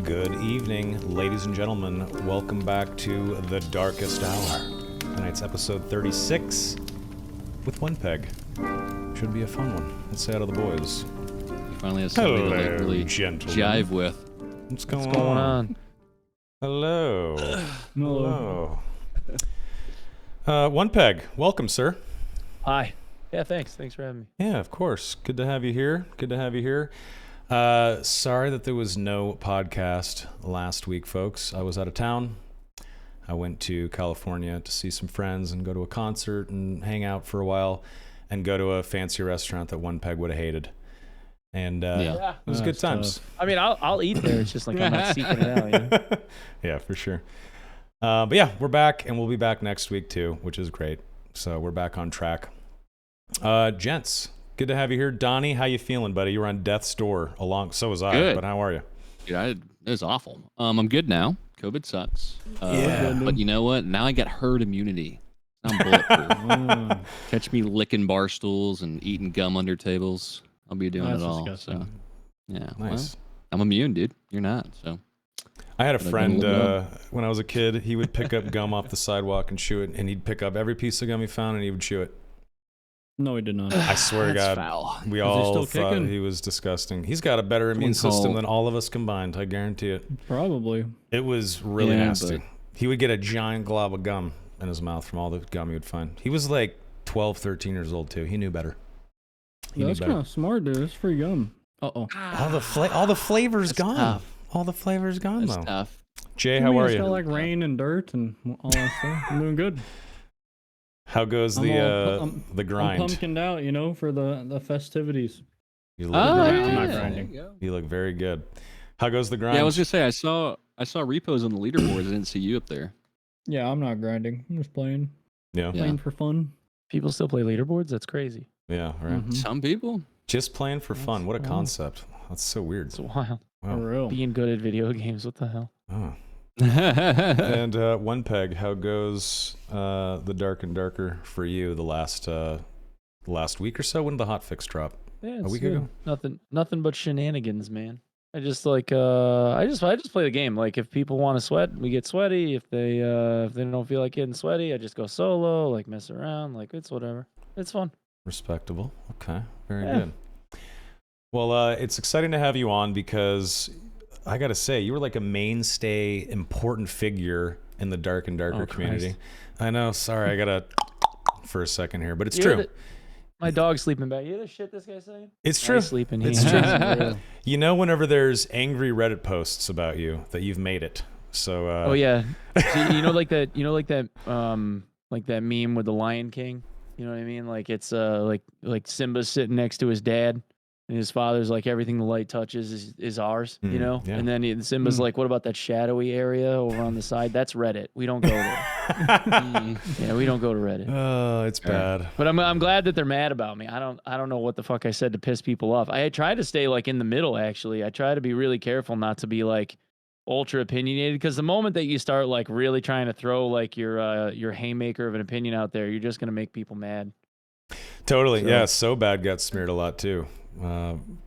Good evening, ladies and gentlemen. Welcome back to The Darkest Hour. Tonight's episode 36 with Onepeg. Should be a fun one. Let's say out of the boys. You finally have somebody to like really jive with. What's going on? Hello. Hello. Onepeg, welcome, sir. Hi. Yeah, thanks. Thanks for having me. Yeah, of course. Good to have you here. Sorry that there was no podcast last week, folks. I was out of town. I went to California to see some friends and go to a concert and hang out for a while and go to a fancy restaurant that Onepeg would have hated. And it was good times. Tough. I mean, I'll eat there. It's just like I'm not seeking it out. You know? Yeah, for sure. But yeah, we're back, and we'll be back next week too, which is great. So we're back on track. Gents, good to have you here. Donnie, how you feeling, buddy? You were on death's door so was I. Good. But how are you? Dude, it was awful. I'm good now. COVID sucks. Yeah. But you know what? Now I got herd immunity. I'm bulletproof. Catch me licking bar stools and eating gum under tables. I'll be doing it all. Disgusting. So, yeah. Nice. Well, I'm immune, dude. You're not. So. I had a friend when I was a kid. He would pick up gum off the sidewalk and chew it, and he'd pick up every piece of gum he found and he would chew it. No, he did not. I swear to God, foul. we all thought he was disgusting. He's got a better immune system than all of us combined. I guarantee it. Probably. It was really nasty. But... He would get a giant glob of gum in his mouth from all the gum he would find. He was like 12, 13 years old too. He knew better. That's kind of smart, dude. It's free gum. All the flavors gone. Tough. All the flavors gone That's though. tough. Jay, how are you? Smell like rain and dirt and all that stuff. I'm doing good. How goes the grind? I'm pumpkined out, for the festivities. You look I'm not grinding. You look very good. How goes the grind? Yeah, I was just say I saw repos on the leaderboards. I didn't see you up there. Yeah, I'm not grinding. I'm just playing. Yeah. Playing for fun. People still play leaderboards? That's crazy. Yeah, right. Mm-hmm. Some people. Just playing for fun. What a concept. That's so weird. It's wild. Wow. For real. Being good at video games. What the hell? Oh. And Onepeg, how goes the Dark and Darker for you the last week or so? When did the hotfix drop? Yeah, a week good. ago? Nothing but shenanigans, man. I just like I just play the game. Like if people want to sweat, we get sweaty. If they don't feel like getting sweaty, I just go solo, like mess around, like it's whatever. It's fun. Respectable. Okay. Very good. Well, it's exciting to have you on because I got to say, you were like a mainstay, important figure in the Dark and Darker community. I know. Sorry, I got to for a second here, but it's true. My dog's sleeping back. You hear the shit this guy's saying? It's true. Sleeping. It's true. You know, whenever there's angry Reddit posts about you, that you've made it. So. Oh yeah. See, like that meme with the Lion King. You know what I mean? Like it's like Simba's sitting next to his dad. And his father's like, everything the light touches is ours, Yeah. And then Simba's like, what about that shadowy area over on the side? That's Reddit. We don't go there. Yeah, we don't go to Reddit. Oh, it's bad. But I'm glad that they're mad about me. I don't know what the fuck I said to piss people off. I try to stay like in the middle, actually. I try to be really careful not to be like ultra opinionated, because the moment that you start like really trying to throw like your haymaker of an opinion out there, you're just gonna make people mad. Totally. So, yeah. So Bad got smeared a lot too.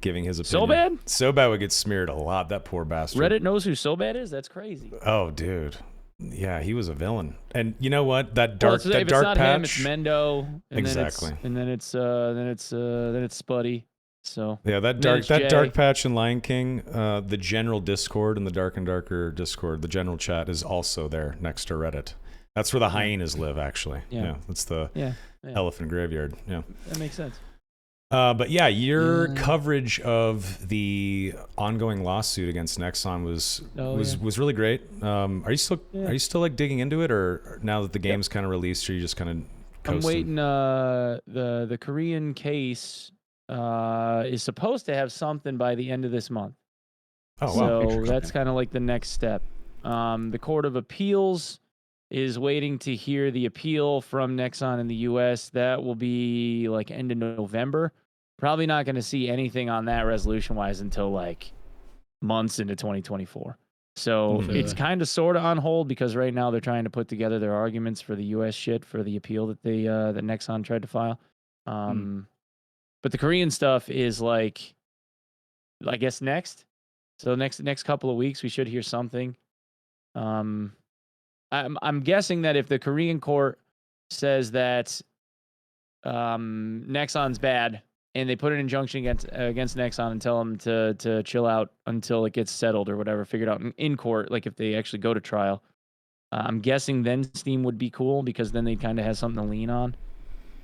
Giving his opinion. So bad would get smeared a lot. That poor bastard. Reddit knows who So Bad is. That's crazy. Oh, dude. Yeah, he was a villain. And you know what? That dark if it's not patch. Him, it's Mendo. And exactly. Then it's Spuddy. So yeah, that dark patch in Lion King. The general Discord and the Dark and Darker Discord, the general chat is also there next to Reddit. That's where the hyenas live, actually. Yeah, that's the elephant graveyard. Yeah, that makes sense. But yeah, your coverage of the ongoing lawsuit against Nexon was really great. Are you still like digging into it, or now that the game's kind of released, are you just kind of coasting? I'm waiting. The Korean case is supposed to have something by the end of this month. Oh, wow. So that's kind of like the next step. The Court of Appeals is waiting to hear the appeal from Nexon in the U.S. That will be like end of November. Probably not going to see anything on that resolution-wise until like months into 2024. So it's kind of sort of on hold because right now they're trying to put together their arguments for the U.S. shit for the appeal that that Nexon tried to file. But the Korean stuff is like, I guess next. So next couple of weeks we should hear something. I'm guessing that if the Korean court says that Nexon's bad and they put an injunction against Nexon and tell them to chill out until it gets settled or whatever, figured out in court, like if they actually go to trial, I'm guessing then Steam would be cool because then they kind of have something to lean on.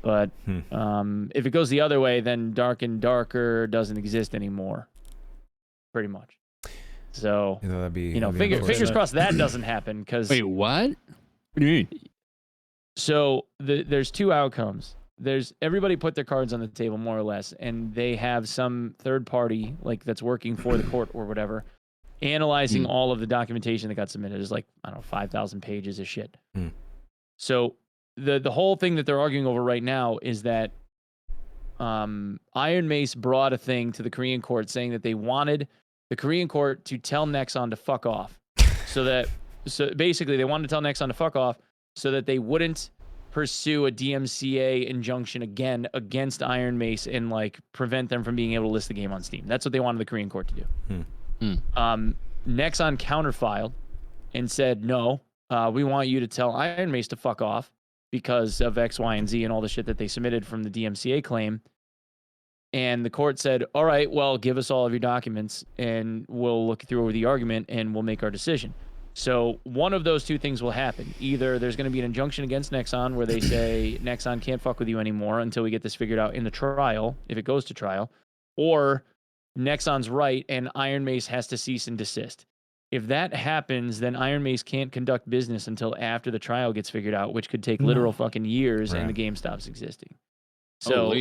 But if it goes the other way, then Dark and Darker doesn't exist anymore, pretty much. So, that'd be, fingers crossed that doesn't happen. Cause, Wait, what? What do you mean? So there's two outcomes. There's everybody put their cards on the table more or less, and they have some third party like that's working for the court or whatever, analyzing all of the documentation that got submitted. Is like, I don't know, 5,000 pages of shit. So the whole thing that they're arguing over right now is that Iron Mace brought a thing to the Korean court saying that they wanted the Korean court to tell Nexon to fuck off. So basically they wanted to tell Nexon to fuck off so that they wouldn't pursue a DMCA injunction again against Iron Mace and like prevent them from being able to list the game on Steam. That's what they wanted the Korean court to do. Nexon counterfiled and said, no, we want you to tell Iron Mace to fuck off because of X, Y, and Z and all the shit that they submitted from the DMCA claim. And the court said, all right, well, give us all of your documents and we'll look through the argument and we'll make our decision. So one of those two things will happen. Either there's going to be an injunction against Nexon where they say Nexon can't fuck with you anymore until we get this figured out in the trial, if it goes to trial, or Nexon's right and Iron Mace has to cease and desist. If that happens, then Iron Mace can't conduct business until after the trial gets figured out, which could take literal fucking years and the game stops existing. So,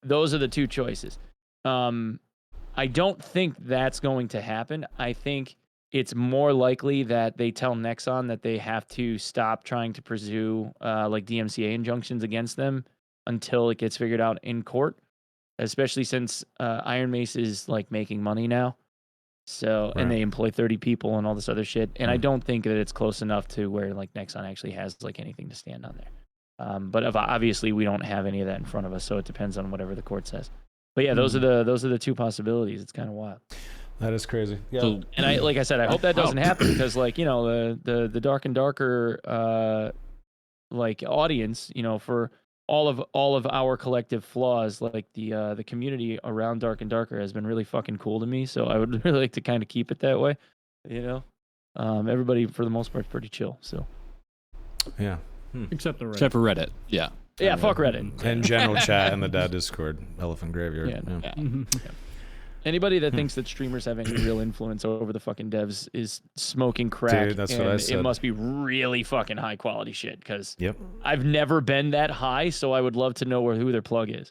those are the two choices. I don't think that's going to happen. I think it's more likely that they tell Nexon that they have to stop trying to pursue like DMCA injunctions against them until it gets figured out in court, especially since Iron Mace is like making money now. So, and they employ 30 people and all this other shit. And I don't think that it's close enough to where like Nexon actually has like anything to stand on there. But obviously we don't have any of that in front of us, so it depends on whatever the court says. But yeah, those are the two possibilities. It's kind of wild. That is crazy. Yeah. So, and I, like I said, I hope that doesn't happen because, like, you know, the Dark and Darker like audience, you know, for all of our collective flaws, like the community around Dark and Darker has been really fucking cool to me. So I would really like to kind of keep it that way, you know. Everybody for the most part is pretty chill. So yeah, Except the Reddit. except for Reddit. Yeah. yeah, fuck Reddit. and general chat in the dad Discord, Elephant Graveyard. Yeah. Anybody that thinks that streamers have any real influence over the fucking devs is smoking crack. Dude, that's what I said. It must be really fucking high quality shit because Yep. I've never been that high, so I would love to know who their plug is.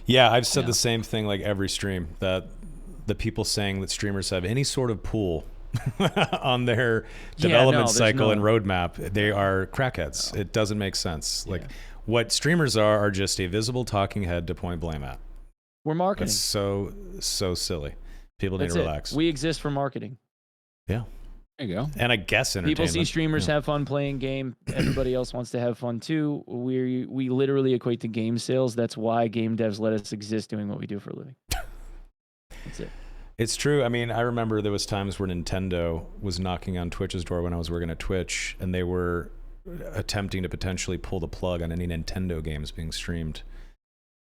Yeah, I've said the same thing like every stream, that the people saying that streamers have any sort of pool on their development cycle and roadmap, they are crackheads. It doesn't make sense. Like what streamers are just a visible talking head to point blame at. We're marketing. It's so silly. People need to relax. We exist for marketing. Yeah. There you go. And I guess entertainment. People see streamers have fun playing game. Everybody else wants to have fun too. We literally equate to game sales. That's why game devs let us exist doing what we do for a living. That's it. It's true. I mean, I remember there was times where Nintendo was knocking on Twitch's door when I was working at Twitch, and they were attempting to potentially pull the plug on any Nintendo games being streamed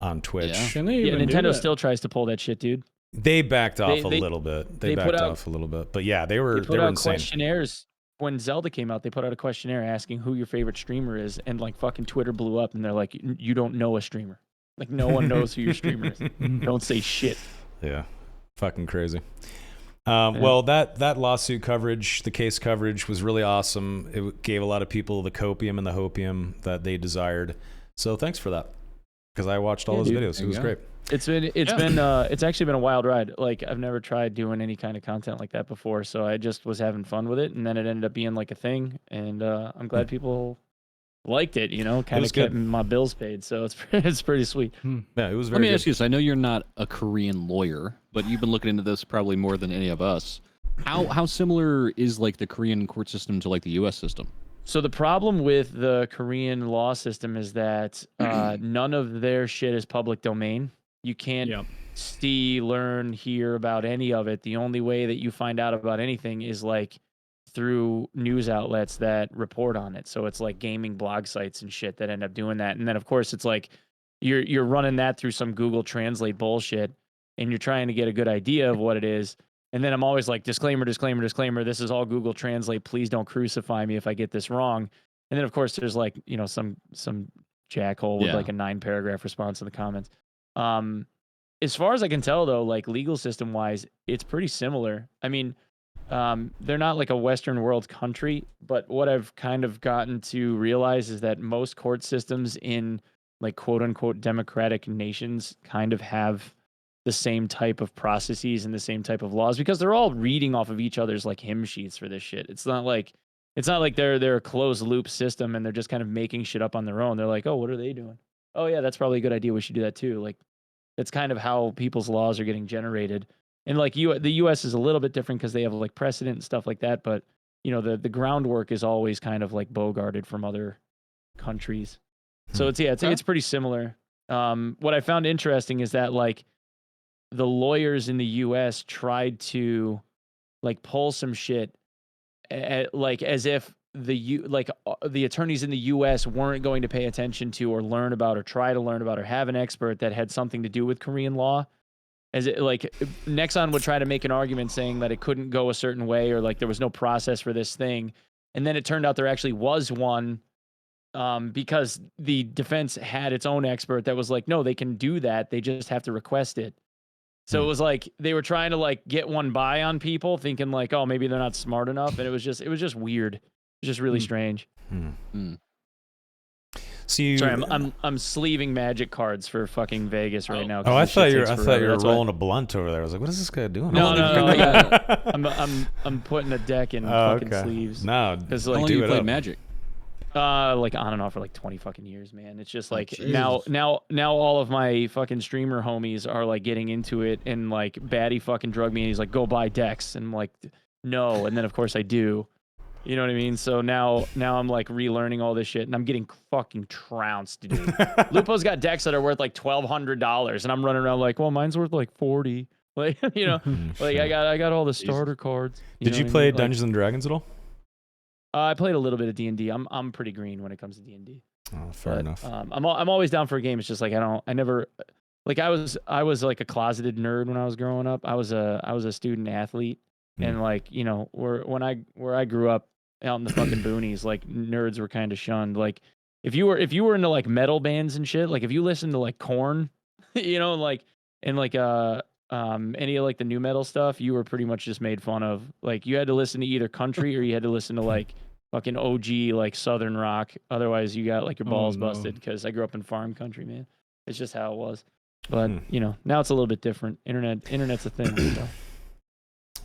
on Twitch. Yeah. Can they even do Nintendo that? still tries to pull that shit, dude. They backed off a little bit. They backed off a little bit. But yeah, they were insane. Questionnaires. When Zelda came out, they put out a questionnaire asking who your favorite streamer is, and like fucking Twitter blew up, and they're like, you don't know a streamer. Like no one knows who your streamer is. Don't say shit. Yeah. Fucking crazy. Well, that lawsuit coverage, the case coverage was really awesome. It gave a lot of people the copium and the hopium that they desired. So thanks for that. Because I watched all those videos. It was great. It's actually been a wild ride. Like I've never tried doing any kind of content like that before, so I just was having fun with it, and then it ended up being like a thing, and I'm glad people liked it. You know, kind of kept my bills paid, so it's pretty sweet. Yeah, it was very Let me good. ask you this. I know you're not a Korean lawyer, but you've been looking into this probably more than any of us. How similar is like the Korean court system to like the U.S. system? So the problem with the Korean law system is that none of their shit is public domain. You can't see, learn, hear about any of it. The only way that you find out about anything is like through news outlets that report on it. So it's like gaming blog sites and shit that end up doing that. And then of course it's like you're running that through some Google Translate bullshit, and you're trying to get a good idea of what it is. And then I'm always like, disclaimer, disclaimer, disclaimer. This is all Google Translate. Please don't crucify me if I get this wrong. And then of course there's like, you know, some jackhole with like a 9-paragraph response in the comments. As far as I can tell though, like legal system wise, it's pretty similar. I mean, they're not like a Western world country, but what I've kind of gotten to realize is that most court systems in like quote unquote democratic nations kind of have the same type of processes and the same type of laws, because they're all reading off of each other's like hymn sheets for this shit. It's not like they're a closed loop system and they're just kind of making shit up on their own. They're like, oh, what are they doing? Oh yeah, that's probably a good idea. We should do that too. Like that's kind of how people's laws are getting generated. And like the US is a little bit different because they have like precedent and stuff like that. But you know, the groundwork is always kind of like bogarted from other countries. So it's pretty similar. What I found interesting is that like the lawyers in the US tried to like pull some shit like as if the attorneys in the US weren't going to pay attention to or learn about or try to learn about or have an expert that had something to do with Korean law. As it like Nexon would try to make an argument saying that it couldn't go a certain way or like there was no process for this thing. And then it turned out there actually was one, because the defense had its own expert that was like, no, they can do that. They just have to request it. So it was like they were trying to like get one by on people, thinking like, oh, maybe they're not smart enough, and it was just weird. It was just really strange. So sorry, I'm sleeving magic cards for fucking Vegas right now. Oh, I thought you were rolling a blunt over there. I was like, what is this guy doing? No. I'm putting a deck in fucking sleeves. No, because like, do you play Magic? Like on and off for like 20 fucking years, man. It's just like now all of my fucking streamer homies are like getting into it, and like Batty fucking drug me and he's like, go buy decks, and I'm like, no, and then of course I do. You know what I mean? So now I'm like relearning all this shit, and I'm getting fucking trounced, dude. Lupo's got decks that are worth like $1,200, and I'm running around like, well, mine's worth like 40. Like, you know, like I got all the starter cards. Did you play Dungeons and Dragons at all? I played a little bit of D&D. I'm pretty green when it comes to D&D. Oh, fair enough. I'm always down for a game. It's just like I never like I was like a closeted nerd when I was growing up. I was a student athlete, and like, you know, where I grew up out in the fucking boonies, like nerds were kind of shunned. Like if you were into like metal bands and shit, like if you listened to like Korn, you know, like and like any of like the new metal stuff, you were pretty much just made fun of. Like you had to listen to either country or you had to listen to like fucking OG like Southern rock. Otherwise you got like your balls busted, because I grew up in farm country, man. It's just how it was. But you know, now it's a little bit different. Internet's a thing. So.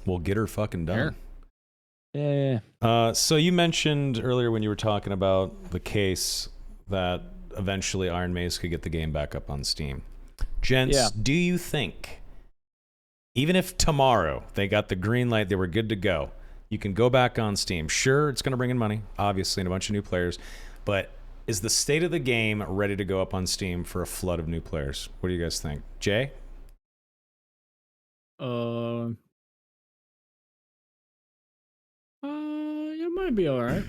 Well, get her fucking done. Yeah. So you mentioned earlier when you were talking about the case that eventually Iron Maze could get the game back up on Steam. Gents, do you think, even if tomorrow they got the green light, they were good to go, you can go back on Steam? Sure, it's going to bring in money, obviously, and a bunch of new players, but is the state of the game ready to go up on Steam for a flood of new players? What do you guys think? Jay? It might be all right.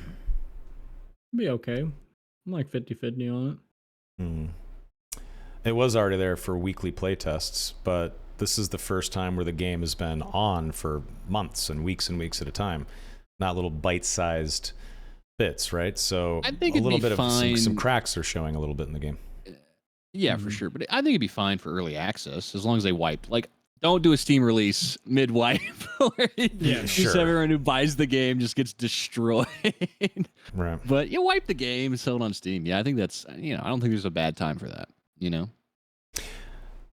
Be okay. I'm like 50-50 on it. It was already there for weekly playtests, but this is the first time where the game has been on for months and weeks at a time, not little bite-sized bits, right? So I think a little bit fine. of some cracks are showing a little bit in the game. Yeah, for sure. But I think it'd be fine for early access as long as they wiped. Like, don't do a Steam release mid-wipe. Just everyone who buys the game just gets destroyed. Right. But you wipe the game and sell it on Steam. Yeah, I think that's, you know, I don't think there's a bad time for that, you know?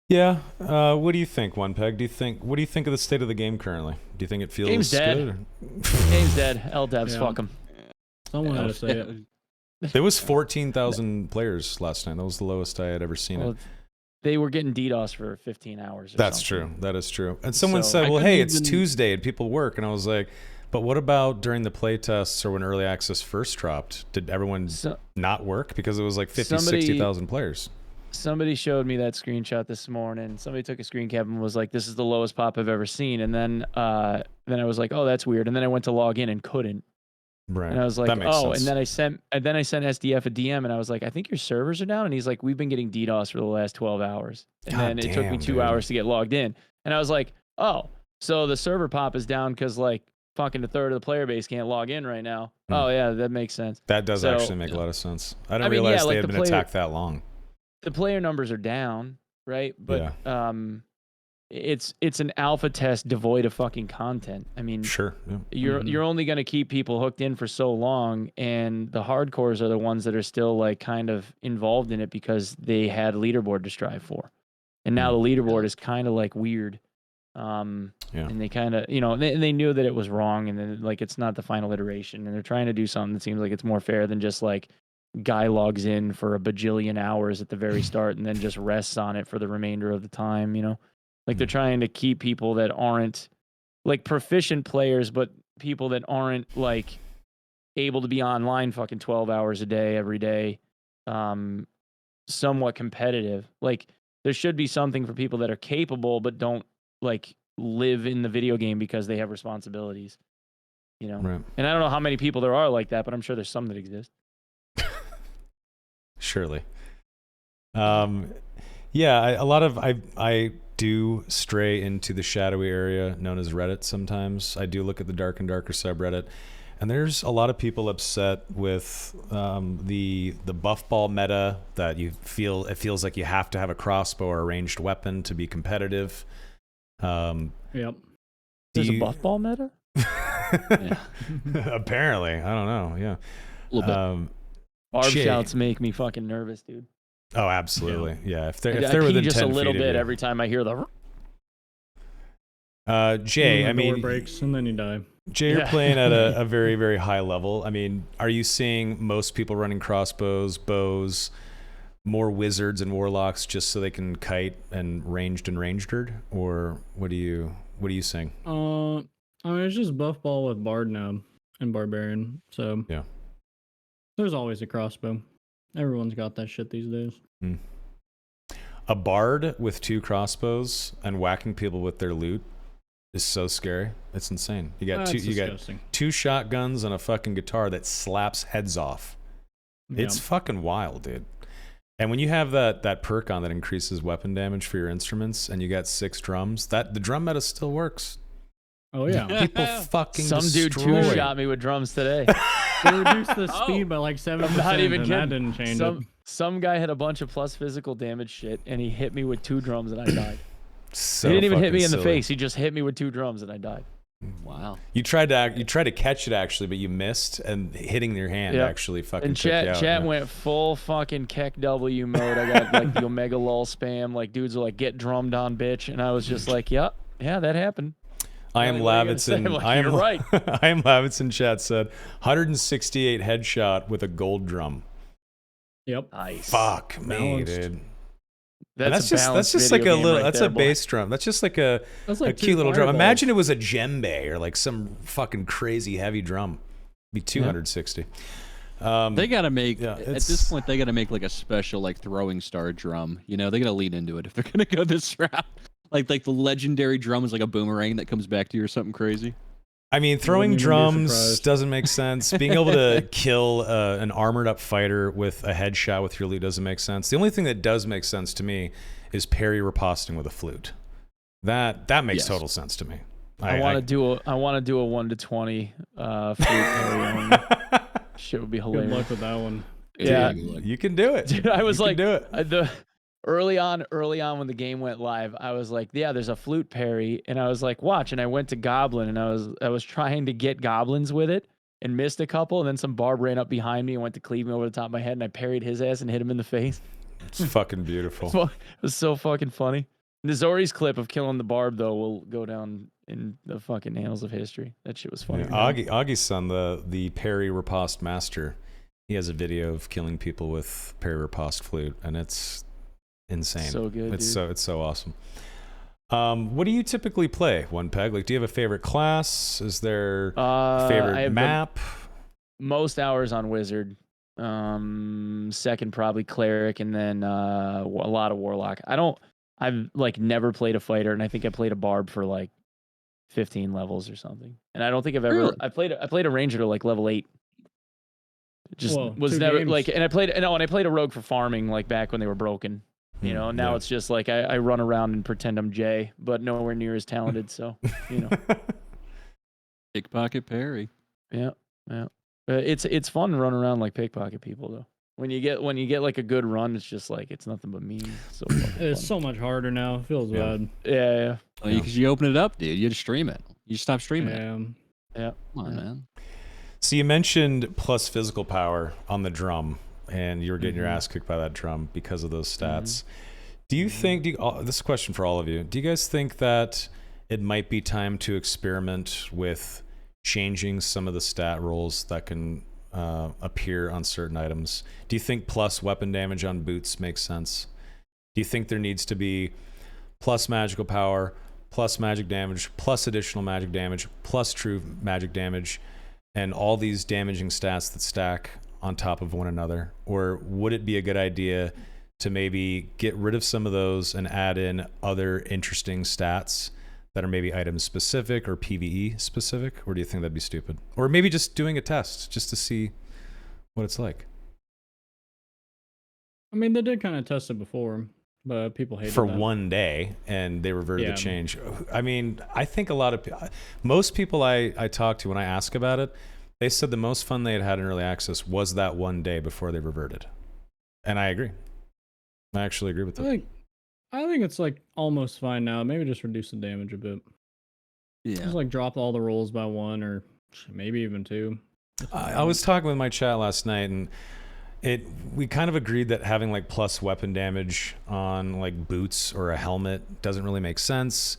Yeah. What do you think, Onepeg? What do you think of the state of the game currently? Do you think it feels Game's dead. good? Game's dead. LDevs, fuck them. Someone had to say it. There was 14,000 players last night. That was the lowest I had ever seen it. They were getting DDoS for 15 hours. That's something. true. That is true. And someone said, well, hey, it's Tuesday and people work. And I was like, but what about during the playtests or when early access first dropped? Did everyone not work? Because it was like 50,000, 60,000 players. Somebody showed me that screenshot this morning. Somebody took a screen cap and was like, "This is the lowest pop I've ever seen." And then I was like, "Oh, that's weird." And then I went to log in and couldn't. Right. And I was like, that makes "Oh." sense. And then I sent SDF a DM and I was like, "I think your servers are down." And he's like, "We've been getting DDoS for the last 12 hours." And then it took me 2 hours to get logged in. And I was like, "Oh, so the server pop is down because like fucking a third of the player base can't log in right now." Oh yeah, that makes sense. That does actually make a lot of sense. I didn't realize they had been attacked that long. The player numbers are down, right? But it's an alpha test devoid of fucking content. I mean, sure, you're only going to keep people hooked in for so long, and the hardcores are the ones that are still like kind of involved in it because they had leaderboard to strive for, and now the leaderboard is kind of like weird. And they kind of, they knew that it was wrong, and then like it's not the final iteration, and they're trying to do something that seems like it's more fair than just like guy logs in for a bajillion hours at the very start and then just rests on it for the remainder of the time, like they're trying to keep people that aren't like proficient players, but people that aren't like able to be online fucking 12 hours a day every day, somewhat competitive. Like there should be something for people that are capable but don't like live in the video game because they have responsibilities, Right. And I don't know how many people there are like that, but I'm sure there's some that exist. Surely. A lot of I do stray into the shadowy area known as Reddit sometimes. I do look at the dark and darker subreddit, and there's a lot of people upset with the buff ball meta that it feels like you have to have a crossbow or a ranged weapon to be competitive. Yep. There's a buff ball meta? Apparently. I don't know. Yeah. A little bit. Barb shouts make me fucking nervous, dude. Oh, absolutely. Yeah. If they're I within just 10 a little feet of bit you. every time I hear the. Jay, I mean, door breaks and then you die. Jay, you're playing at a very, very high level. I mean, are you seeing most people running crossbows, bows, more wizards and warlocks just so they can kite and ranged, or what are you seeing? I mean, it's just buff ball with bard now and barbarian. So yeah, there's always a crossbow. Everyone's got that shit these days. A bard with 2 crossbows and whacking people with their loot is so scary. It's insane. You got two shotguns and a fucking guitar that slaps heads off. It's fucking wild, dude. And when you have that perk on that increases weapon damage for your instruments, and you got 6 drums, the drum meta still works. Oh yeah, people fucking some dude two-shot me with drums today. They reduced the speed by like 7%. I'm not even kidding. That didn't change it. Some guy had a bunch of plus physical damage shit, and he hit me with 2 drums, and I died. So he didn't even hit me in silly. the face. He just hit me with 2 drums, and I died. Wow. You tried to catch it actually, but you missed, and hitting your hand actually fucking and took you out. Chat went full fucking Keck W mode. I got like the Omega Lol spam. Like dudes were like, "Get drummed on, bitch," and I was just like, "Yep, yeah, that happened." I am Lavitson. Like, you're right. I am Lavitson. Chat said 168 headshot with a gold drum. Yep. Nice. Fuck me, dude. That's just like a little. That's a bass drum. That's just like a cute little drum. Imagine it was a djembe or like some fucking crazy heavy drum. It'd be 260. They gotta make at this point. They gotta make like a special like throwing star drum. They gotta lean into it if they're gonna go this route. Like the legendary drum is like a boomerang that comes back to you or something crazy. I mean, throwing drums doesn't make sense. Being able to kill an armored up fighter with a headshot with your loot doesn't make sense. The only thing that does make sense to me is parry riposting with a flute. That makes total sense to me. I want to do a 1 to 20 flute parry. Shit would be hilarious. Good luck with that one. Yeah, dude, you can do it. Dude, I was like, do it. Early on when the game went live, I was like, yeah, there's a flute parry, and I was like, watch, and I went to Goblin, and I was trying to get goblins with it, and missed a couple, and then some barb ran up behind me and went to cleave me over the top of my head, and I parried his ass and hit him in the face. It's fucking beautiful. It was so fucking funny. The Zori's clip of killing the barb, though, will go down in the fucking annals of history. That shit was funny. Yeah, Augie's son, the parry riposte master, he has a video of killing people with parry riposte flute, and it's insane. So good. It's so awesome. What do you typically play, Onepeg? Like, do you have a favorite class? Is there a favorite map? Most hours on Wizard. Second probably cleric, and then a lot of warlock. I've like never played a fighter, and I think I played a barb for like 15 levels or something. And I don't think I've ever Really? I played a ranger to like level 8. Just Whoa, was 2 never games. like, and I played a rogue for farming like back when they were broken. You know, now yeah. it's just like I run around and pretend I'm Jay, but nowhere near as talented. So, you know. Pickpocket parry. Yeah. It's fun to run around like pickpocket people though. When you get like a good run, it's just like it's nothing but mean. So It's so much harder now. It feels bad. Yeah. Oh, because you open it up, dude. You just stream it. You stop streaming it. Yeah. Come on, man. So you mentioned plus physical power on the drum, and you were getting your ass kicked by that drum because of those stats. Do you think? This is a question for all of you. Do you guys think that it might be time to experiment with changing some of the stat rolls that can appear on certain items? Do you think plus weapon damage on boots makes sense? Do you think there needs to be plus magical power, plus magic damage, plus additional magic damage, plus true magic damage, and all these damaging stats that stack on top of one another? Or would it be a good idea to maybe get rid of some of those and add in other interesting stats that are maybe item specific or PvE specific? Or do you think that'd be stupid? Or maybe just doing a test just to see what it's like? I mean, they did kind of test it before, but people hated for that. 1 day, and they reverted the change. I mean, I think most people I talked to when I ask about it, they said the most fun they had in early access was that 1 day before they reverted. And I agree. I actually agree with that. I think it's like almost fine now. Maybe just reduce the damage a bit. Yeah. Just like drop all the rolls by 1 or maybe even 2. I was talking with my chat last night, and we kind of agreed that having like plus weapon damage on like boots or a helmet doesn't really make sense.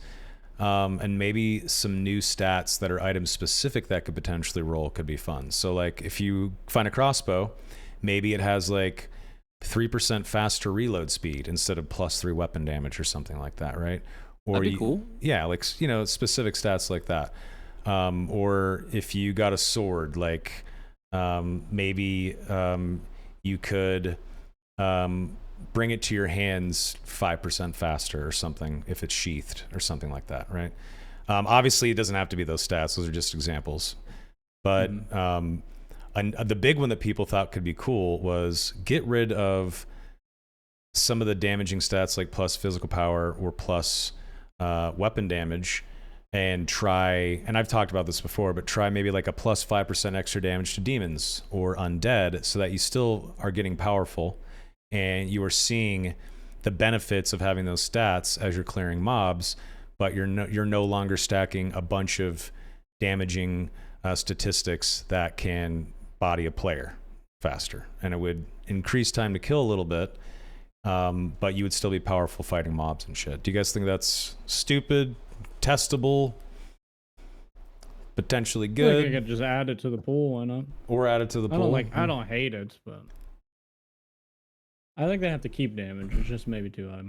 And maybe some new stats that are item specific that could potentially roll could be fun. So like if you find a crossbow, maybe it has like 3% faster reload speed instead of plus 3 weapon damage or something like that, right? Or that'd be cool. Yeah, like, you know, specific stats like that. Or if you got a sword, like maybe you could bring it to your hands 5% faster or something if it's sheathed or something like that, right? Obviously, it doesn't have to be those stats. Those are just examples. But the big one that people thought could be cool was get rid of some of the damaging stats like plus physical power or plus weapon damage, and try, and I've talked about this before, but try maybe like a plus 5% extra damage to demons or undead, so that you still are getting powerful and you are seeing the benefits of having those stats as you're clearing mobs, but you're no longer stacking a bunch of damaging statistics that can body a player faster, and it would increase time to kill a little bit, but you would still be powerful fighting mobs and shit. Do you guys think that's stupid, testable, potentially good? I think I could just add it to the pool. Why not? Or add it to the pool? I don't hate it, but I think they have to keep damage. It's just maybe too high.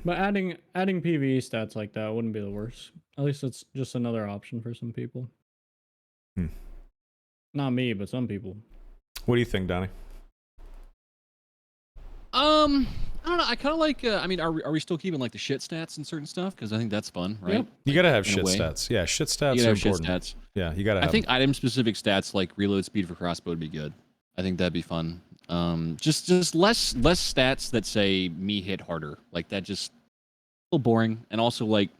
But adding PvE stats like that wouldn't be the worst. At least it's just another option for some people. Not me, but some people. What do you think, Donnie? I don't know. I kind of like. I mean, are we still keeping like the shit stats and certain stuff? Because I think that's fun, right? Yep. You gotta have shit stats. Yeah, shit stats are important. Shit stats. Yeah, you gotta have. I think item specific stats like reload speed for crossbow would be good. I think that'd be fun. Just less stats that say me hit harder. Like that just a little boring. And also like,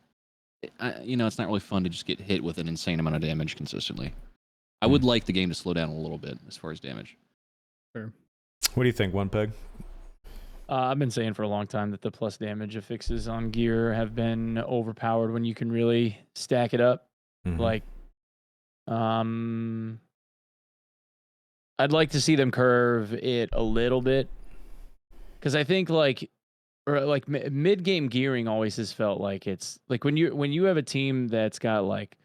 it's not really fun to just get hit with an insane amount of damage consistently. I would like the game to slow down a little bit as far as damage. Sure. What do you think, Onepeg? I've been saying for a long time that the plus damage affixes on gear have been overpowered when you can really stack it up. Like, I'd like to see them curve it a little bit, because I think mid game gearing always has felt like it's like when you have a team that's got like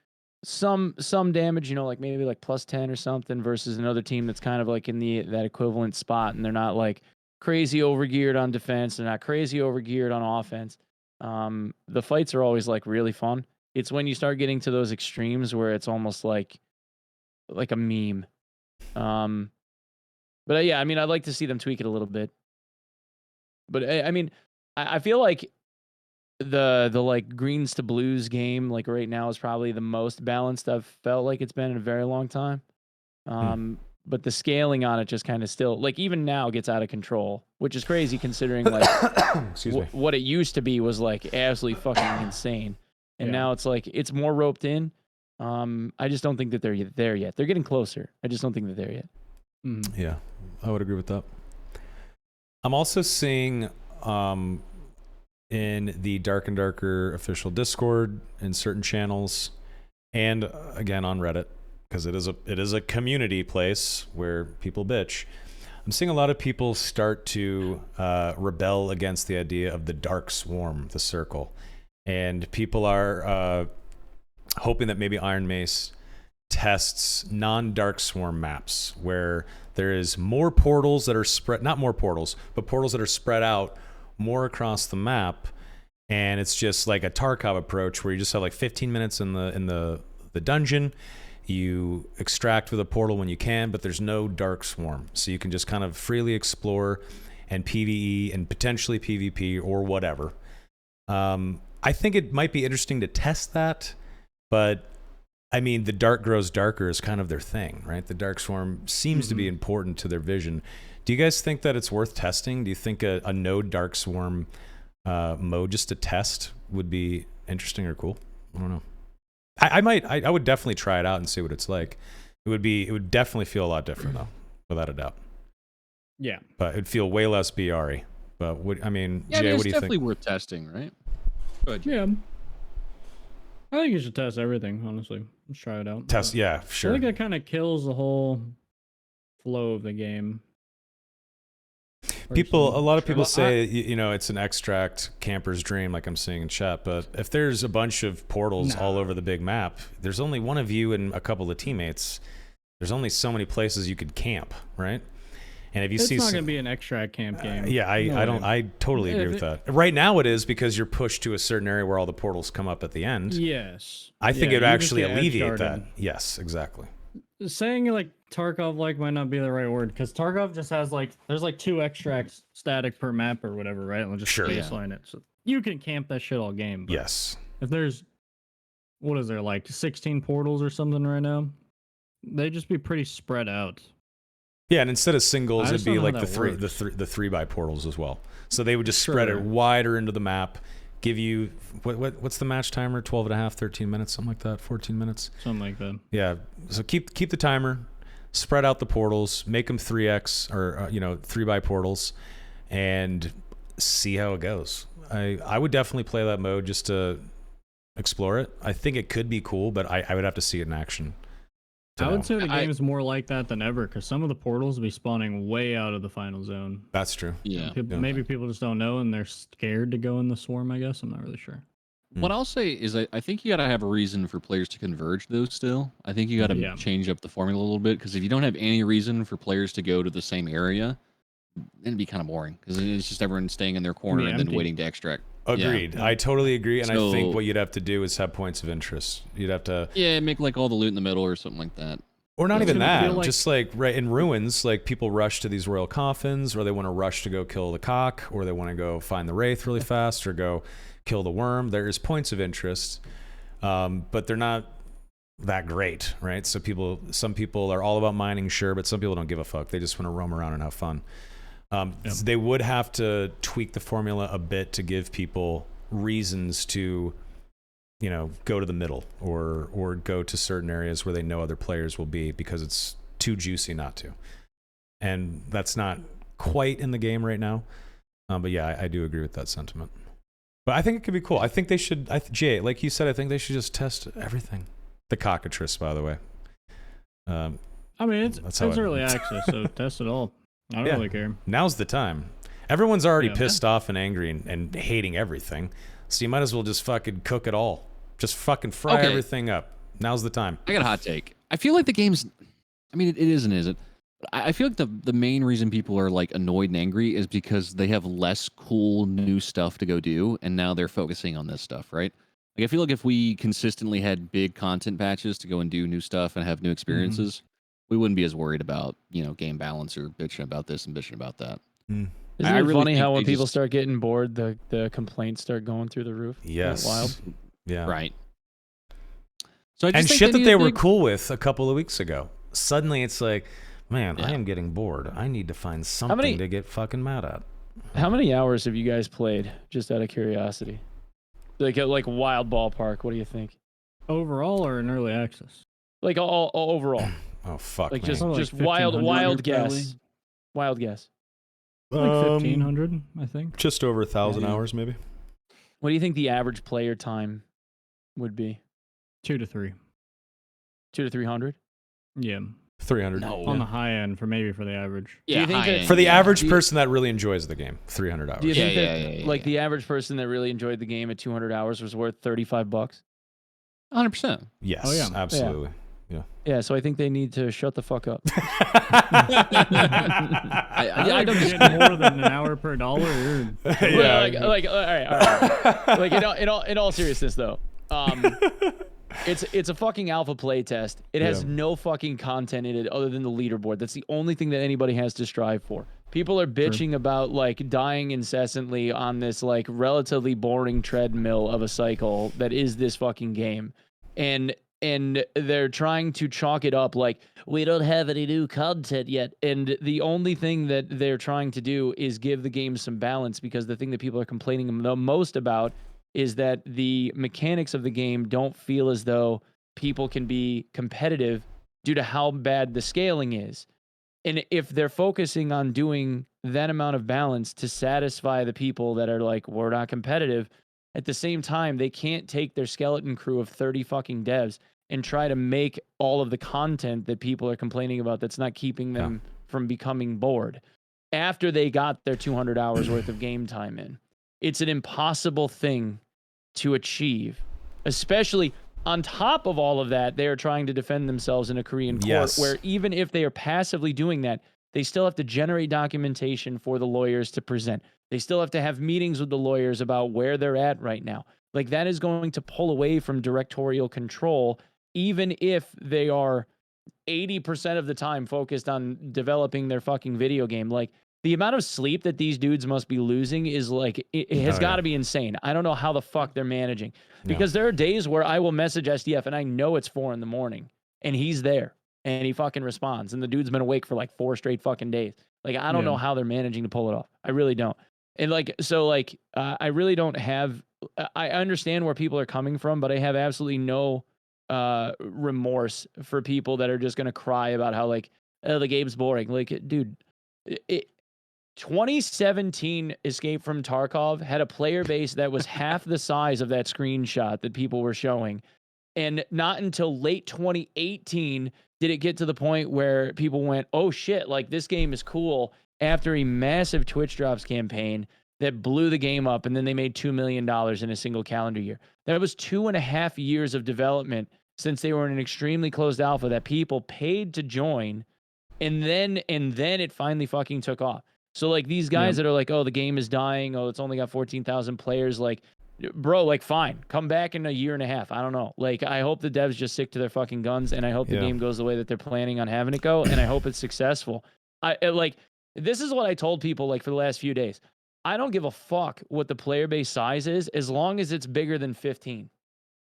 some damage, like maybe like plus 10 or something, versus another team that's kind of like in that equivalent spot, and they're not like crazy overgeared on defense, they're not crazy overgeared on offense. The fights are always like really fun. It's when you start getting to those extremes where it's almost like a meme. But yeah, I mean, I'd like to see them tweak it a little bit. But I mean, I feel like the like greens to blues game like right now is probably the most balanced I've felt like it's been in a very long time. But the scaling on it just kind of still like even now gets out of control, which is crazy considering like what it used to be was like absolutely fucking insane, and now it's like it's more roped in. I just don't think that they're there yet. They're getting closer. I just don't think they're there yet. Yeah, I would agree with that. I'm also seeing in the Dark and Darker official Discord in certain channels, and again on Reddit, because it is a community place where people bitch. I'm seeing a lot of people start to rebel against the idea of the Dark Swarm, the Circle, and people are hoping that maybe Iron Mace tests non-Dark Swarm maps where there is more portals that are spread, not more portals, but portals that are spread out more across the map, and it's just like a Tarkov approach where you just have like 15 minutes in the dungeon. You extract with a portal when you can, but there's no Dark Swarm, so you can just kind of freely explore and PvE and potentially PvP or whatever. I think it might be interesting to test that, but I mean, the dark grows darker is kind of their thing, right? The Dark Swarm seems to be important to their vision. Do you guys think that it's worth testing? Do you think a no Dark Swarm mode just to test would be interesting or cool? I don't know. I would definitely try it out and see what it's like. It would definitely feel a lot different though, without a doubt. Yeah. But it'd feel way less BR-y. But I mean, Yeah, Jay, it's what do you definitely think? worth testing, right? Good. Yeah. I think you should test everything, honestly. Let's try it out. Test, yeah, I sure. think that kind of kills the whole flow of the game. A lot of people Well, say, it's an extract camper's dream, like I'm seeing in chat. But if there's a bunch of portals all over the big map, there's only one of you and a couple of teammates. There's only so many places you could camp, right? And if you it's see, not going to be an extract camp game. I totally agree with that. Right now it is because you're pushed to a certain area where all the portals come up at the end. Yes. I think it would actually alleviate that. guarded. Yes, exactly. Saying like Tarkov like might not be the right word because Tarkov just has like there's like 2 extracts static per map or whatever, right? And just baseline it. So you can camp that shit all game. But yes. If there's what is there like 16 portals or something right now? They'd just be pretty spread out. Yeah, and instead of singles, it'd be like the 3 by portals as well. So they would just spread it wider into the map. Give you what's the match timer? 12 and a half, 13 minutes, something like that, 14 minutes. Something like that. Yeah. So keep the timer, spread out the portals, make them 3x or 3 by portals, and see how it goes. I would definitely play that mode just to explore it. I think it could be cool, but I would have to see it in action. I would say the game's more like that than ever because some of the portals will be spawning way out of the final zone. That's true. Yeah. Maybe people just don't know and they're scared to go in the swarm, I guess. I'm not really sure. What I'll say is I think you got to have a reason for players to converge those still. I think you got to change up the formula a little bit because if you don't have any reason for players to go to the same area, then it'd be kind of boring because it's just everyone staying in their corner and then waiting to extract. Agreed. Yeah. I totally agree. And I think what you'd have to do is have points of interest. You'd have to... Yeah, make like all the loot in the middle or something like that. Or not even that. Just like right in ruins, like people rush to these royal coffins, or they want to rush to go kill the cock, or they want to go find the wraith really fast, or go kill the worm. There's points of interest, but they're not that great, right? So some people are all about mining, sure, but some people don't give a fuck. They just want to roam around and have fun. They would have to tweak the formula a bit to give people reasons to, go to the middle or go to certain areas where they know other players will be because it's too juicy not to. And that's not quite in the game right now. But yeah, I do agree with that sentiment. But I think it could be cool. I think they should, Jay, like you said, I think they should just test everything. The cockatrice, by the way. I mean, it's early access, so test it all. I don't really care. Now's the time. Everyone's already pissed off and angry and hating everything. So you might as well just fucking cook it all. Just fucking fry everything up. Now's the time. I got a hot take. I feel like the game's... I mean, it is and isn't. I feel like the main reason people are like annoyed and angry is because they have less cool new stuff to go do, and now they're focusing on this stuff, right? Like I feel like if we consistently had big content patches to go and do new stuff and have new experiences, we wouldn't be as worried about, game balance or bitching about this and bitching about that. Isn't it really funny how when people start getting bored, the complaints start going through the roof? Yes. Wild. Yeah. Right. So I just and think shit that they were cool with a couple of weeks ago. Suddenly it's like, man, I am getting bored. I need to find something to get fucking mad at. How many hours have you guys played, just out of curiosity? Like wild ballpark, what do you think? Overall or in early access? Like all overall. Oh, fuck, like man. just Like wild guess. probably. Wild guess. Like 1,500, I think. Just over 1,000 hours, maybe. What do you think the average player time would be? 2 to 3. 200 to 300? Yeah. 300. No. On the high end, for the average. Do you think that for the average person that really enjoys the game, 300 hours. Do you think that the average person that really enjoyed the game at 200 hours was worth $35? 100%. Yes. Oh, yeah. Absolutely. Yeah. Yeah, so I think they need to shut the fuck up. I don't get more than an hour per dollar. Yeah. Like all right. Like in all seriousness though, it's a fucking alpha play test. It has no fucking content in it other than the leaderboard. That's the only thing that anybody has to strive for. People are bitching about like dying incessantly on this like relatively boring treadmill of a cycle that is this fucking game. And they're trying to chalk it up like, we don't have any new content yet. And the only thing that they're trying to do is give the game some balance, because the thing that people are complaining the most about is that the mechanics of the game don't feel as though people can be competitive due to how bad the scaling is. And if they're focusing on doing that amount of balance to satisfy the people that are like, we're not competitive, at the same time, they can't take their skeleton crew of 30 fucking devs and try to make all of the content that people are complaining about that's not keeping them from becoming bored after they got their 200 hours worth of game time in. It's an impossible thing to achieve, especially on top of all of that. They are trying to defend themselves in a Korean court where even if they are passively doing that, they still have to generate documentation for the lawyers to present. They still have to have meetings with the lawyers about where they're at right now. Like, that is going to pull away from directorial control, even if they are 80% of the time focused on developing their fucking video game. Like, the amount of sleep that these dudes must be losing is like, it has got to be insane. I don't know how the fuck they're managing, because there are days where I will message SDF and I know it's 4 a.m. and he's there and he fucking responds. And the dude's been awake for like 4 straight fucking days. Like, I don't know how they're managing to pull it off. I really don't. And like, so like, I really don't have, I understand where people are coming from, but I have absolutely no remorse for people that are just going to cry about how like, oh, the game's boring. Like, dude, 2017 Escape from Tarkov had a player base that was half the size of that screenshot that people were showing. And not until late 2018 did it get to the point where people went, oh shit, like this game is cool, after a massive Twitch drops campaign that blew the game up. And then they made $2 million in a single calendar year. That was 2.5 years of development since they were in an extremely closed alpha that people paid to join. And then it finally fucking took off. So like these guys that are like, oh, the game is dying. Oh, it's only got 14,000 players. Like, bro, like, fine, come back in a year and a half. I don't know. Like, I hope the devs just stick to their fucking guns, and I hope the game goes the way that they're planning on having it go, and I hope it's successful. This is what I told people like for the last few days. I don't give a fuck what the player base size is, as long as it's bigger than 15.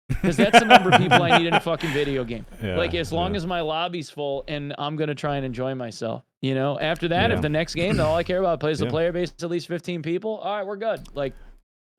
Because that's the number of people I need in a fucking video game. Like, as long as my lobby's full and I'm going to try and enjoy myself. You know, after that, if the next game, all I care about plays the player base at least 15 people, all right, we're good. Like,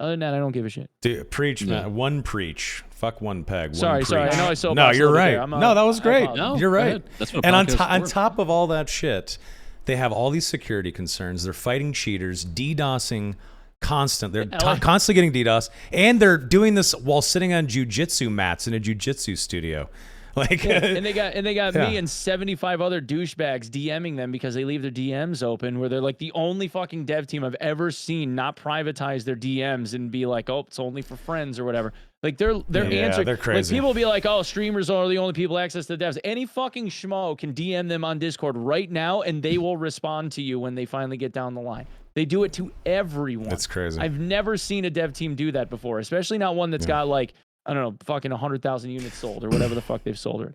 other than that, I don't give a shit. Dude, preach, man. One preach. Fuck Onepeg. Sorry. I know I sold. No, you're right. No, that was great. No, you're right. That's what and on top of all that shit, they have all these security concerns. They're fighting cheaters, DDoSing They're constantly getting DDoS, and they're doing this while sitting on jujitsu mats in a jujitsu studio. Like, and they got me and 75 other douchebags DMing them because they leave their DMs open, where they're like the only fucking dev team I've ever seen not privatize their DMs and be like, oh, it's only for friends or whatever. Like, they're answering. They're crazy. Like, people will be like, oh, streamers are the only people access to devs. Any fucking schmo can DM them on Discord right now, and they will respond to you when they finally get down the line. They do it to everyone. That's crazy. I've never seen a dev team do that before, especially not one that's got like, I don't know, fucking 100,000 units sold or whatever the fuck they've sold.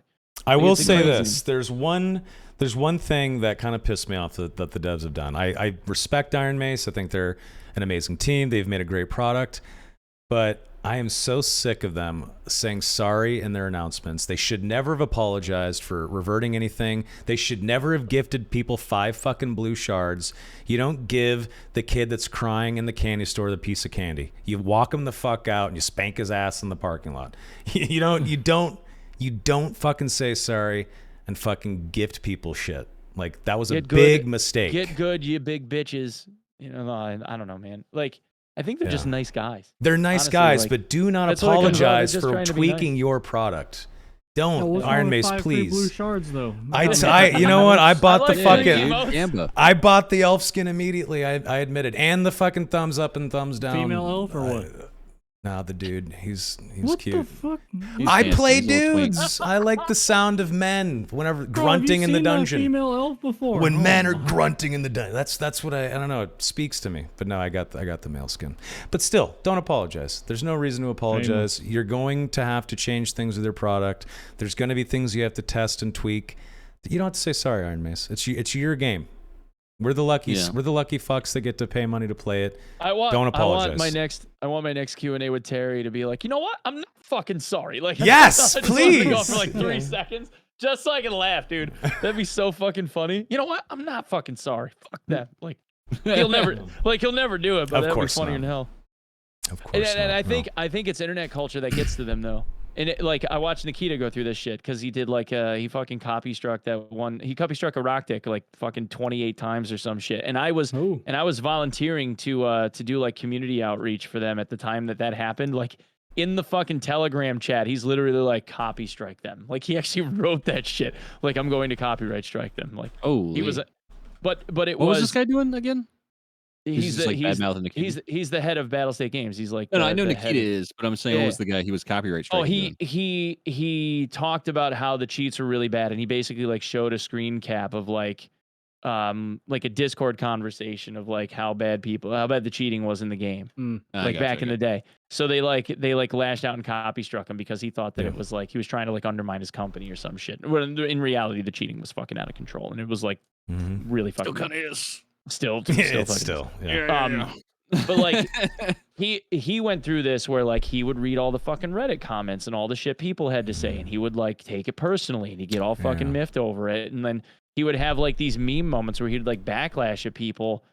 I will say this: there's one thing that kind of pissed me off that the devs have done. I respect Iron Mace. I think they're an amazing team. They've made a great product, but I am so sick of them saying sorry in their announcements. They should never have apologized for reverting anything. They should never have gifted people 5 fucking blue shards. You don't give the kid that's crying in the candy store the piece of candy. You walk him the fuck out and you spank his ass in the parking lot. You don't fucking say sorry and fucking gift people shit. Like, that was a big mistake. Get good, you big bitches. You know, I don't know, man. Like, I think they're just nice guys. They're nice guys, but do not apologize for tweaking your product. Don't, Iron Mace, please. Blue shards, though. You know what? I bought I bought the elf skin immediately. I admit it, and the fucking thumbs up and thumbs down. Female elf or what? Nah, the dude. He's what cute. What the fuck? I play dudes. I like the sound of men whenever grunting in the dungeon. Have you seen that female elf before? When men are grunting in the dungeon. That's what I don't know. It speaks to me. But no, I got the male skin. But still, don't apologize. There's no reason to apologize. You're going to have to change things with your product. There's going to be things you have to test and tweak. You don't have to say sorry, Iron Mace. It's your game. We're the lucky fucks that get to pay money to play it. Don't apologize. I want my next Q&A with Terry to be like, you know what? I'm not fucking sorry. Like, yes, please. Go for like 3 seconds, just so I can laugh, dude. That'd be so fucking funny. You know what? I'm not fucking sorry. Fuck that. Like, he'll never do it, but that'd be funnier than hell. Of course. And I think it's internet culture that gets to them though. And I watched Nikita go through this shit because he did he fucking copy struck that one. He copy struck a rock dick like fucking 28 times or some shit. And I was volunteering to do like community outreach for them at the time that happened. Like in the fucking Telegram chat, he's literally like copy strike them. Like he actually wrote that shit. Like I'm going to copyright strike them. Like he was, but it what was this guy doing again? He's the head of Battlestate Games. He's like I know Nikita is, but I'm saying what was the guy he was copyright striking? He talked about how the cheats were really bad, and he basically like showed a screen cap of like a Discord conversation of like how bad the cheating was in the game, back in the day. So they lashed out and copy struck him because he thought that it was like he was trying to like undermine his company or some shit. When in reality, the cheating was fucking out of control, and it was like really fucking. Still kind of is. Still, yeah. But like he went through this where like he would read all the fucking Reddit comments and all the shit people had to say, and he would like take it personally and he'd get all fucking miffed over it, and then he would have like these meme moments where he'd like backlash at people,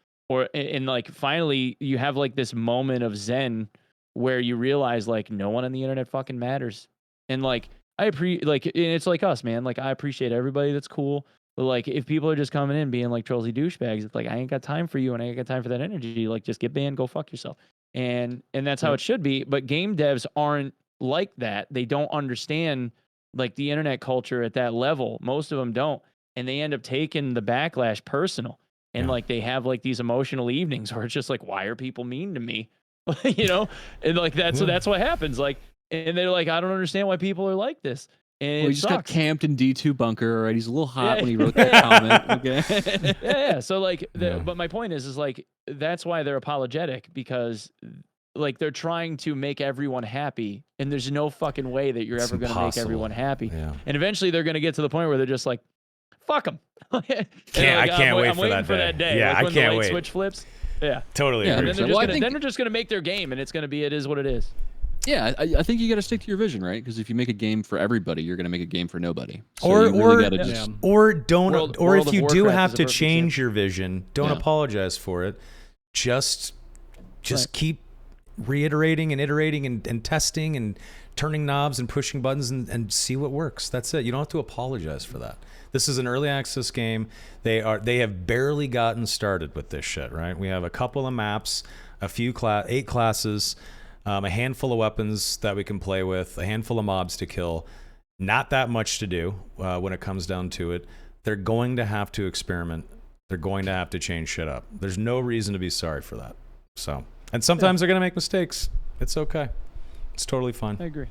and like finally you have like this moment of zen where you realize like no one on the internet fucking matters, and like and it's like us, man. Like I appreciate everybody that's cool. But like, if people are just coming in being like trolly douchebags, it's like I ain't got time for you, and I ain't got time for that energy. Like, just get banned, go fuck yourself. And that's how it should be. But game devs aren't like that. They don't understand like the internet culture at that level. Most of them don't, and they end up taking the backlash personal. And like they have like these emotional evenings where it's just like, why are people mean to me? You know, and like that's what happens. Like, and they're like, I don't understand why people are like this. And he just got camped in D2 bunker. Right, he's a little hot when he wrote that comment. Okay. Yeah. So like, but my point is like that's why they're apologetic, because like they're trying to make everyone happy, and there's no fucking way that you're ever going to make everyone happy. Yeah. And eventually they're going to get to the point where they're just like, fuck them. I can't wait for that day. Yeah, like I when can't the light wait. switch flips. Yeah. Totally. And then they're just gonna make their game, and it's gonna be it is what it is. Yeah, I think you got to stick to your vision, right? Because if you make a game for everybody, you're going to make a game for nobody. So or if you do have to change your vision, don't apologize for it. Just keep reiterating and iterating and testing and turning knobs and pushing buttons and see what works. That's it. You don't have to apologize for that. This is an early access game. They have barely gotten started with this shit, right? We have a couple of maps, 8 classes. A handful of weapons that we can play with, a handful of mobs to kill, not that much to do when it comes down to it. They're going to have to experiment. They're going to have to change shit up. There's no reason to be sorry for that. So, and sometimes they're going to make mistakes. It's okay. It's totally fine. I agree.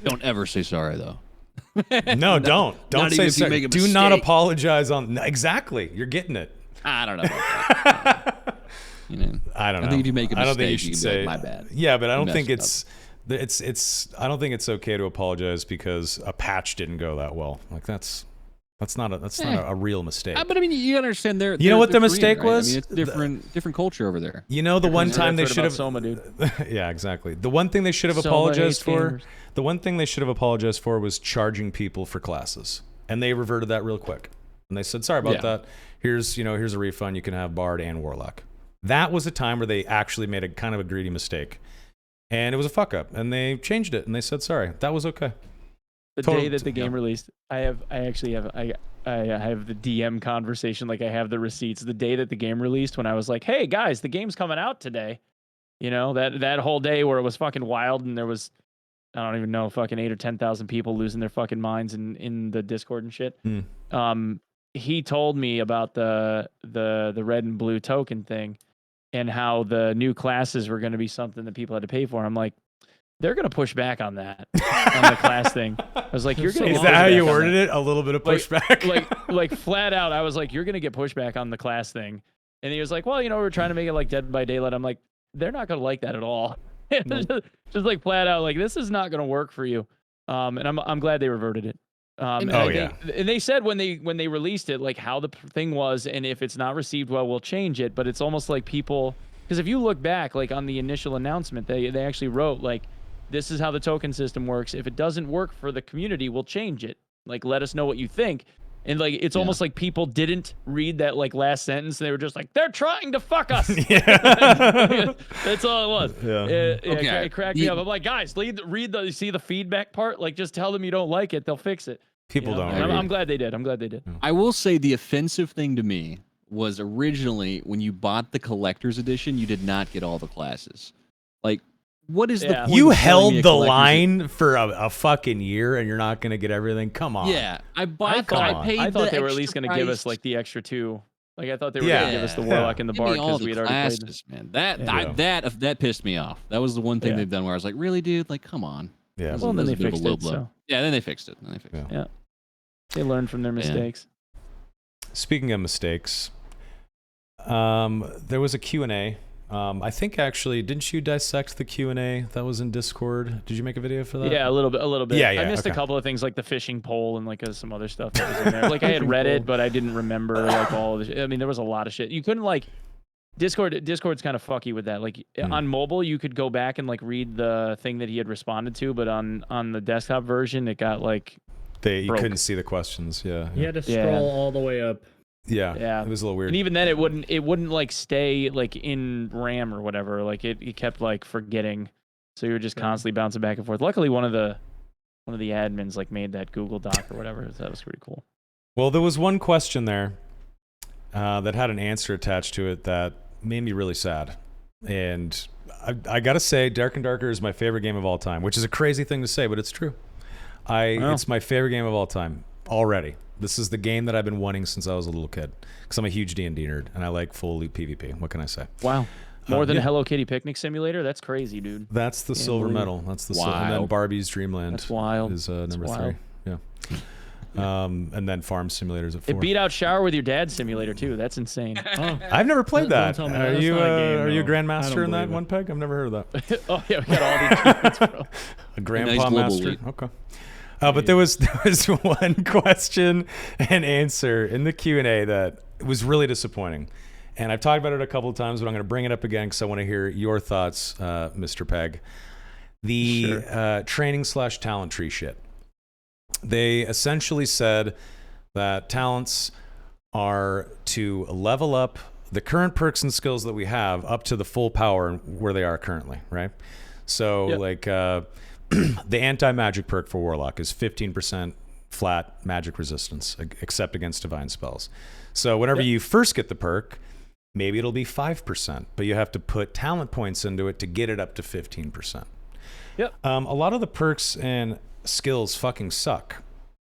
Don't ever say sorry, though. No, don't. Don't say sorry. Do not apologize exactly. You're getting it. I don't know about that. I don't know. I think if you make a mistake, I don't think you should can say be like, my bad. Yeah, but I don't think it's it's. I don't think it's okay to apologize because a patch didn't go that well. Like that's not a real mistake. But I mean, you understand there. You know what the Korean, mistake right? was? I mean, it's different culture over there. You know, the one time they should have. Soma, dude. Yeah, exactly. The one thing they should have Soma apologized hates for. gamers. The one thing they should have apologized for was charging people for classes, and they reverted that real quick. And they said, "Sorry about that. Here's a refund. You can have Bard and Warlock." That was a time where they actually made a kind of a greedy mistake, and it was a fuck up. And they changed it, and they said, "Sorry, that was okay." The day that the game released, I have the DM conversation. Like I have the receipts. The day that the game released, when I was like, "Hey guys, the game's coming out today," you know, that whole day where it was fucking wild, and there was, I don't even know, fucking 8,000 or 10,000 people losing their fucking minds in the Discord and shit. He told me about the red and blue token thing, and how the new classes were going to be something that people had to pay for. I'm like, they're going to push back on that, on the class thing. I was like, you're going to. Is that how you worded it? A little bit of pushback? Like flat out, I was like, you're going to get pushback on the class thing. And he was like, well, you know, we're trying to make it like Dead by Daylight. I'm like, they're not going to like that at all. Just like flat out, like, this is not going to work for you. And I'm glad they reverted it. And they said when they released it, like how the thing was, and if it's not received well, we'll change it. But it's almost like people, because if you look back, like on the initial announcement, they actually wrote like, this is how the token system works. If it doesn't work for the community, we'll change it. Like, let us know what you think. And like, it's almost like people didn't read that like last sentence. And they were just like, they're trying to fuck us. That's all it was. It cracked me up. I'm like, guys, see the feedback part? Like, just tell them you don't like it. They'll fix it. People don't. I'm glad they did. I will say the offensive thing to me was originally when you bought the collector's edition, you did not get all the classes. Like, what is the point? You held the line for a fucking year, and you're not going to get everything? Come on. Yeah, I thought they were at least going to give us like the extra two. Like, I thought they were going to give us the Warlock and the Bard because we had already played this. Man, that pissed me off. That was the one thing they've done where I was like, really, dude? Like, come on. Yeah. Well, then they fixed it. So. Yeah, then they fixed it. Yeah. They learned from their mistakes. Speaking of mistakes, there was a Q&A. I think actually, didn't you dissect the Q&A that was in Discord? Did you make a video for that? Yeah, a little bit. Yeah, I missed a couple of things like the fishing pole and like some other stuff that was in there. Like I had read it, but I didn't remember like all of the I mean, there was a lot of shit. You couldn't like Discord's kind of fucky with that. Like on mobile, you could go back and like read the thing that he had responded to, but on the desktop version, it got like you couldn't see the questions. Yeah. You had to scroll all the way up. Yeah, it was a little weird. And even then, it wouldn't like stay like in RAM or whatever. Like it kept like forgetting, so you were just constantly bouncing back and forth. Luckily, one of the admins like made that Google Doc or whatever. So that was pretty cool. Well, there was one question there that had an answer attached to it that made me really sad. And I gotta say, Dark and Darker is my favorite game of all time, which is a crazy thing to say, but it's true. It's my favorite game of all time already. This is the game that I've been wanting since I was a little kid, because I'm a huge D&D nerd and I like full elite PvP. What can I say? Wow, more than a Hello Kitty picnic simulator? That's crazy, dude. That's the silver medal. That's the silver. And then Barbie's Dreamland. That's wild. Is number 3. Yeah. And then Farm Simulators at 4. It beat out Shower with Your Dad simulator too. That's insane. I've never played that. Are you a game, grandmaster in that Onepeg? I've never heard of that. Oh yeah, we got all the achievements, bro. A grandpa master. Okay. But there was one question and answer in the Q&A that was really disappointing. And I've talked about it a couple of times, but I'm going to bring it up again because I want to hear your thoughts, Mr. Peg. The training/talent tree shit. They essentially said that talents are to level up the current perks and skills that we have up to the full power where they are currently, right? So the anti-magic perk for Warlock is 15% flat magic resistance, except against divine spells. So whenever you first get the perk, maybe it'll be 5%, but you have to put talent points into it to get it up to 15%. Yep. A lot of the perks and skills fucking suck.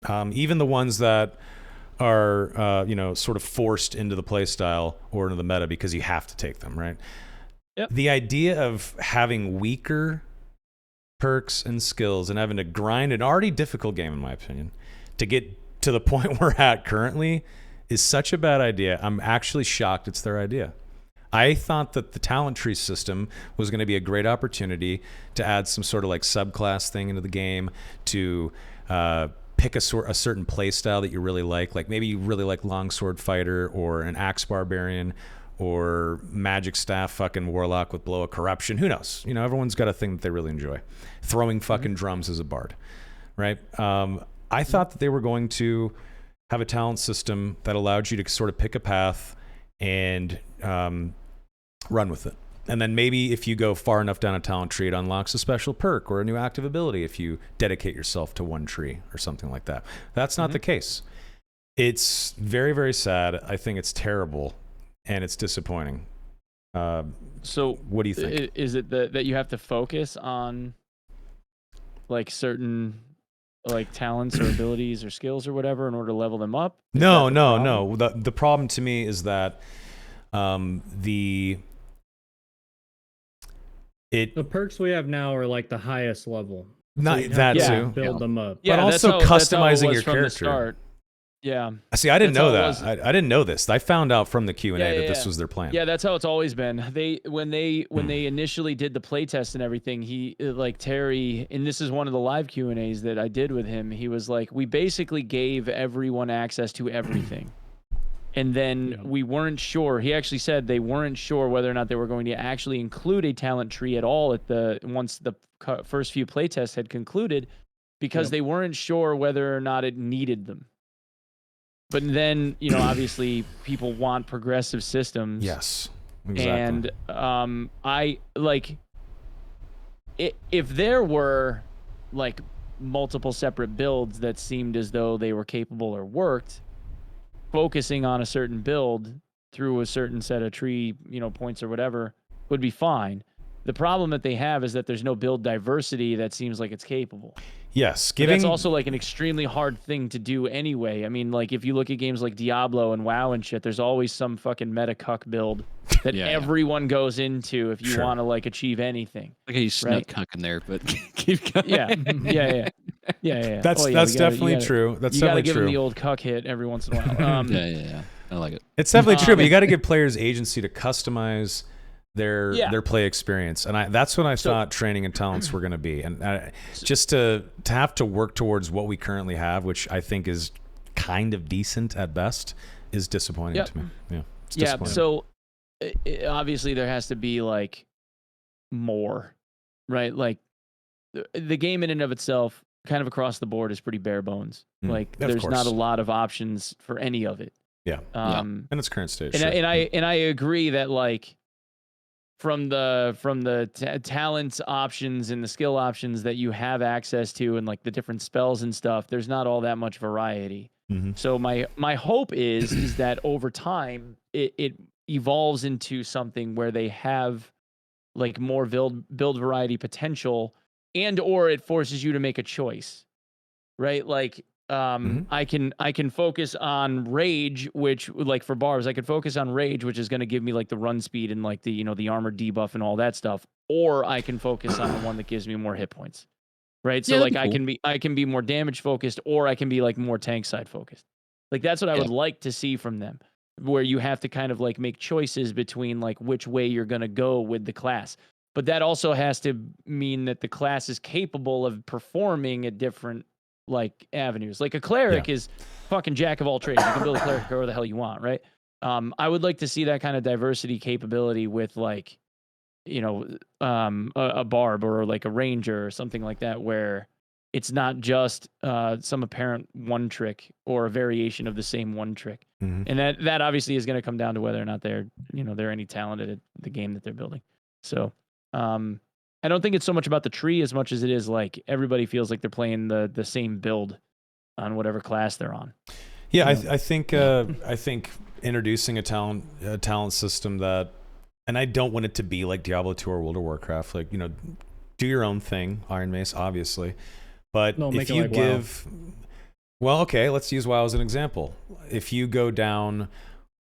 Even the ones that are, sort of forced into the playstyle or into the meta because you have to take them, right? Yep. The idea of having weaker perks and skills and having to grind an already difficult game, in my opinion, to get to the point we're at currently is such a bad idea. I'm actually shocked it's their idea. I thought that the talent tree system was going to be a great opportunity to add some sort of like subclass thing into the game, to pick a certain play style that you really like maybe you really like longsword fighter or an axe barbarian or magic staff fucking warlock with blow of corruption. Who knows? You know, everyone's got a thing that they really enjoy. Throwing fucking drums as a bard, right? I thought that they were going to have a talent system that allowed you to sort of pick a path and run with it. And then maybe if you go far enough down a talent tree, it unlocks a special perk or a new active ability if you dedicate yourself to one tree or something like that. That's not the case. It's very, very sad. I think it's terrible and it's disappointing. So what do you think? Is it that you have to focus on like certain like talents or abilities or skills or whatever in order to level them up? No. The problem to me is that the perks we have now are like the highest level. Not so that too. Build them up. But also customizing your character. Yeah. See, I didn't know that. I didn't know this. I found out from the Q&A that this was their plan. Yeah, that's how it's always been. When they initially did the playtest and everything, he like Terry, and this is one of the live Q&As that I did with him. He was like, we basically gave everyone access to everything. And then we weren't sure. He actually said they weren't sure whether or not they were going to actually include a talent tree at all once the first few playtests had concluded, because they weren't sure whether or not it needed them. But then, you know, obviously people want progressive systems. Yes, exactly. And I like if there were like multiple separate builds that seemed as though they were capable or worked, focusing on a certain build through a certain set of tree, you know, points or whatever would be fine. The problem that they have is that there's no build diversity that seems like it's capable. Yes, that's also like an extremely hard thing to do anyway. I mean, like if you look at games like Diablo and WoW and shit, there's always some fucking meta cuck build that everyone goes into if you want to like achieve anything. Like you snake cuck in there, but keep going. Yeah. That's definitely true. That's definitely true. You gotta give them the old cuck hit every once in a while. Yeah. I like it. It's definitely true, but you got to give players agency to customize their play experience, and that's what I thought training and talents were going to be, and just to have to work towards what we currently have, which I think is kind of decent at best, is disappointing to me. It's disappointing. So obviously there has to be like more, right? Like the game in and of itself, kind of across the board, is pretty bare bones. Like there's not a lot of options for any of it. In its current stage. And I agree that like from the talents options and the skill options that you have access to and like the different spells and stuff, there's not all that much variety. So my hope is that over time it evolves into something where they have like more build variety potential, and or it forces you to make a choice, right? Like I can focus on rage, which like for barbs, I could focus on rage, which is going to give me like the run speed and like the, you know, the armor debuff and all that stuff, or I can focus on the one that gives me more hit points, right? So like I can be more damage focused, or I can be like more tank side focused. Like that's what I would like to see from them, where you have to kind of like make choices between like which way you're going to go with the class. But that also has to mean that the class is capable of performing at different like avenues. Like a cleric is fucking jack of all trades. You can build a cleric however the hell you want, right? I would like to see that kind of diversity capability with like, you know, a barb or like a ranger or something like that, where it's not just some apparent one trick or a variation of the same one trick. And that obviously is going to come down to whether or not they're any talented at the game that they're building. So I don't think it's so much about the tree as much as it is like everybody feels like they're playing the same build on whatever class they're on. Yeah, I think introducing a talent system that, and I don't want it to be like Diablo 2 or World of Warcraft, like, you know, do your own thing, Iron Mace, obviously. But if you give, well, okay, let's use WoW as an example. If you go down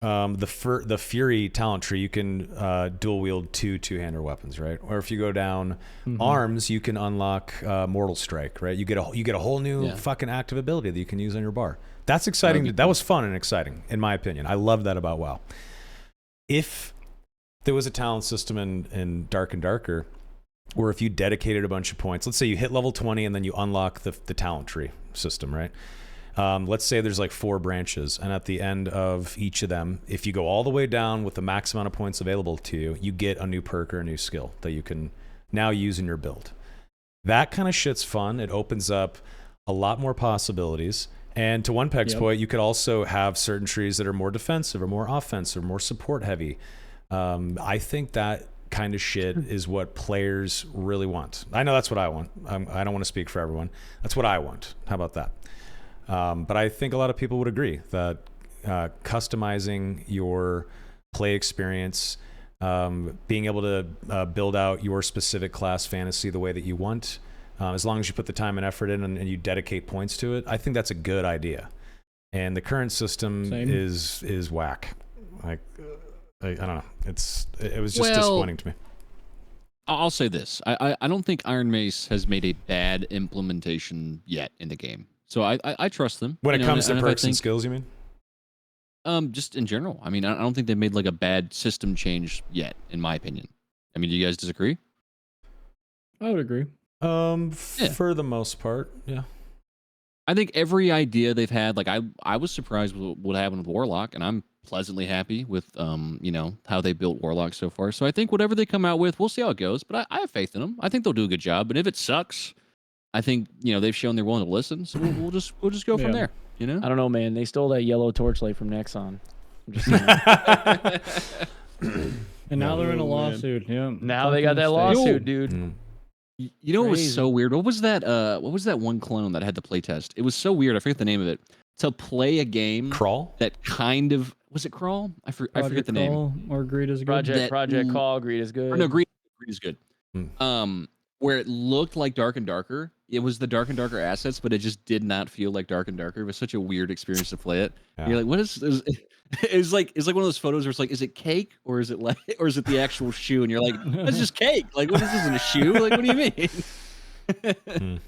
the Fury talent tree, you can dual wield two-hander weapons, right? Or if you go down arms, you can unlock Mortal Strike, right? You get a whole new fucking active ability that you can use on your bar. That's exciting. That was fun and exciting, in my opinion. I love that about WoW. If there was a talent system in Dark and Darker where if you dedicated a bunch of points, let's say you hit level 20 and then you unlock the talent tree system, right? Let's say there's like 4 branches, and at the end of each of them, if you go all the way down with the max amount of points available to you, you get a new perk or a new skill that you can now use in your build. That kind of shit's fun. It opens up a lot more possibilities. And to Onepeg's point, you could also have certain trees that are more defensive or more offensive or more support heavy. I think that kind of shit is what players really want. I know that's what I want. I don't want to speak for everyone. That's what I want. How about that? But I think a lot of people would agree that customizing your play experience, being able to build out your specific class fantasy the way that you want, as long as you put the time and effort in and you dedicate points to it, I think that's a good idea. And the current system is whack. Like, I don't know. It was just disappointing to me. I'll say this. I don't think Iron Mace has made a bad implementation yet in the game. So I trust them. When it comes to perks and skills, you mean? Just in general. I mean, I don't think they've made like a bad system change yet, in my opinion. I mean, do you guys disagree? I would agree. For the most part, yeah. I think every idea they've had, like I was surprised with what happened with Warlock, and I'm pleasantly happy with how they built Warlock so far. So I think whatever they come out with, we'll see how it goes. But I have faith in them. I think they'll do a good job. But if it sucks, I think they've shown they're willing to listen. So we'll just go from there. I don't know, man. They stole that yellow torchlight from Nexon. I'm just saying. And now they're in a lawsuit. Yeah. Now they got that lawsuit, dude. You know what was so weird? What was that one clone that had the playtest? It was so weird. I forget the name of it. To play a game Crawl? That kind of was it Crawl? I forget the name. Or Greed is good. Project Call, Greed is good. Or no, Greed is good. Where it looked like Dark and Darker. It was the Dark and Darker assets, but it just did not feel like Dark and Darker. It was such a weird experience to play it. Yeah. You're like, what is this? It's like one of those photos where it's like, is it cake or is it the actual shoe? And you're like, it's just cake. Like, what is this in a shoe? Like, what do you mean?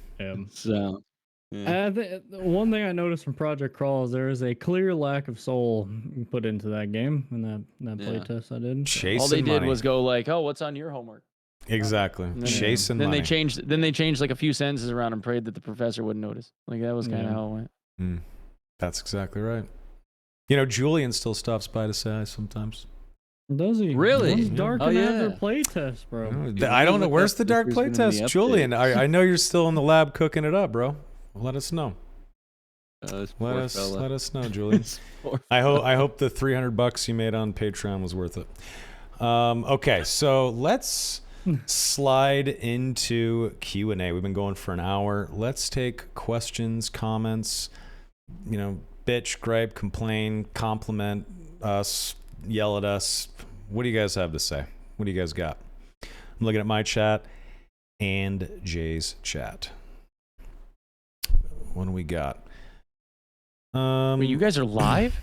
So, the one thing I noticed from Project Crawl is there is a clear lack of soul put into that game in that playtest I did. Chasing all they did money. was go like, oh, what's on your homework? Exactly. Chasing money. Then they changed like a few sentences around and prayed that the professor wouldn't notice. Like that was kind of how it went. That's exactly right. Julian still stops by to say hi sometimes. Does he? Really? Where's Dark and Adder playtest, bro? I don't know. Where's the Dark playtest? Julian, I know you're still in the lab cooking it up, bro. Let us know. Let us know, Julian. I hope the $300 you made on Patreon was worth it. Okay, so let's slide into Q&A. We've been going for an hour. Let's take questions, comments, bitch, gripe, complain, compliment us, yell at us. What do you guys have to say? What do you guys got? I'm looking at my chat and Jay's chat. What do we got? Wait, you guys are live?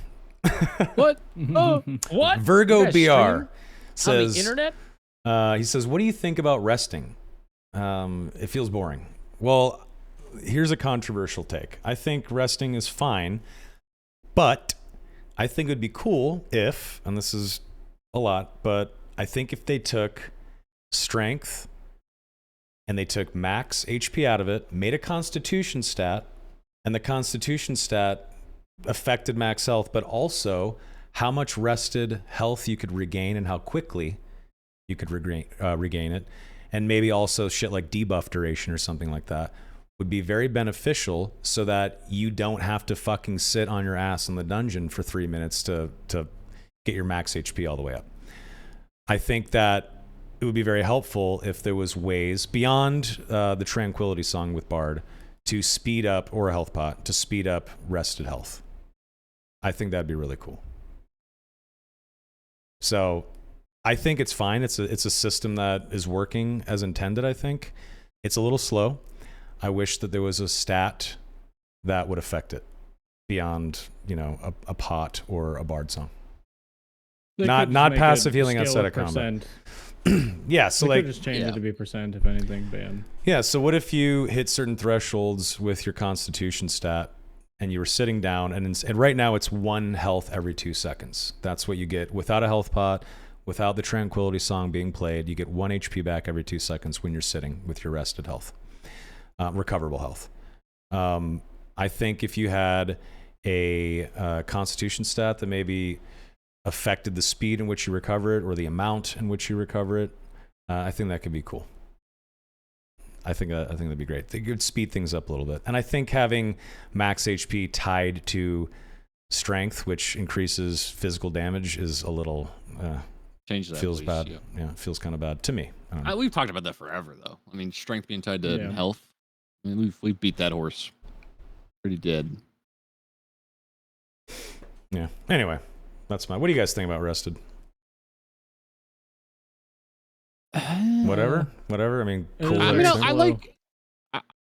What? Oh, what? Virgo BR says on the internet. He says, "What do you think about resting? It feels boring." Well, here's a controversial take. I think resting is fine, but I think it would be cool if, and this is a lot, but I think if they took strength and they took max HP out of it, made a constitution stat, and the constitution stat affected max health, but also how much rested health you could regain and how quickly you could regain it, and maybe also shit like debuff duration or something like that would be very beneficial so that you don't have to fucking sit on your ass in the dungeon for 3 minutes to get your max HP all the way up. I think that it would be very helpful if there was ways beyond the Tranquility Song with Bard to speed up, or a health pot, to speed up rested health. I think that'd be really cool. So I think it's fine. It's a system that is working as intended, I think. It's a little slow. I wish that there was a stat that would affect it beyond, a pot or a bard song. Not passive healing outside of combat. Yeah, so they could just change it to be percent if anything, bam. Yeah, so what if you hit certain thresholds with your constitution stat and you were sitting down and right now it's 1 health every 2 seconds. That's what you get without a health pot, without the tranquility song being played, you get 1 HP back every 2 seconds when you're sitting with your rested health, recoverable health. I think if you had a constitution stat that maybe affected the speed in which you recover it or the amount in which you recover it, I think that could be cool. I think that'd be great. It could speed things up a little bit. And I think having max HP tied to strength, which increases physical damage, is a little change that. Feels please. bad. Yep. Yeah, it feels kind of bad to me. I don't know. We've talked about that forever, though. I mean, strength being tied to health. I mean, we've beat that horse pretty dead. Yeah. Anyway, that's my. What do you guys think about rested? Whatever. I mean, cool. I mean, I like.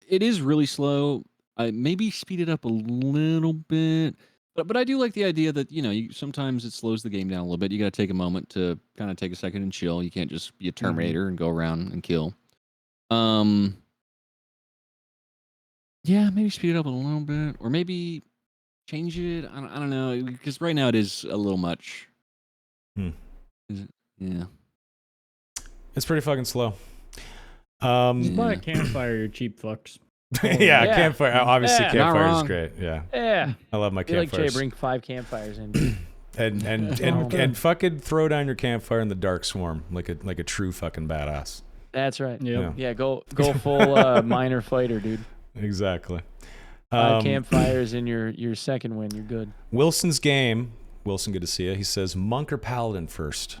It is really slow. Maybe speed it up a little bit, but I do like the idea that sometimes it slows the game down a little bit. You got to take a moment to kind of take a second and chill. You can't just be a Terminator and go around and kill. Yeah, maybe speed it up a little bit, or maybe change it. I don't know, because right now it is a little much. Is it? Yeah. It's pretty fucking slow. Just buy a campfire, you cheap fucks. Yeah, campfire. Obviously, campfire is great. Yeah. I love my campfires. Like Jay, bring 5 campfires in. and fucking throw down your campfire in the dark swarm like a true fucking badass. That's right. Yep. Yeah, go full minor fighter, dude. Exactly. 5 campfires in your second win, you're good. Wilson's game. Wilson, good to see you. He says monk or paladin first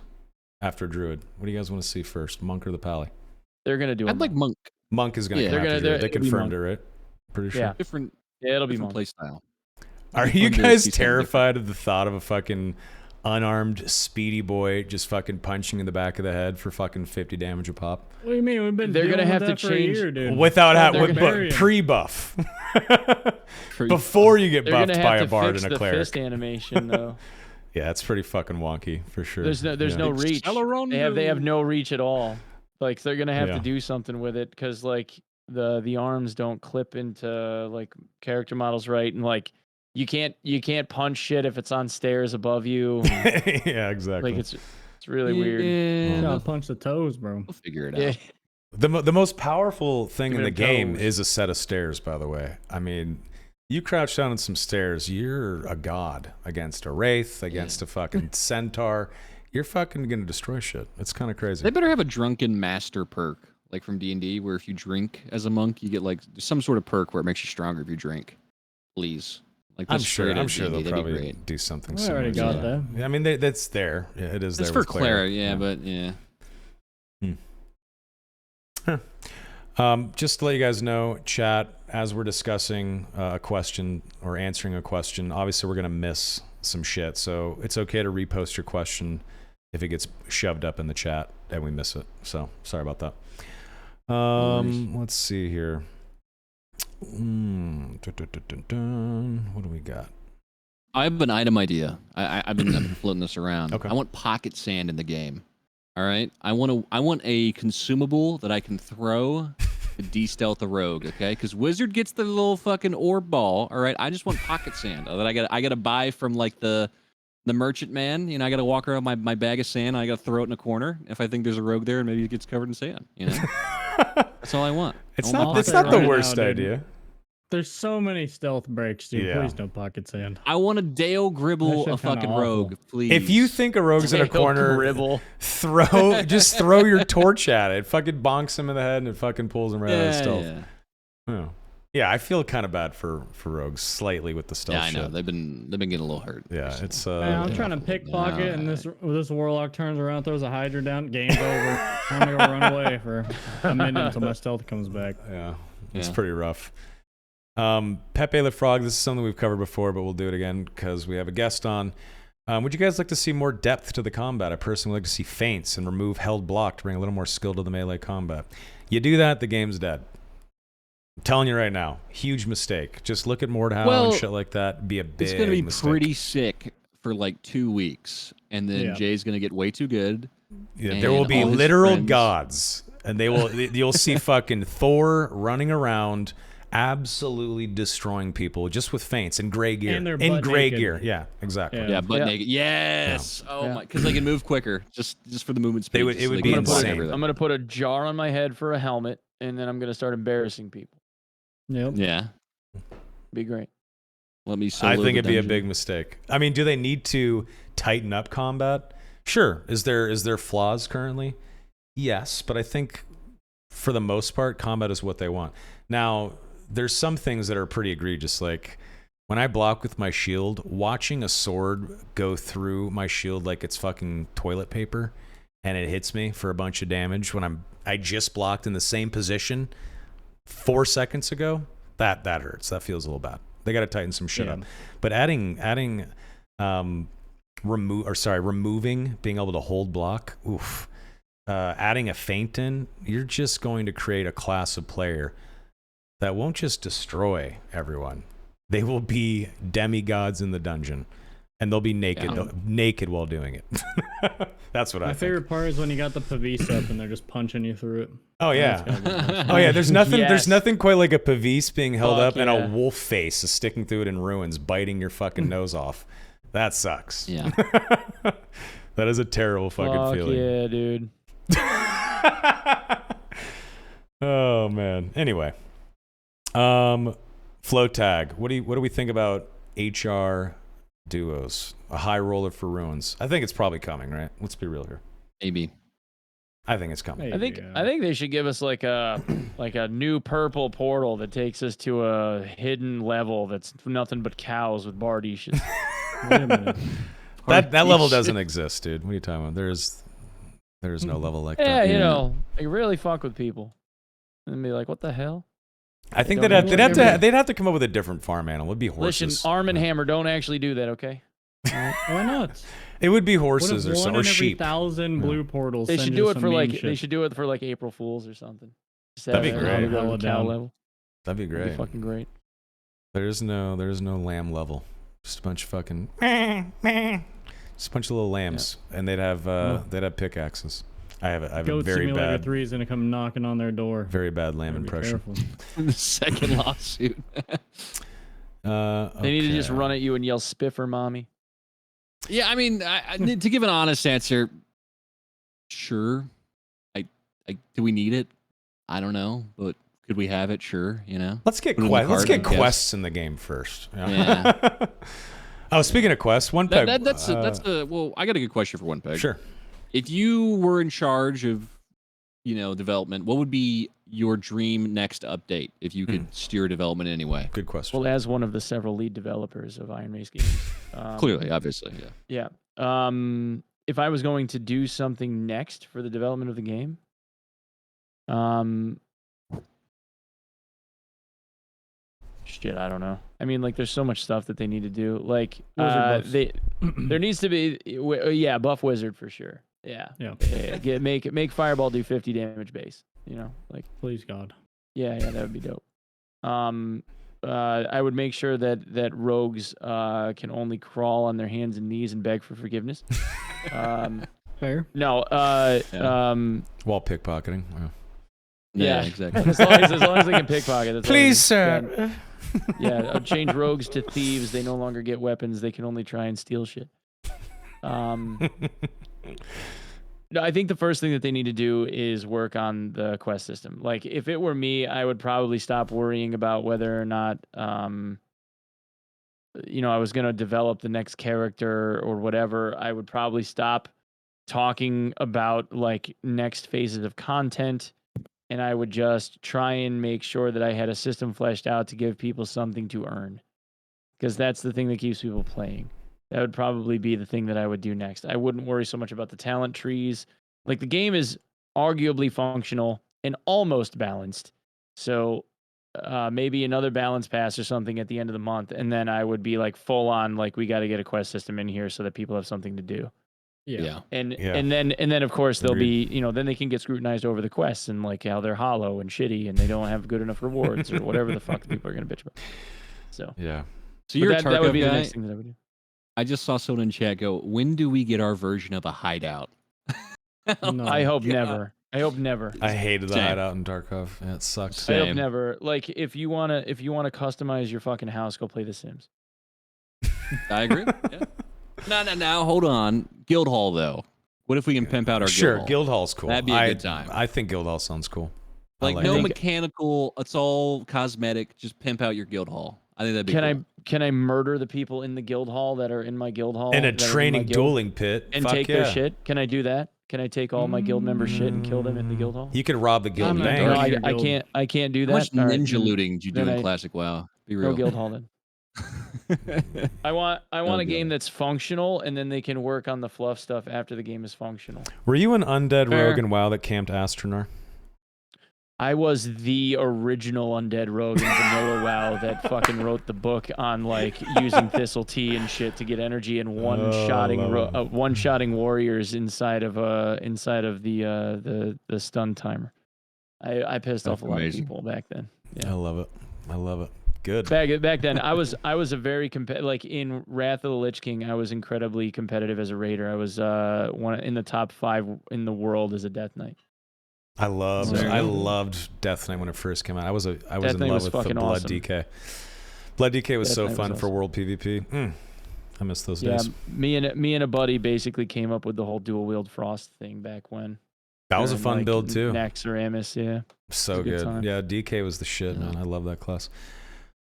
after druid. What do you guys want to see first, monk or the pally? They're gonna do. I'd like monk. Monk is gonna come after druid. They confirmed it, right? Pretty sure. Yeah. Different. Yeah, it'll be different monk. play style. Are you guys terrified of the thought of a fucking unarmed speedy boy just fucking punching in the back of the head for fucking 50 damage a pop? What do you mean? We've been. They're gonna dealing have with to that for a change year, dude. Without Barbarian. but pre-buff. Before you get They're buffed gonna by have a to bard fix and a the cleric. fist animation though. Yeah, it's pretty fucking wonky for sure. There's no reach. They have no reach at all. Like they're gonna have to do something with it because like the arms don't clip into like character models right, and like you can't punch shit if it's on stairs above you. Yeah, exactly. Like it's really weird. You Yeah. gotta punch the toes, bro. We'll figure it Yeah. out. The most powerful thing in the game toes. is a set of stairs, by the way. I mean, you crouch down on some stairs, you're a god against a wraith, against a fucking centaur. You're fucking gonna destroy shit. It's kind of crazy. They better have a drunken master perk, like from D&D, where if you drink as a monk, you get like some sort of perk where it makes you stronger if you drink. Please. Like I'm that's sure straight out they'll D&D, that'd be probably great. do something We similar. already to got that. that. Yeah, I mean, that's there. Yeah, it is It's there for with Clara, cleric. but yeah. Just to let you guys know, chat, as we're discussing a question or answering a question, obviously we're going to miss some shit. So it's okay to repost your question if it gets shoved up in the chat and we miss it. So sorry about that. Let's see here. What do we got? I have an item idea. I've been floating this around. Okay. I want pocket sand in the game. All right. I want a consumable that I can throw to de-stealth a rogue. Okay, because wizard gets the little fucking orb ball. All right. I just want pocket sand that I gotta buy from like the merchant man. You know, I gotta walk around my bag of sand. And I gotta throw it in a corner if I think there's a rogue there and maybe it gets covered in sand. You know, that's all I want. It's I want not. It's pocket not the sand. worst dude. idea. There's so many stealth breaks, dude. Yeah. Please don't pocket sand. I want to Dale Gribble That a shit kinda fucking awful. rogue, please. If you think a rogue's in a corner, Gribble. just throw your torch at it. Fucking bonks him in the head and it fucking pulls him right out of stealth. Yeah. Yeah, I feel kind of bad for rogues slightly with the stealth Yeah, I know. shit. They've been getting a little hurt. Yeah, recently. it's Man, I'm trying to pickpocket, and this warlock turns around, throws a hydra down, game's over. I'm gonna go run away for a minute until my stealth comes back. Yeah, it's Yeah. pretty rough. Pepe the Frog, this is something we've covered before, but we'll do it again because we have a guest on. Would you guys like to see more depth to the combat? I personally like to see feints and remove held block to bring a little more skill to the melee combat. You do that, the game's dead. I'm telling you right now, huge mistake. Just look at Mordhau and shit like that. Be a big It's gonna be mistake. pretty sick for like 2 weeks, and then Jay's gonna get way too good. Yeah, and there will be all his literal friends- gods, and they will. You'll see fucking Thor running around absolutely destroying people just with feints and gray gear. And they're in butt gray naked. gear. Yeah, exactly. Yeah. Yeah, butt Yeah. naked. Yes. Oh Yeah. my, because they can move quicker just for the movement speed. They would- just it would like be they can block insane. everything. I'm gonna put a jar on my head for a helmet, and then I'm gonna start embarrassing people. Yep. Yeah. Be great. Let me. I Solo think the it'd be a dungeon. big mistake. I mean, do they need to tighten up combat? Sure. Is there flaws currently? Yes, but I think for the most part, combat is what they want. Now, there's some things that are pretty egregious. Like when I block with my shield, watching a sword go through my shield like it's fucking toilet paper, and it hits me for a bunch of damage when I just blocked in the same position 4 seconds ago. That hurts. That feels a little bad. They got to tighten some shit up. But removing being able to hold block. Oof. Adding a feint in, you're just going to create a class of player that won't just destroy everyone. They will be demigods in the dungeon, and they'll be naked while doing it. That's what I think. My favorite part is when you got the Pavise up and they're just punching you through it. Oh yeah. That's gotta be nice. Oh yeah, there's nothing Yes. there's nothing quite like a Pavise being held Fuck up and a yeah. wolf face is sticking through it in ruins, biting your fucking nose off. That sucks. Yeah. That is a terrible fucking Fuck feeling. yeah, dude. Oh man. Anyway. Flow tag. What do we think about HR duos? A high roller for ruins. I think it's probably coming, right? Let's be real here. Maybe. I think it's coming. Hey. I think Yeah. they should give us like a new purple portal that takes us to a hidden level that's nothing but cows with bardishes. Wait a minute. That level doesn't exist, dude. What are you talking about? There's no level like Yeah, that. you know, like really fuck with people, and be like, what the hell? I think Don't they'd know. have to come up with a different farm animal. It'd be horses. Listen, Arm and Hammer, don't actually do that, okay? Why not? It would be What horses if or one in every sheep. 1,000 blue portals? They send should you do it some for mean like shit? they should do it for like April Fools or something. Just That'd have be it great. go to Hella cow down. level. That'd be That'd be great. fucking great. There's no lamb level. Just a bunch of fucking just a bunch of little lambs, and they'd have pickaxes. I have a Goat very Simulator bad 3 is gonna come knocking on their door. very bad lamb Better be impression. careful. The second lawsuit. They need to just okay. run at you and yell "Spiffer, mommy." Yeah, I mean, I to give an honest answer, sure. Do we need it? I don't know, but could we have it? Sure, you know. Let's get Put it in the card, I guess. quests in the game first. Yeah. Oh, speaking of quests, Onepeg. That's well. I got a good question for Onepeg. Sure. If you were in charge of, development, what would be your dream next update if you could steer development in any way? Good question. Well, as one of the several lead developers of Iron Race games, Clearly, obviously, yeah. yeah. If I was going to do something next for the development of the game, shit, I don't know. I mean, like, there's so much stuff that they need to do. Like, Wizard buffs. there needs to be, buff wizard for sure. Yeah. Yeah. Make Fireball do 50 damage base. Like, Please God. yeah, that would be dope. I would make sure that rogues can only crawl on their hands and knees and beg for forgiveness. Fair. No. While pickpocketing. Wow. Yeah, exactly. As long as they can pickpocket. That's all Please, they- sir. Yeah, I'll change rogues to thieves. They no longer get weapons. They can only try and steal shit. No, I think the first thing that they need to do is work on the quest system. Like, if it were me, I would probably stop worrying about whether or not, I was going to develop the next character or whatever. I would probably stop talking about, like, next phases of content, and I would just try and make sure that I had a system fleshed out to give people something to earn. Because that's the thing that keeps people playing. That would probably be the thing that I would do next. I wouldn't worry so much about the talent trees. Like, the game is arguably functional and almost balanced. So maybe another balance pass or something at the end of the month. And then I would be like full on, like, we got to get a quest system in here so that people have something to do. Yeah. And then of course they'll be, then they can get scrutinized over the quests and like how they're hollow and shitty and they don't have good enough rewards or whatever the fuck people are going to bitch about. So yeah. So you're a that would Tarkov be the guy. next thing that I would do. I just saw someone in chat go, when do we get our version of a hideout? No. I hope God. never. I hope never. I hated the hideout in Tarkov. Yeah, it sucked. Same. I hope never. Like, if you wanna customize your fucking house, go play The Sims. I agree. Yeah. No. Hold on. Guildhall though. What if we can pimp out our Guildhall? Guildhall's cool. That'd be a good time. I think Guildhall sounds cool. Like no mechanical. It's all cosmetic. Just pimp out your Guildhall. I think that'd be cool. Can I murder the people in the Guildhall that are in my Guildhall? In a training dueling pit. And take their shit? Can I do that? Can I take all my guild members' shit and kill them in the Guildhall? You could rob the guild bank. No, I can't do that. How much ninja looting do you do in Classic WoW? Be real. No Guildhall then. I want a game that's functional, and then they can work on the fluff stuff after the game is functional. Were you an undead rogue in WoW that camped Astronar? I was the original undead rogue in vanilla WoW that fucking wrote the book on like using thistle tea and shit to get energy and one-shotting warriors inside of the stun timer. I pissed off a lot of people back then. Yeah. I love it. Good. Back then, I was a very like in Wrath of the Lich King. I was incredibly competitive as a raider. I was one in the top 5 in the world as a Death Knight. I loved Death Knight when it first came out. I was in love with the Blood awesome. DK. Blood DK was so fun for World PvP. I miss those days. Me and a buddy basically came up with the whole dual wield frost thing back when. That was a fun build too. Nax or Amos, yeah. So good. Yeah, DK was the shit, man. I love that class.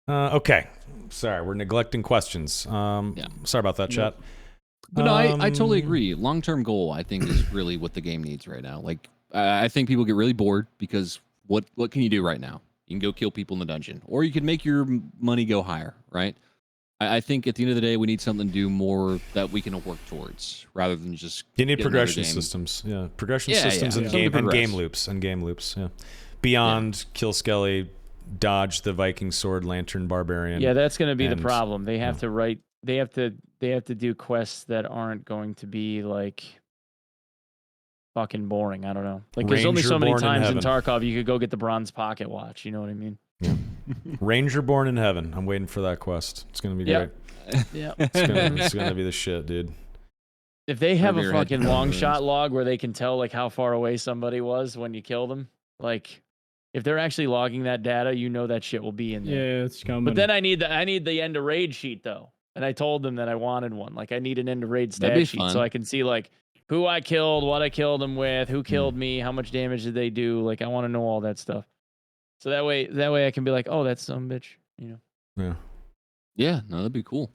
Okay. Sorry, we're neglecting questions. Sorry about that, chat. But no, I totally agree. Long-term goal, I think, is really what the game needs right now. Like, I think people get really bored because what can you do right now? You can go kill people in the dungeon, or you can make your money go higher, right? I think at the end of the day, we need something to do more that we can work towards, rather than just. You need progression systems, progression systems and game loops, Yeah, beyond kill Skelly, dodge the Viking sword, lantern barbarian. Yeah, that's going to be the problem. They have to write. They have to do quests that aren't going to be like fucking boring. I don't know. Like there's only so many times in Tarkov you could go get the bronze pocket watch. You know what I mean? Yeah. Ranger Born in Heaven. I'm waiting for that quest. It's gonna be great. Yeah. It's gonna be the shit, dude. If they have a fucking long shot log where they can tell like how far away somebody was when you kill them, like if they're actually logging that data, you know that shit will be in there. Yeah, it's coming. But then I need the end of raid sheet though. And I told them that I wanted one. Like I need an end of raid stat sheet so I can see like who I killed, what I killed them with, who killed me, how much damage did they do. Like I want to know all that stuff. So that way I can be like, oh, that's some bitch, you know. Yeah. Yeah, no, that'd be cool.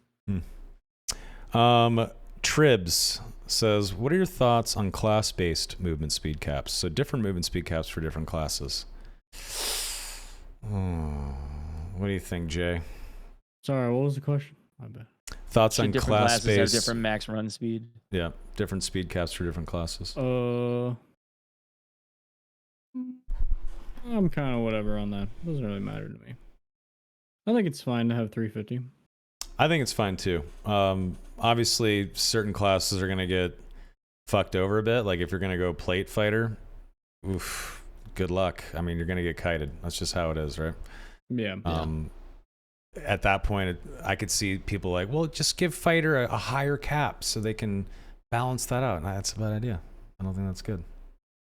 Tribs says, what are your thoughts on class-based movement speed caps? So different movement speed caps for different classes. What do you think, Jay? Sorry, what was the question? My bad. Thoughts on class-based? Classes have different max run speed. Yeah, different speed caps for different classes. I'm kind of whatever on that. Doesn't really matter to me. I think it's fine to have 350. I think it's fine too. Obviously, certain classes are gonna get fucked over a bit. Like if you're gonna go plate fighter, oof, good luck. I mean, you're gonna get kited. That's just how it is, right? Yeah. At that point, I could see people like, well, just give fighter a higher cap so they can balance that out. Nah, that's a bad idea. I don't think that's good.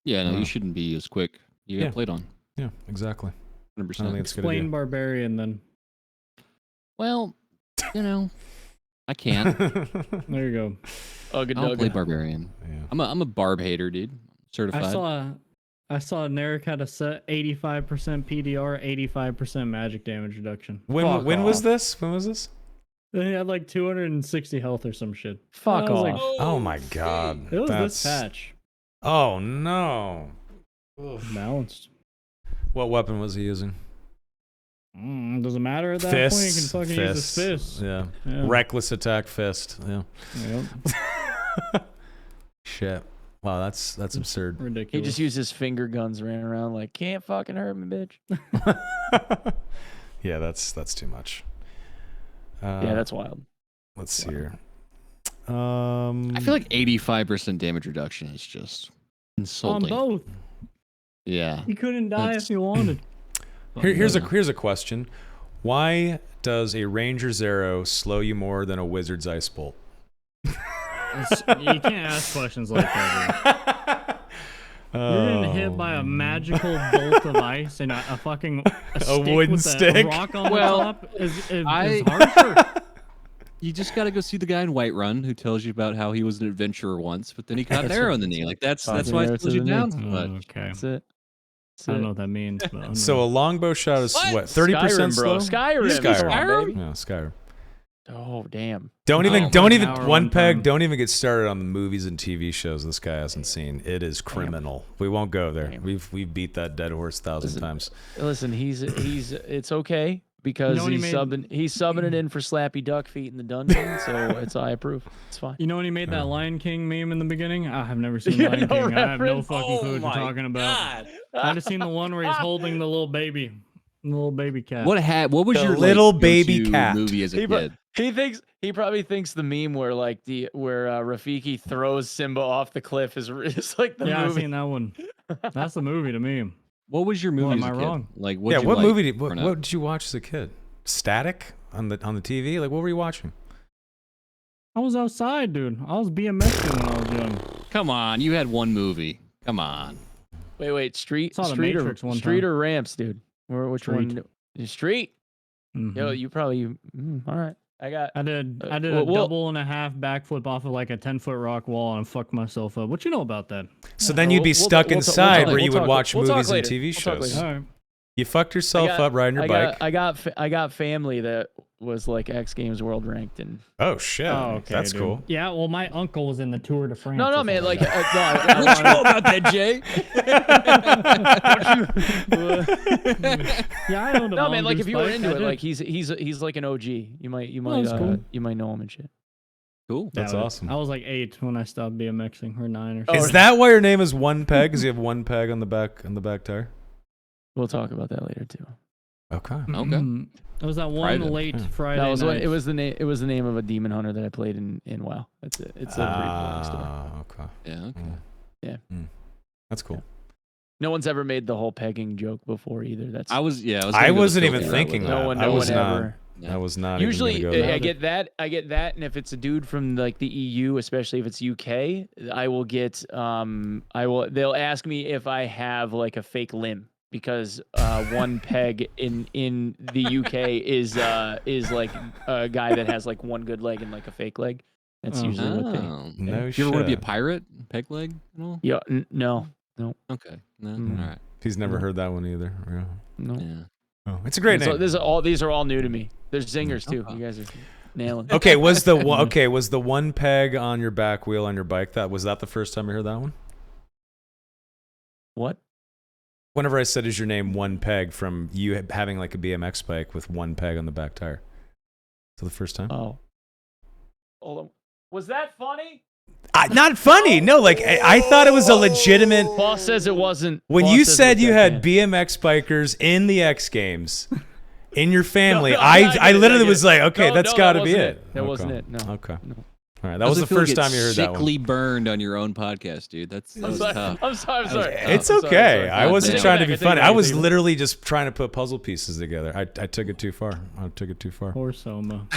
Yeah, no, you shouldn't be as quick. You get played on. Yeah, exactly. 100%. I don't think it's Explain barbarian then. Well, you know, I can't. There you go. I don't play barbarian. Yeah. I'm a barb hater, dude. Certified. I saw Narek had a set 85% PDR, 85% magic damage reduction. When was this? When was this? They had like 260 health or some shit. Fuck off. Like, oh my god. It was this patch. Oh no. Balanced. What weapon was he using? Doesn't matter at that point. You can fucking use his fist. Yeah. Reckless attack fist. Yeah. Yep. Shit. Wow, that's absurd. Ridiculous. He just used his finger guns, ran around like, can't fucking hurt me, bitch. Yeah, that's too much. Yeah, that's wild. Let's see here. I feel like 85% damage reduction is just insulting. On both. Yeah. He couldn't die if he wanted. Here's a question. Why does a Ranger Zero slow you more than a Wizard's Ice Bolt? You can't ask questions like that. You're getting hit by a magical bolt of ice and a fucking stick wooden with stick? a rock on the top is I- harsher. You just got to go see the guy in Whiterun who tells you about how he was an adventurer once, but then he caught an arrow in the knee. Like that's why arrow it to slows you the knee. down so much. Okay. That's it. I don't know what that means. But So a longbow shot is what? 30% Skyrim, slow? bro. Skyrim. Skyrim. Come on, baby. Yeah, Skyrim. Oh damn. Don't even an hour one one peg. time. Don't even get started on the movies and TV shows this guy hasn't seen. It is criminal. We won't go there. Damn. We've beat that dead horse 1,000 times. Listen, he's it's okay because You know when he's subbing it in for Slappy Duck Feet in the dungeon, so I approve. It's fine. You know when he made that Oh. Lion King meme in the beginning? I have never seen Yeah, Lion no King. I have no reference. fucking clue what you're talking about. I just seen the one where he's holding the little baby cat. What was The your little like, baby go-to cat. movie as a kid? He probably thinks the meme where Rafiki throws Simba off the cliff is like the Yeah, I've movie. seen that one. That's the movie to me. What was your movie am as a I kid? wrong? Like Yeah, what like movie did growing up? what did you watch as a kid? Static on the TV? Like what were you watching? I was outside, dude. I was BMXing when I was young. Come on, you had one movie. Come on. Wait, Street Saw The Street or Matrix one Street time. or Ramps, dude? Which Street. one? Street. Mhm. Yo, you probably all right. I got I did Uh, a well- double and a half backflip off of like a 10-foot rock wall and fucked myself up. What you know about that? So then you'd be stuck inside where you would watch we'll talk movies and later. TV We'll talk shows. later. All right. You fucked yourself up riding your bike. I got family that was like X Games World ranked and Oh shit. Oh, okay, That's dude. cool. Yeah, well, my uncle was in the Tour de France. no, or man, like something What you know about that, Jay? yeah, I owned a no, man, like mongoose if you were bike, into I it, did. like he's like an OG. You might that's cool. you might know him and shit. Cool. That's Yeah, awesome. I was like 8 when I stopped BMXing, or 9 or Oh, something. Is that why your name is One Peg? Because you have one peg on the back tire? We'll talk about that later too. Okay. Okay. Mhm. It was that one Private. late Yeah. Friday That was night. it was the name. It was the name of a demon hunter that I played in WoW. That's it. It's a pretty boring story. Okay. Yeah. Okay. Yeah. That's cool. No one's ever made the whole pegging joke before either. That's I was. Yeah. I gonna go wasn't the even filthy route thinking with that. no one. I No was one not. ever. Yeah. I was not Usually, even gonna go there. I get that. I get that, and if it's a dude from like the EU, especially if it's UK, I will get. I will. They'll ask me if I have like a fake limb because one peg in the UK is like a guy that has like one good leg and like a fake leg. That's Oh. usually what they. Oh. No You ever want to be a shit. pirate? Peg leg and all? Yeah. No. Okay. No. Mm. All right. He's never heard that one either. Yeah. No. Yeah. Oh, it's a great So name. these are all new to me. There's zingers too. Okay. You guys are nailing. it. Okay, was the one peg on your back wheel on your bike? Was that the first time you heard that one? What? Whenever I said, "Is your name One Peg?" from you having like a BMX bike with one peg on the back tire. So the first time? Oh. Hold on. Was that funny? Not funny. No, like I thought it was a legitimate. Boss says it wasn't. When Boss you says said it you was had that BMX bikers in the X Games in your family, No, I yeah, I get it, literally I get was it. like, okay, No, that's no, got that to be wasn't it. it. That Okay. wasn't it. No. Okay. No. All right. That was the first time you heard that one. Sickly burned on your own podcast, dude. That I'm was sorry. tough. I'm sorry. I'm sorry. It's I'm sorry, okay. sorry. I wasn't man. trying to be I take it funny. back, I was take it back. literally just trying to put puzzle pieces together. I took it too far. Poor Soma.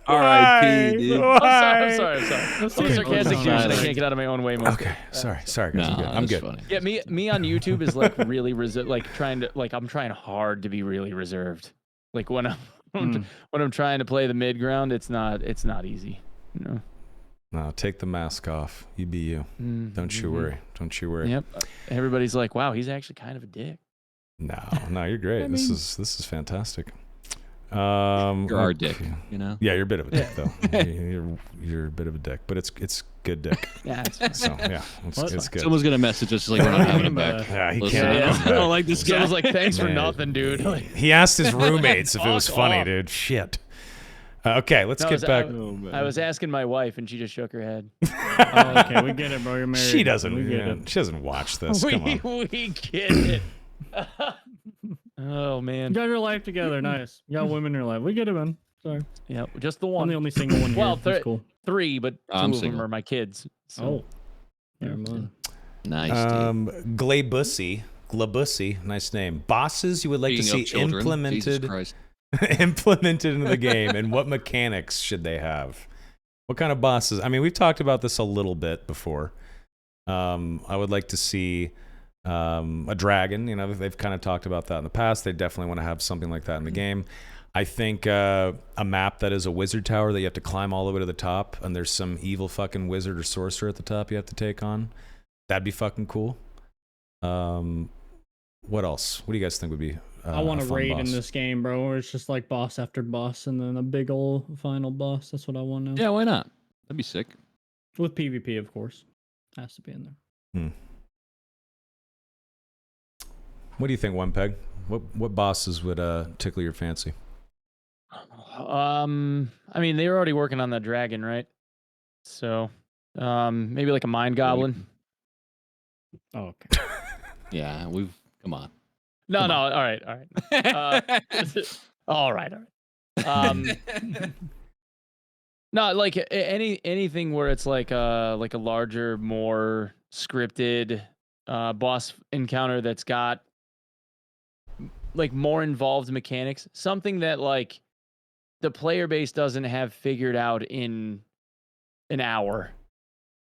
R.I.P., dude. I'm sorry. I'm some okay. sarcastic Okay. douche and I can't get out of my own way. Most Okay. Sorry, guys. Nah, I'm that's good. funny. Yeah, me on YouTube is like really I'm trying hard to be really reserved. Like when Mm. when I'm trying to play the mid ground, it's not easy. You know. No, take the mask off. You be you. Don't you Mhm. worry. Don't you worry. Yep. Everybody's like, "Wow, he's actually kind of a dick." No, you're great. I This mean- is fantastic. You're our okay. dick, you know? Yeah, you're a bit of a dick though. you're a bit of a dick, but it's good dick. Yeah, it's fine. So yeah, it's good. Someone's going to message us like we're not having him back. Yeah, he Listen, can't. Yeah. come I don't back. like this So I guy. was like, "Thanks for Man. nothing, dude." Like, He asked his roommates if it was Fuck funny, off. dude. Shit. Okay, let's No, get back. I was asking my wife, and she just shook her head. Oh, okay, we get it, bro. You're married. She doesn't. We get Yeah, it. she doesn't watch this. Come on. we get it. Oh You man. got your life together. Nice. You got women in your life. We get it, man. Sorry. Yeah, just the I'm one. the only single one here. Well, That's cool. 3, but 2 I'm of them single. are my kids. So. Oh. Never mind. Nice, dude. Glabussy, nice name. Bosses you would like Speaking to of see children, Jesus implemented Christ. implemented into the game, and what mechanics should they have? What kind of bosses? I mean, we've talked about this a little bit before. I would like to see A dragon, they've kind of talked about that in the past. They definitely want to have something like that in the game. I think a map that is a wizard tower that you have to climb all the way to the top, and there's some evil fucking wizard or sorcerer at the top you have to take on. That'd be fucking cool. What else? What do you guys think would be I want a to fun raid boss? in this game, bro, where it's just like boss after boss and then a big old final boss. That's what I want now. Yeah, why not? That'd be sick. With PvP, of course. Has to be in there. What do you think, Onepeg? What bosses would tickle your fancy? I mean, they were already working on that dragon, right? So, maybe like a mind goblin. Oh, okay. Yeah, come on. No, all right. All right. No, like anything where it's like a larger, more scripted boss encounter that's got like more involved mechanics, something that like the player base doesn't have figured out in an hour,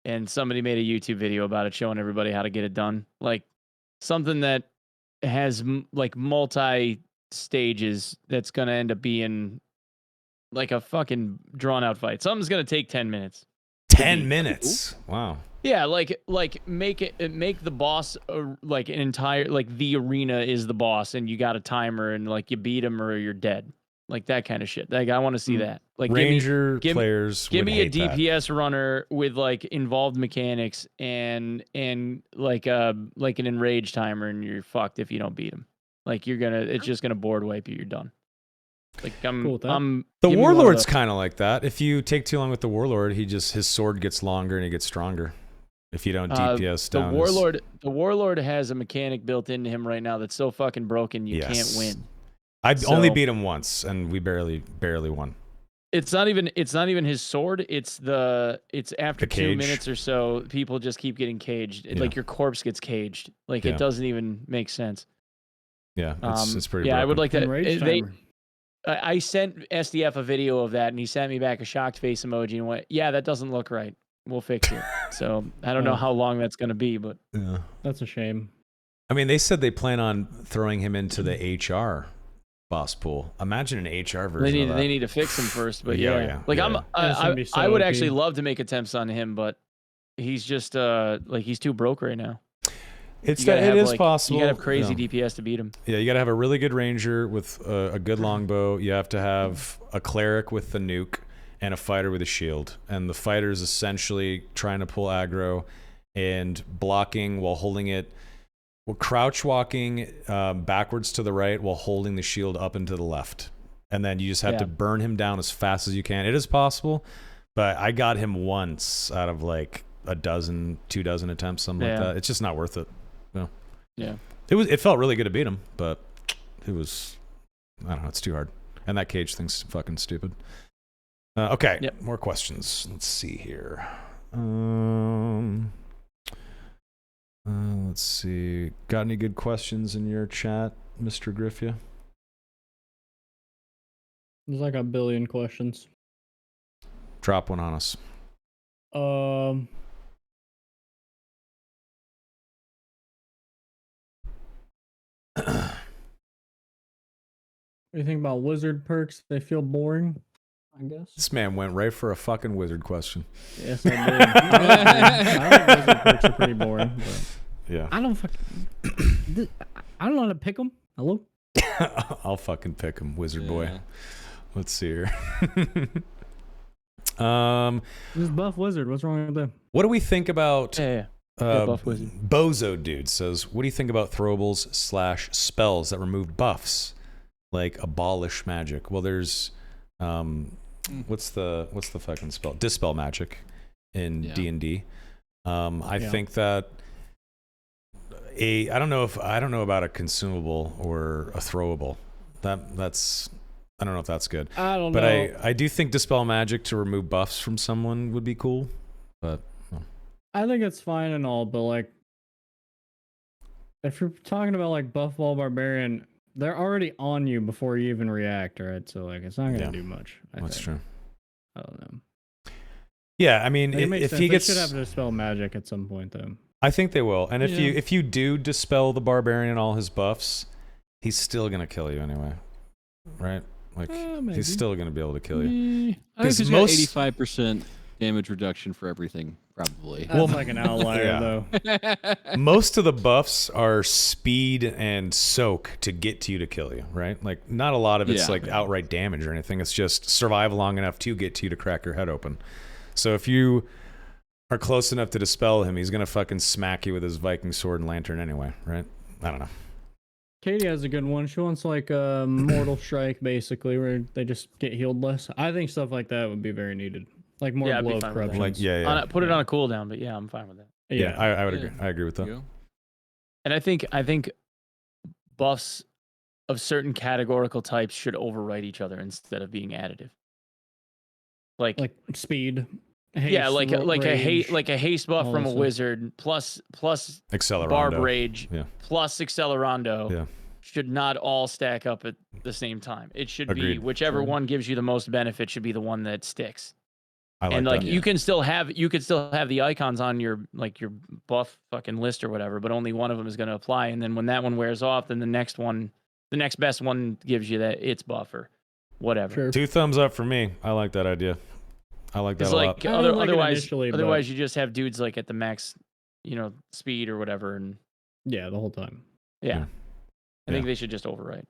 and somebody made a YouTube video about it showing everybody how to get it done. Like something that has like multi stages that's gonna end up being like a fucking drawn out fight. Something's gonna take 10 minutes. 10 minutes. Wow. Yeah, like make the boss like an entire, like the arena is the boss and you got a timer and like you beat him or you're dead. Like that kind of shit. Like I want to see that. Like Ranger players give would me a hate that. DPS runner with like involved mechanics and like an enrage timer and you're fucked if you don't beat him. Like it's just gonna board wipe you. You're done. Like the warlord's kind of like that. If you take too long with the warlord, his sword gets longer and he gets stronger. If you don't DPS down, the warlord has a mechanic built into him right now that's so fucking broken you can't win. I've only beat him once, and we barely won. It's not even his sword. It's after 2 minutes or so, people just keep getting caged. Yeah. Like your corpse gets caged. Like it doesn't even make sense. Yeah, it's pretty. Yeah, broken. I would like to. I sent SDF a video of that, and he sent me back a shocked face emoji and went, "Yeah, that doesn't look right. We'll fix it." So I don't know how long that's going to be, but that's a shame. I mean, they said they plan on throwing him into the HR boss pool. Imagine an HR version. They need to fix him first, but like I I would actually love to make attempts on him, but he's just like he's too broke right now. It is possible. You gotta have crazy DPS to beat him. Yeah, you gotta have a really good ranger with a good longbow. You have to have a cleric with the nuke and a fighter with a shield. And the fighter is essentially trying to pull aggro and blocking while holding it. Well, crouch walking backwards to the right while holding the shield up and to the left. And then you just have to burn him down as fast as you can. It is possible, but I got him once out of like 2 dozen attempts, something like that. It's just not worth it. No. Yeah. It felt really good to beat him, but it was, I don't know, it's too hard. And that cage thing's fucking stupid. Okay, more questions. Let's see here. Let's see. Got any good questions in your chat, Mr. Griffia? There's like a billion questions. Drop one on us. What do you think about wizard perks? They feel boring, I guess. This man went right for a fucking wizard question. Yes, I did. I think wizard perks are pretty boring. But yeah. I don't know how to pick them. Hello? I'll fucking pick him, wizard boy. Let's see here. This buff wizard. What's wrong with them? What do we think about... buff wizard. Bozo dude says, what do you think about throwables / spells that remove buffs? Like abolish magic. Well, there's what's the fucking spell? Dispel magic in D&D. I think that I don't know about a consumable or a throwable. That's I don't know if that's good. I don't know. But I do think dispel magic to remove buffs from someone would be cool. But I think it's fine and all, but like if you're talking about like buff ball barbarian, they're already on you before you even react, right? So like it's not gonna do much. That's true. I don't know. Yeah, I mean, if he gets, they should have to dispel magic at some point, though. I think they will. And if you do dispel the barbarian and all his buffs, he's still gonna kill you anyway, right? Like he's still gonna be able to kill you. I think he's got 85% damage reduction for everything, probably. That's like an outlier, though. Most of the buffs are speed and soak to get to you to kill you, right? Like not a lot of it's like outright damage or anything. It's just survive long enough to get to you to crack your head open. So if you are close enough to dispel him, he's gonna fucking smack you with his Viking sword and lantern anyway, right? I don't know. Katie has a good one. She wants like a mortal strike, basically, where they just get healed less. I think stuff like that would be very needed. Like more blow corruption. Like Put it on a cooldown, but yeah, I'm fine with that. Yeah, I would agree. I agree with that. And I think buffs of certain categorical types should override each other instead of being additive. Like speed. Haste, like rage, a haste buff from a wizard plus Accelerando. Barb Rage plus Accelerando should not all stack up at the same time. It should be whichever one gives you the most benefit should be the one that sticks. You can still have the icons on your buff fucking list or whatever, but only one of them is going to apply. And then when that one wears off, then the next best one gives you that its buff or whatever. Sure. 2 thumbs up for me. I like that idea. I like that a lot. Otherwise, you just have dudes like at the max, speed or whatever, and the whole time. Yeah. I think they should just overwrite.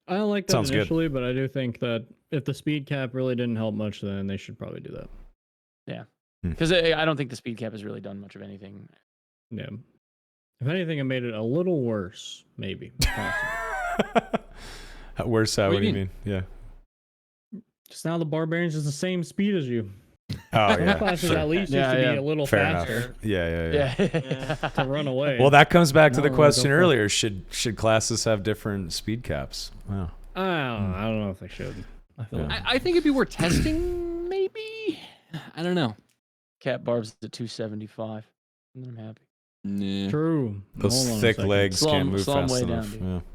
I don't like that initially, but I do think that if the speed cap really didn't help much, then they should probably do that. Yeah, because I don't think the speed cap has really done much of anything. Yeah. If anything, it made it a little worse, maybe. Worse how? What do you mean? Yeah. Just now the barbarians is the same speed as you. Oh yeah. Classes at least used to be a little faster. Enough. Yeah. To run away. Well, that comes back to the question earlier: should classes have different speed caps? Wow. I don't know if they should. I think it'd be worth testing. Maybe. I don't know. Cap barbs at 275. And then I'm happy. Nah. True. Those thick legs can't move fast enough.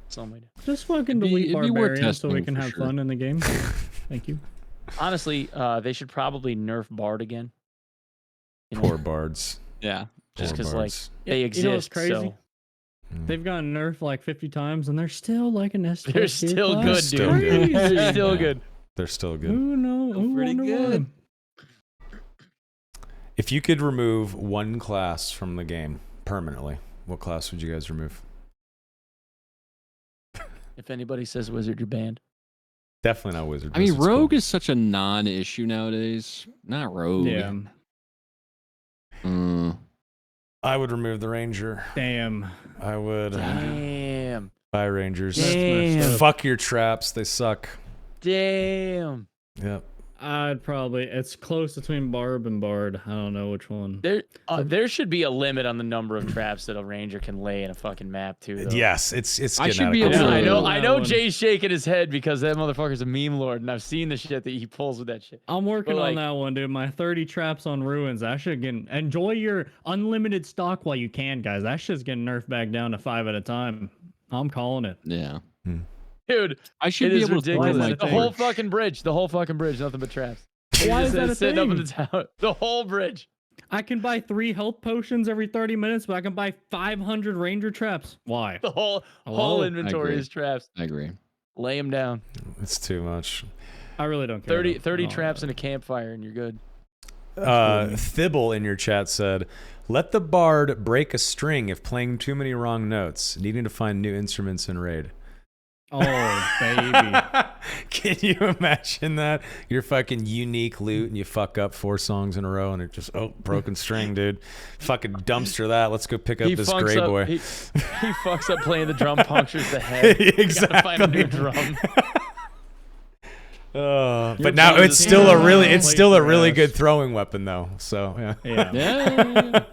Slow way down. Just fucking delete barbarians so we can have fun in the game. Thank you. Honestly, they should probably nerf Bard again. Poor bards. Yeah. Just because they exist. You know what's crazy? So. They've gotten nerfed like 50 times and they're still like an S. They're still good, dude. They're still good. They're still good. Who knows? Pretty good. If you could remove one class from the game permanently, what class would you guys remove? If anybody says wizard, you're banned. Definitely not wizard. I mean, rogue is such a non-issue nowadays. Not rogue. Yeah. I would remove the ranger. Damn. I would. Damn. Buy rangers. Damn. Fuck your traps. They suck. Damn. Yep. It's close between Barb and Bard. I don't know which one. There should be a limit on the number of traps that a ranger can lay in a fucking map too. Though. Yes, it's getting I should out of be able control. to. I know Jay's shaking his head because that motherfucker's a meme lord, and I've seen the shit that he pulls with that shit. I'm working on that one, dude. My 30 traps on ruins. I should enjoy your unlimited stock while you can, guys. That shit's getting nerfed back down to 5 at a time. I'm calling it. Yeah. Dude, I should be able to ridiculous. The whole fucking bridge, nothing but traps. Why is that a sitting thing? up in the tower? The whole bridge. I can buy 3 health potions every 30 minutes, but I can buy 500 ranger traps. Why? The whole inventory is traps. I agree. Lay them down. It's too much. I really don't care. 30 traps in a campfire and you're good. Thibble in your chat said, let the bard break a string if playing too many wrong notes, needing to find new instruments in raid. Oh, baby. Can you imagine that? Your fucking unique loot and you fuck up 4 songs in a row and it just, broken string, dude. Fucking dumpster that. Let's go pick up this gray boy. He fucks up playing the drum, punctures the head. Exactly. You gotta find a new drum. But now it's still a really good throwing weapon though. So yeah.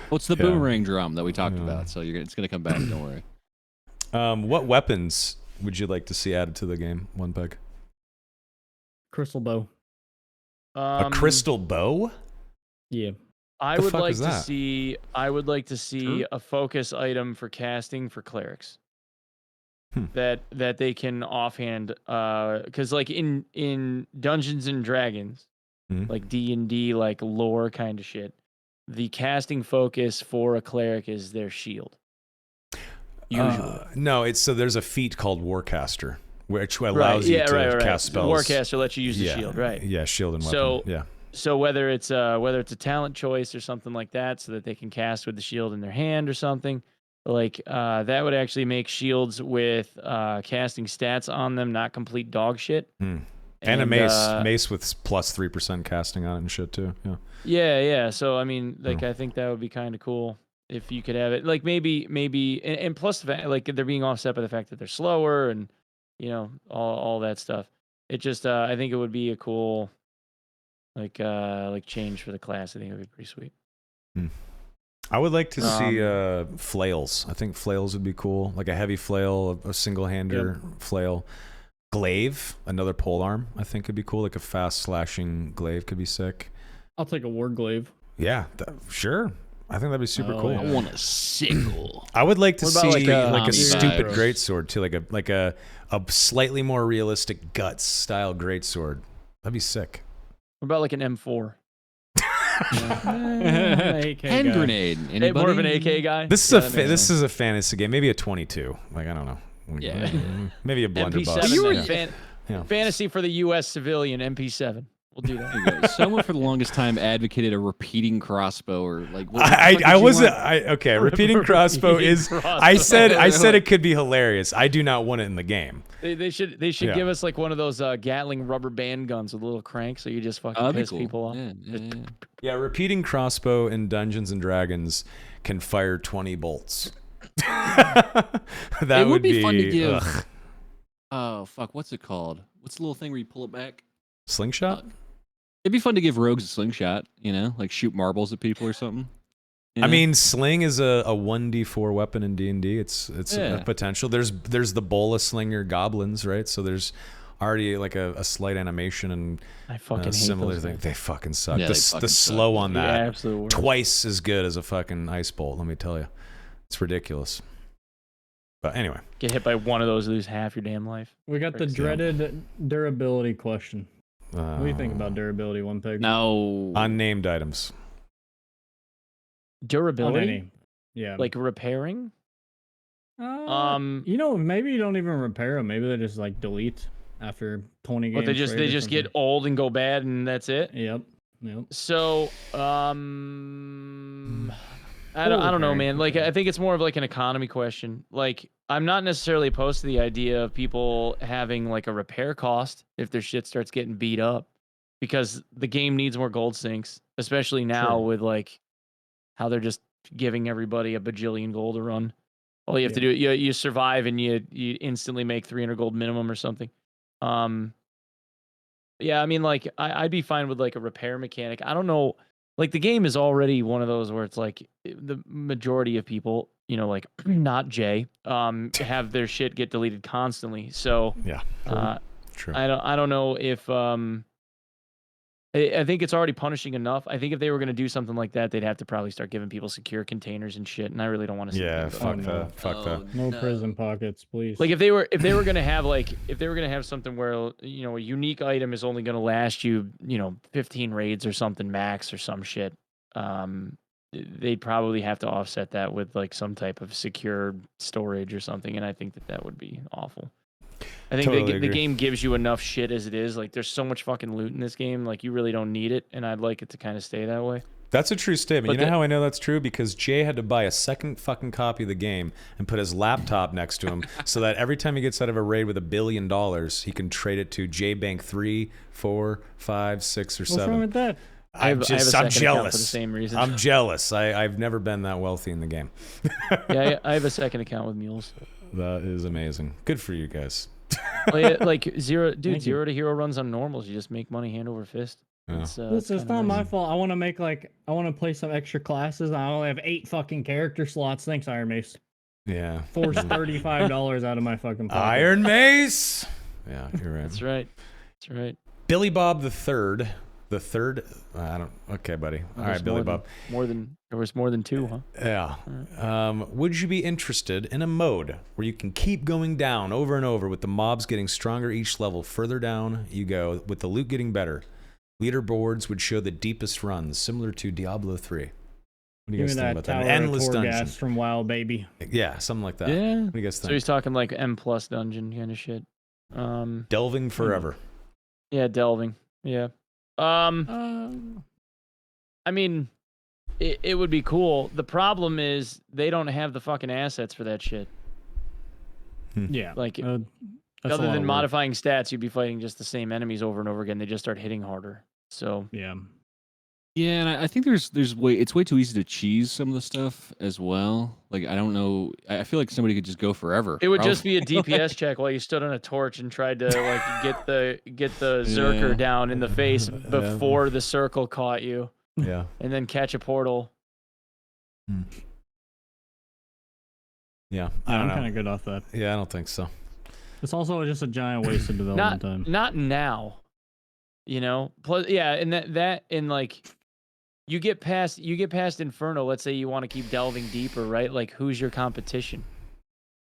What's the boomerang drum that we talked about? So it's gonna come back. Don't worry. What weapons would you like to see added to the game? Onepeg. Crystal bow. A crystal bow? Yeah. I would like to see a focus item for casting for clerics. That they can offhand, because like in Dungeons and Dragons, like D&D, like lore kind of shit, the casting focus for a cleric is their shield. Usually. No, so there's a feat called Warcaster, which allows you to cast spells. Warcaster lets you use the shield, right? Yeah, shield and weapon. So whether it's a talent choice or something like that, so that they can cast with the shield in their hand or something, like that would actually make shields with casting stats on them not complete dog shit. And a mace with plus 3% casting on it and shit too. Yeah. So I mean, like I think that would be kind of cool if you could have it. Like maybe, and plus the fact, like they're being offset by the fact that they're slower and all that stuff. It just I think it would be a cool like change for the class. I think it would be pretty sweet. I would like to see flails. I think flails would be cool, like a heavy flail, a single-hander flail. Glaive, another polearm, I think could be cool. Like a fast slashing glaive could be sick. I'll take a war glaive. Yeah, sure. I think that'd be super cool. I want a sickle. I would like to see like a stupid arrows? greatsword too, like a slightly more realistic guts style greatsword. That'd be sick. What about like an M4? Hand grenade. Anybody? More of an AK guy. This is a fantasy game. Maybe a 22. Like I don't know. Yeah. Maybe a blunderbuss. MP7. Fantasy for the U.S. civilian MP7. We'll do that. Someone for the longest time advocated a repeating crossbow or like. Repeating crossbow is. I said it could be hilarious. I do not want it in the game. They should give us like one of those Gatling rubber band guns with a little crank, so you just fucking piss people off. Yeah, repeating crossbow in Dungeons and Dragons can fire 20 bolts. That would be fun to give. Oh fuck! What's it called? What's the little thing where you pull it back? Slingshot. It'd be fun to give rogues a slingshot. Like shoot marbles at people or something. I mean, sling is a 1d4 weapon in D&D. It's a potential. There's the bola slinger goblins, right? So there's already like a slight animation and I fucking similar hate those thing. They fucking suck. Yeah, the slow suck. on that absolutely twice as good as a fucking ice bolt. Let me tell you, it's ridiculous. But anyway, get hit by one of those, lose half your damn life. We got the dreaded durability question. What do you think about durability, Onepeg? No. Unnamed items. Durability? Yeah. Like repairing? Maybe you don't even repair them. Maybe they just like delete after 20 games. But they just get old and go bad and that's it? Yep. So, I don't know, man. Like, I think it's more of like an economy question. Like, I'm not necessarily opposed to the idea of people having like a repair cost if their shit starts getting beat up, because the game needs more gold sinks, especially now with like how they're just giving everybody a bajillion gold to run. All you have to do, you survive and you instantly make 300 gold minimum or something. Yeah, I mean, like I'd be fine with like a repair mechanic. I don't know. Like the game is already one of those where it's like the majority of people, like not Jay, have their shit get deleted constantly. So yeah, true. I don't know if I think it's already punishing enough. I think if they were going to do something like that, they'd have to probably start giving people secure containers and shit. And I really don't want to see that. Fuck that. No prison pockets, please. Like if they were going to have something where a unique item is only going to last you 15 raids or something max or some shit, they'd probably have to offset that with like some type of secure storage or something. And I think that would be awful. I think the game gives you enough shit as it is. Like, there's so much fucking loot in this game. Like, you really don't need it, and I'd like it to kind of stay that way. That's a true statement. You know how I know that's true? Because Jay had to buy a second fucking copy of the game and put his laptop next to him so that every time he gets out of a raid with $1 billion, he can trade it to JBank 3, 4, 5, 6, or 7. What's wrong with that? I'm jealous. For the same reason. I'm jealous. I've never been that wealthy in the game. Yeah, I have a second account with mules. That is amazing. Good for you guys. Like zero to hero runs on normals. You just make money hand over fist. Yeah. It's not my fault. I want to play some extra classes. I only have 8 fucking character slots. Thanks, Iron Mace. Yeah. Force $35 out of my fucking pocket. Iron Mace. Yeah, you're right. That's right. Billy Bob the Third. The third, I don't. Okay, buddy. All right, Billy Bob. There was more than 2, huh? Yeah. Would you be interested in a mode where you can keep going down over and over with the mobs getting stronger each level? Further down you go with the loot getting better. Leaderboards would show the deepest runs, similar to Diablo 3. What do you guys think about that? Tower Endless of dungeon. Torghast from WoW, baby. Yeah, something like that. Yeah. What do you guys think? So he's talking like M+ dungeon kind of shit. Delving forever. Yeah, delving. Yeah. I mean, it would be cool. The problem is they don't have the fucking assets for that shit. Yeah. Like, that's a other lot than of work. modifying stats, you'd be fighting just the same enemies over and over again. They just start hitting harder. So Yeah. Yeah, and I think it's way too easy to cheese some of the stuff as well. Like I don't know, I feel like somebody could just go forever. it would just be a probably. DPS check while you stood on a torch and tried to like get the Zerker Yeah. down in the face before the circle caught you, Yeah. and then catch a portal. Yeah. I don't I'm know. kind of good off that. Yeah, I don't think so. It's also just a giant waste of development time. Not now, you know. Plus, yeah, and that and like you get past Inferno. Let's say you want to keep delving deeper, right? Like, who's your competition?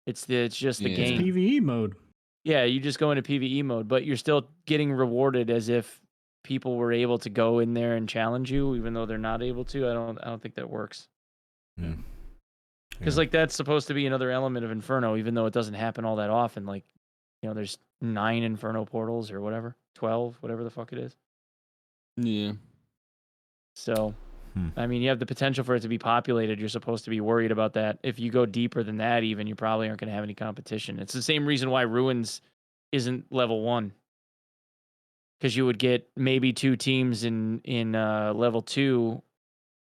It's just the Yeah. It's game. PvE mode. Yeah, you just go into PvE mode, but you're still getting rewarded as if people were able to go in there and challenge you, even though they're not able to. I don't think that works. Yeah. Because like that's supposed to be another element of Inferno, even though it doesn't happen all that often. Like, you know, there's 9 Inferno portals or whatever, 12, whatever the fuck it is. Yeah. So, I mean, you have the potential for it to be populated. You're supposed to be worried about that. If you go deeper than that, even, you probably aren't going to have any competition. It's the same reason why Ruins isn't level 1. Because you would get maybe 2 teams in level 2,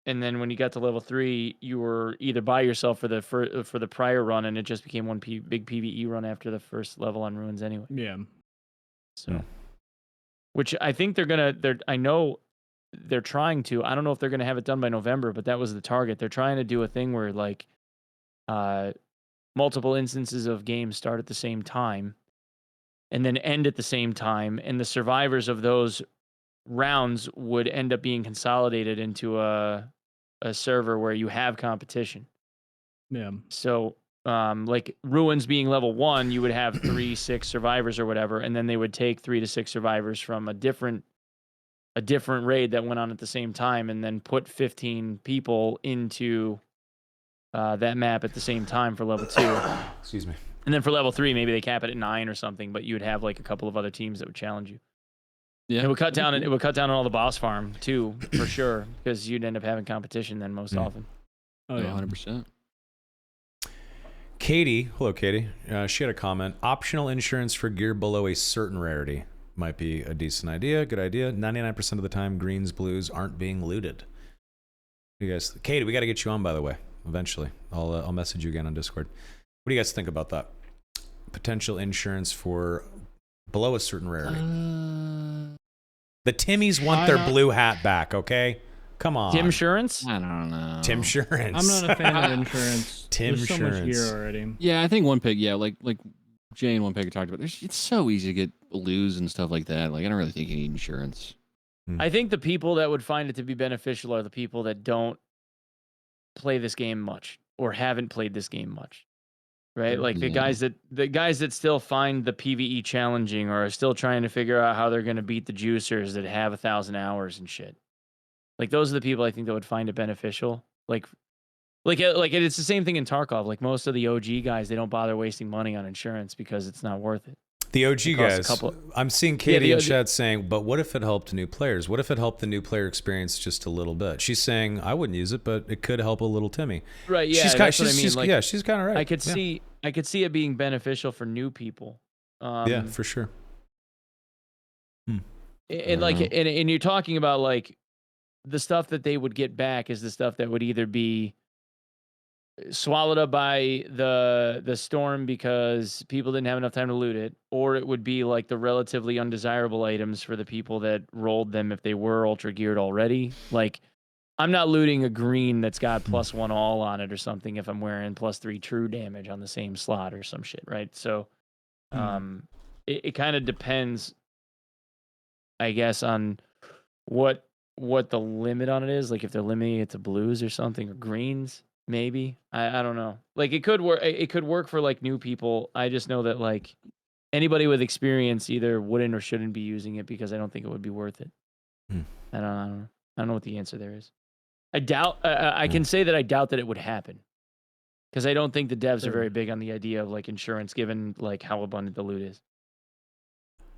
and then when you got to level 3, you were either by yourself for the prior run, and it just became one big PvE run after the first level on Ruins anyway. Yeah. So, which I think I know they're trying to. I don't know if they're gonna have it done by November, but that was the target. They're trying to do a thing where like, multiple instances of games start at the same time, and then end at the same time, and the survivors of those rounds would end up being consolidated into a server where you have competition. Yeah. So, like Ruins being level 1, you would have 3-6 survivors or whatever, and then they would take 3 to 6 survivors from a different raid that went on at the same time, and then put 15 people into that map at the same time for level 2. Excuse me. And then for level 3, maybe they cap it at 9 or something, but you would have like a couple of other teams that would challenge you. Yeah. It would cut down. It would cut down on all the boss farm too, for sure, because you'd end up having competition then most often. Oh yeah. 100%. Katie, hello Katie. She had a comment. Optional insurance for gear below a certain rarity might be a decent idea. Good idea. 99% of the time, greens, blues aren't being looted. You guys, Katie, we got to get you on, by the way. Eventually, I'll message you again on Discord. What do you guys think about that? Potential insurance for below a certain rarity. The Timmies want their blue hat back. Okay, come on. Timsurance? I don't know. Timsurance. I'm not a fan of insurance. There's so much Timsurance. gear already. Yeah, I think Onepeg. Yeah, like Jay and Onepeg talked about. It's so easy to get blues and stuff like that. Like I don't really think you need insurance. I think the people that would find it to be beneficial are the people that don't play this game much or haven't played this game much. Right? Like the guys that still find the PvE challenging or are still trying to figure out how they're going to beat the juicers that have 1,000 hours and shit. Like those are the people I think that would find it beneficial. Like it's the same thing in Tarkov. Like most of the OG guys, they don't bother wasting money on insurance because it's not worth it. The OG guys, I'm seeing Katie in chat saying, but what if it helped new players? What if it helped the new player experience just a little bit? She's saying, I wouldn't use it, but it could help a little Timmy. Right, yeah, that's what I mean. Like, she's kind of right. I could see it being beneficial for new people. Yeah, for sure. And like, and you're talking about like the stuff that they would get back is the stuff that would either be swallowed up by the storm because people didn't have enough time to loot it, or it would be like the relatively undesirable items for the people that rolled them if they were ultra geared already. Like, I'm not looting a green that's got +1 all on it or something if I'm wearing +3 true damage on the same slot or some shit, right? So it kind of depends, I guess, on what the limit on it is. Like if they're limiting it to blues or something, or greens. Maybe. I don't know. Like it could work. It could work for like new people. I just know that like anybody with experience either wouldn't or shouldn't be using it because I don't think it would be worth it. I don't know what the answer there is. I doubt. I can say that I doubt that it would happen, because I don't think the devs are very big on the idea of like insurance, given like how abundant the loot is.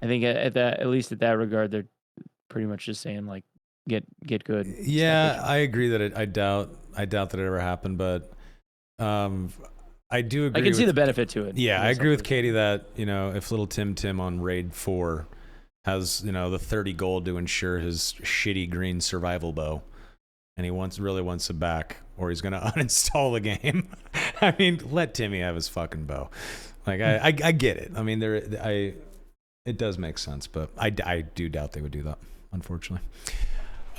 I think at least at that regard, they're pretty much just saying like get good. Yeah, I agree that I doubt that it ever happened, but I do agree. I can see the benefit to it. Yeah, I agree with Katie that, you know, if little Tim on Raid 4 has, you know, the 30 gold to insure his shitty green survival bow, and he really wants it back, or he's gonna uninstall the game. I mean, let Timmy have his fucking bow. Like I get it. I mean, it does make sense, but I do doubt they would do that, unfortunately.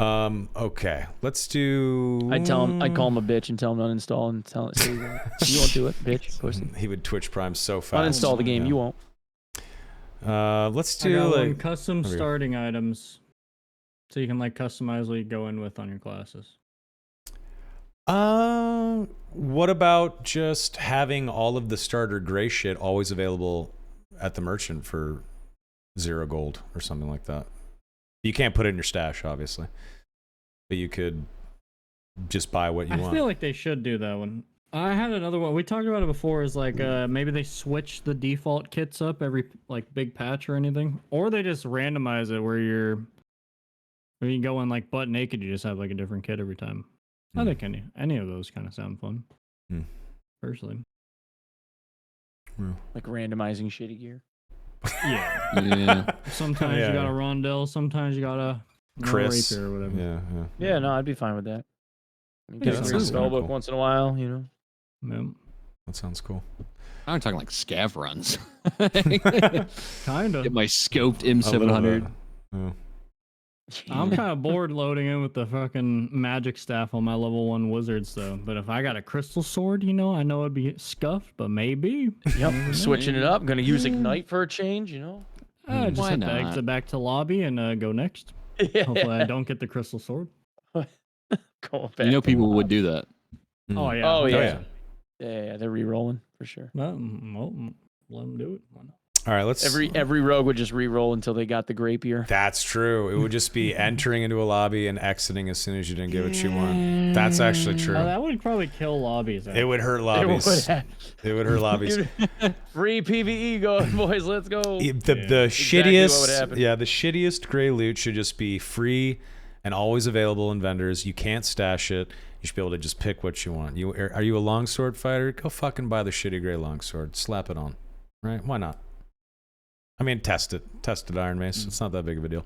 Okay, let's do. I'd call him a bitch and tell him to uninstall and tell it. So you won't do it, bitch. Pussy. He would Twitch Prime so fast. Uninstall the game. You won't. Let's do like custom starting items, so you can like customize what you go in with on your classes. What about just having all of the starter gray shit always available at the merchant for 0 gold or something like that? You can't put it in your stash, obviously, but you could just buy what you want. I feel like they should do that one. I had another one. We talked about it before. Is like maybe they switch the default kits up every like big patch or anything, or they just randomize it where you go in like butt naked. You just have like a different kit every time. I think any of those kind of sound fun. Personally, like randomizing shitty gear. Yeah. Sometimes you got a Rondell, sometimes you got a Chris Rapier or whatever. Yeah, no, I'd be fine with that. I mean, get a free spell book once in a while, you know. Yeah. That sounds cool. I'm talking like scav runs. Kind of. Get my scoped M700. I'm kind of bored loading in with the fucking magic staff on my level 1 wizards though. But if I got a crystal sword, you know, I know it'd be scuffed, but maybe. Yep. Switching it up. Gonna use Ignite for a change, you know. Just have to exit back to lobby and go next. Hopefully I don't get the crystal sword. Go back. You know, people would do that. Oh yeah. Oh yeah. Yeah, they're re-rolling for sure. Well, let them do it. Why not? All right, let's. Every rogue would just re-roll until they got the Rapier. That's true. It would just be entering into a lobby and exiting as soon as you didn't get what you want. That's actually true. That would probably kill lobbies. It would hurt lobbies. It would hurt lobbies. Free PvE going, boys. Let's go. The shittiest, the shittiest gray loot should just be free and always available in vendors. You can't stash it. You should be able to just pick what you want. Are you a longsword fighter? Go fucking buy the shitty gray longsword. Slap it on. Right? Why not? I mean, test it, Iron Mace. It's not that big of a deal.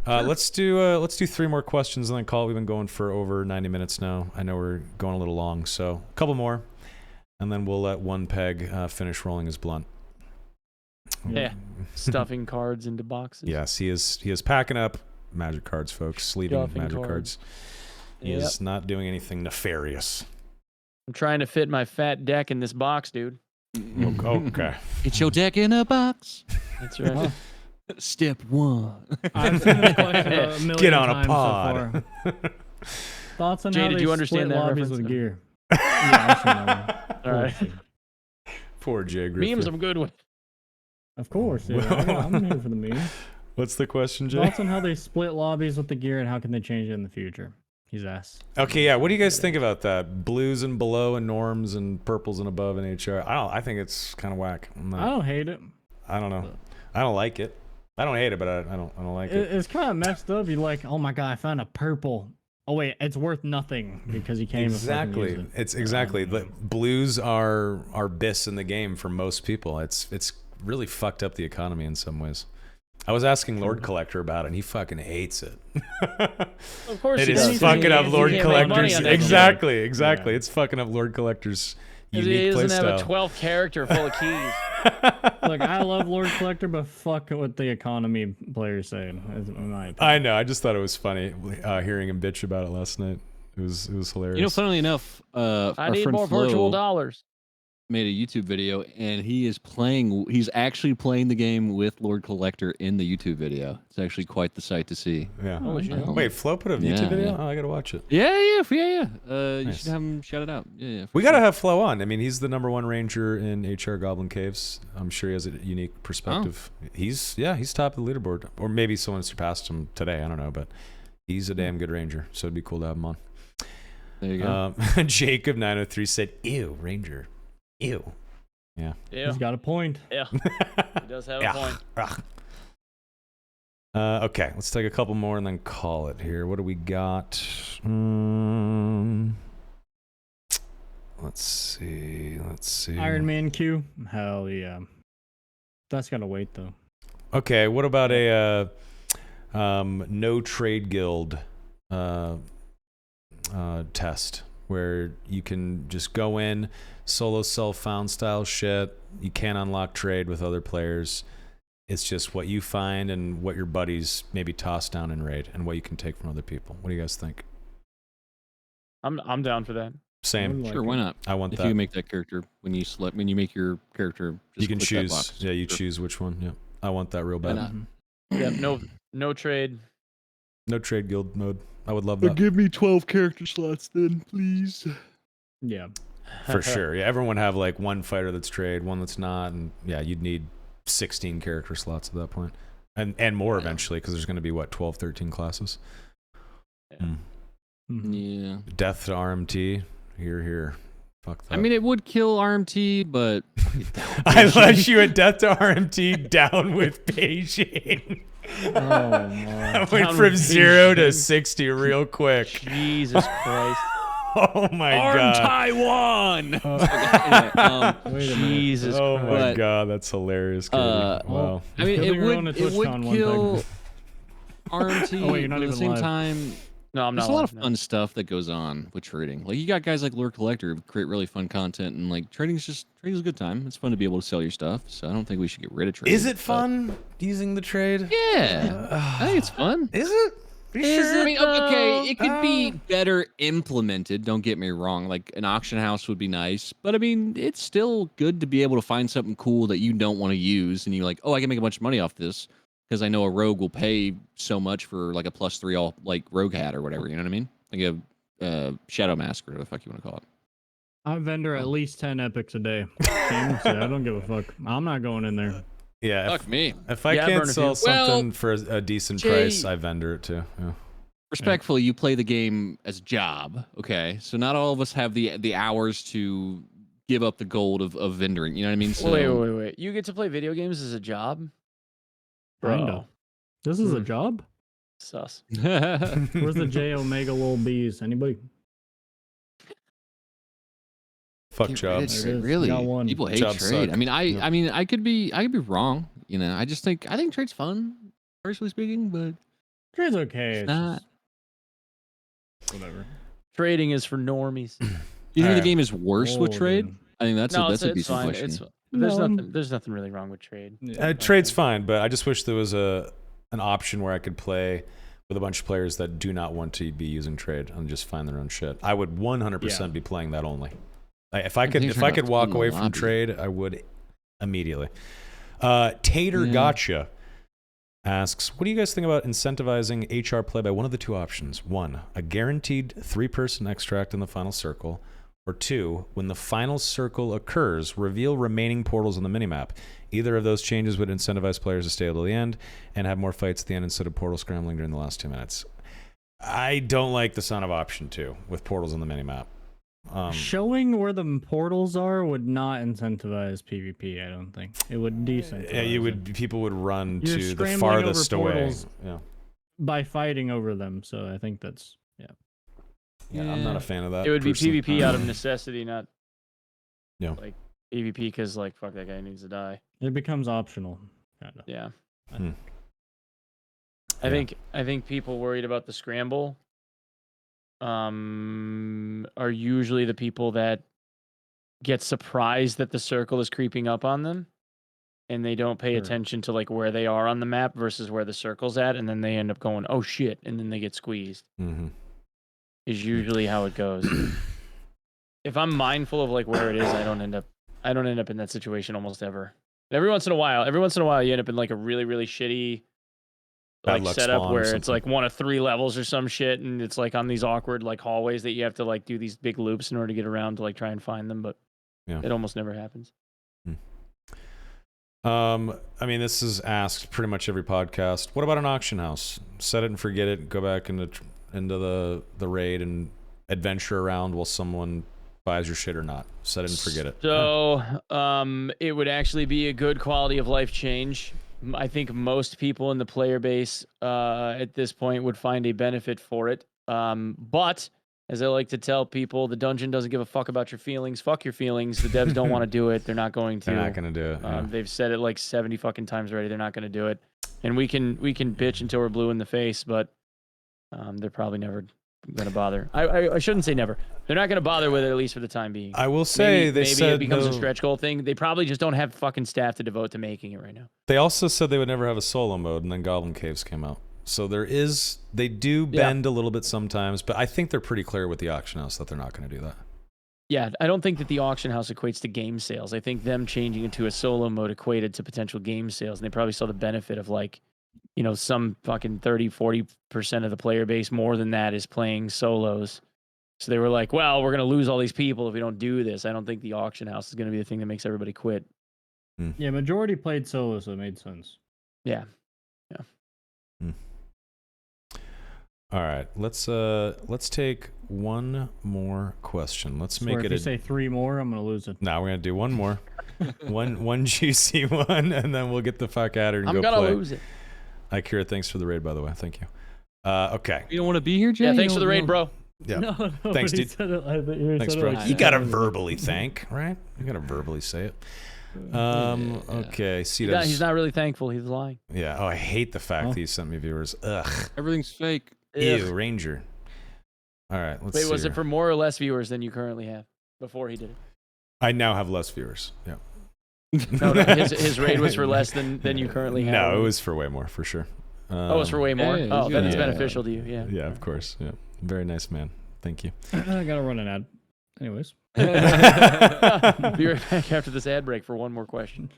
Sure. Let's do 3 more questions and then call it. We've been going for over 90 minutes now. I know we're going a little long, so a couple more, and then we'll let Onepeg finish rolling his blunt. Yeah, stuffing cards into boxes. Yes, he is packing up magic cards, folks. Sleeving magic cards. He is not doing anything nefarious. I'm trying to fit my fat deck in this box, dude. Okay. It's your deck in a box. That's right. Step 1. I've seen this question a million Get on a times pod. So far. Thoughts on Jay, how did they you understand split that lobbies reference? with gear? Yeah, I've seen that one. All right. Poor Jay Griffin. Memes I'm good with. Of course, yeah. I'm here for the memes. What's the question, Jay? Thoughts on how they split lobbies with the gear and how can they change it in the future? He's asked. Okay, yeah. What do you guys think about that? Blues and below and norms and purples and above in HR. I think it's kind of whack. I don't hate it. I don't know. I don't like it. I don't hate it, but I don't like it. It's kind of messed up. You're like, oh my god, I found a purple. Oh wait, it's worth nothing because you can't exactly. Even It's exactly. The blues are bis in the game for most people. It's really fucked up the economy in some ways. I was asking Lord Collector about it, and he fucking hates it. Of course, it is fucking up Lord Collector's. Exactly. Yeah. It's fucking up Lord Collector's unique playstyle. He doesn't have a 12th character full of keys. Look, I love Lord Collector, but fuck what the economy players say. In my opinion. I know. I just thought it was funny hearing him bitch about it last night. It was hilarious. You know, funnily enough, I need more virtual dollars. Made a YouTube video, and he's actually playing the game with Lord Collector in the YouTube video. It's actually quite the sight to see. Yeah. Wait, Flo put a YouTube video? Oh, I gotta watch it. Yeah. Nice. You should have him shout it out. Yeah. We gotta have Flo on. I mean, he's the #1 ranger in HR Goblin Caves. I'm sure he has a unique perspective. Oh. He's top of the leaderboard, or maybe someone surpassed him today. I don't know, but he's a damn good ranger, so it'd be cool to have him on. There you go. Jacob 903 said, "Ew, Ranger, ew." Yeah. He's got a point. Yeah. He does have a point. Okay, let's take a couple more and then call it here. What do we got? Let's see. Iron Man Q. Hell yeah. That's gotta wait though. Okay, what about a no trade guild test where you can just go in, solo self-found style shit. You can't unlock trade with other players. It's just what you find and what your buddies maybe toss down in raid and what you can take from other people. What do you guys think? I'm down for that. Same. Sure, why not? I want if that. you make that character when you make your character, just You can click that choose. box. Yeah, you Sure. choose which one. Yeah, I want that real Why bad. not? Yep. No trade. No trade guild mode. I would love that. Give me 12 character slots then, please. Yeah. For sure. Yeah, everyone would have like one fighter that's trade, one that's not, and yeah, you'd need 16 character slots at that point. And more eventually, because there's going to be, 12, 13 classes? Yeah. Yeah. Death to RMT. Here. Fuck that. I mean, it would kill RMT, but I let you at Death to RMT down with Beijing. Oh my. I went Down from with 0 to Beijing. 60 real quick. Jesus Christ. Oh my Arm god. Taiwan. Wait a minute. Jesus Oh Christ. my But, god, that's hilarious. Cody. Wow. I mean, Good it thing we're on would a Twitch con one kill time. RMT, Oh, wait, you're not but at the even same live. time, No, I'm there's not. a lot of no. fun stuff that goes on with trading. Like you got guys like Lure Collector who create really fun content, and like trading's a good time. It's fun to be able to sell your stuff. So I don't think we should get rid of trading. Is it but- fun using the trade? Yeah, I think it's fun. Is it? I mean, okay, it could be better implemented. Don't get me wrong. Like an auction house would be nice, but I mean, it's still good to be able to find something cool that you don't want to use, and you're like, oh, I can make a bunch of money off this because I know a rogue will pay so much for like a +3 all like rogue hat or whatever. You know what I mean? Like a shadow mask or whatever the fuck you want to call it. I vendor at least 10 epics a day. Same, so I don't give a fuck. I'm not going in there. Yeah. Fuck me. If I Yeah, can't burn a sell few. something Well, for a decent Jay- price, I vendor it too. Yeah. Respectfully, you play the game as a job, okay? So not all of us have the hours to give up the gold of vendoring. You know what I mean? So Wait. You get to play video games as a job? Kinda. Bro. This is a job? Sus. Where's the J Omega little B's? Anybody? Fuck Get jobs. There it is. Really? Got one. People hate Jobs trade. suck. I mean, Yeah. I mean, I could be wrong. You know, I think trade's fun, personally speaking, but Trade's okay. it's It's not. just whatever. Trading is for normies. You think Alright. the game is worse with Oh, trade? dude. I think that's No, that's a it's decent fine. question. There's nothing really wrong with trade. Yeah. Trade's fine, but I just wish there was an option where I could play with a bunch of players that do not want to be using trade and just find their own shit. I would 100% be playing that only. If I think could it's walk in the away from lobby. trade, I would immediately. Tater Yeah. Gotcha asks, what do you guys think about incentivizing HR play by one of the two options? 1, a guaranteed 3-person extract in the final circle, or 2, when the final circle occurs, reveal remaining portals on the minimap. Either of those changes would incentivize players to stay till the end and have more fights at the end instead of portal scrambling during the last 2 minutes. I don't like the sound of option 2 with portals on the minimap. Showing where the portals are would not incentivize PvP. I don't think it would decentivize. Yeah, people would run You're to the scrambling farthest over away. portals. Yeah. by fighting over them. So I think that's Yeah, I'm not a fan of that. It would be personally. PvP out of necessity, not Yeah. like PvP because like fuck that guy needs to die. it becomes optional. Kind of. Yeah. Hmm. I think people worried about the scramble are usually the people that get surprised that the circle is creeping up on them and they don't pay Sure. attention to like where they are on the map versus where the circle's at, and then they end up going, oh shit, and then they get squeezed. Mm-hmm. Is usually how it goes. If I'm mindful of like where it is, I don't end up in that situation almost ever. Every once in a while you end up in like a really, really shitty Bad like luck setup spawn or where it's something. like one of 3 levels or some shit, and it's like on these awkward like hallways that you have to like do these big loops in order to get around to like try and find them, but Yeah. it almost never happens. I mean, this is asked pretty much every podcast. What about an auction house? Set it and forget it. Go back into the raid and adventure around while someone buys your shit or not? Set it and forget it. So, it would actually be a good quality of life change. I think most people in the player base at this point would find a benefit for it. But as I like to tell people, the dungeon doesn't give a fuck about your feelings. Fuck your feelings. The devs don't want to do it. They're not going to. They're not going to do it. Yeah. They've said it like 70 fucking times already. They're not going to do it. And we can bitch until we're blue in the face, but they're probably never going to bother. I shouldn't say never. They're not going to bother with it, at least for the time being. I will say maybe said it becomes a stretch goal thing. They probably just don't have fucking staff to devote to making it right now. They also said they would never have a solo mode, and then Goblin Caves came out. So they do bend a little bit sometimes, but I think they're pretty clear with the auction house that they're not going to do that. Yeah, I don't think that the auction house equates to game sales. I think them changing it to a solo mode equated to potential game sales, and they probably saw the benefit of some fucking 30-40% of the player base, more than that, is playing solos. So they were like, well, we're going to lose all these people if we don't do this. I don't think the auction house is going to be the thing that makes everybody quit. Yeah, majority played solo, so it made sense. Yeah. All right, let's take one more question. Let's make it. If you say 3 more, I'm gonna lose it. No, we're gonna do one more, one juicy one, and then we'll get the fuck out of here and I'm go gonna play. lose it. Akira, thanks for the raid, by the way. Thank you. Okay. You don't want to be here, Jay? Yeah, thanks for the raid, bro. Yeah. No, Thanks, dude. Thanks, bro. Like You gotta verbally thank, right? You gotta verbally say it. Okay. He's not really thankful. He's lying. Yeah. Oh, I hate the fact that he sent me viewers. Ugh. Everything's fake. Ew, Ranger. All right, let's see. Wait, was here. it for more or less viewers than you currently have before he did it? I now have less viewers. Yeah. No, his raid was for less than you currently have. No, it was for way more, for sure. It was for way more? Yeah, oh, then it's yeah. beneficial to you, yeah. Yeah, of course. Yeah. Very nice man. Thank you. I gotta run an ad. Anyways. Be right back after this ad break for one more question.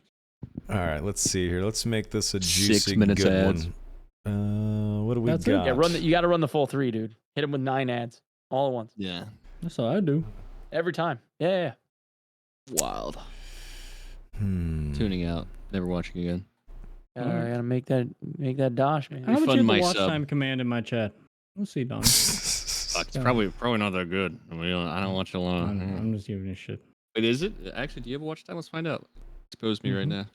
All right, let's see here. Let's make this a juicy 6 minutes good ads. one. What do we That's it? got? Yeah, you got to run the full 3, dude. Hit him with 9 ads all at once. Yeah. That's all I do. Every time. Yeah. Wild. Hmm. Tuning out. Never watching again. I gotta make that dosh, man. How much Fund you have my the watch sub. time command in my chat? Let's see, Don. It's probably not that good. I mean, I don't watch it alone. I'm just giving you shit. Wait, is it? Actually, do you have a watch time? Let's find out. Expose me right now.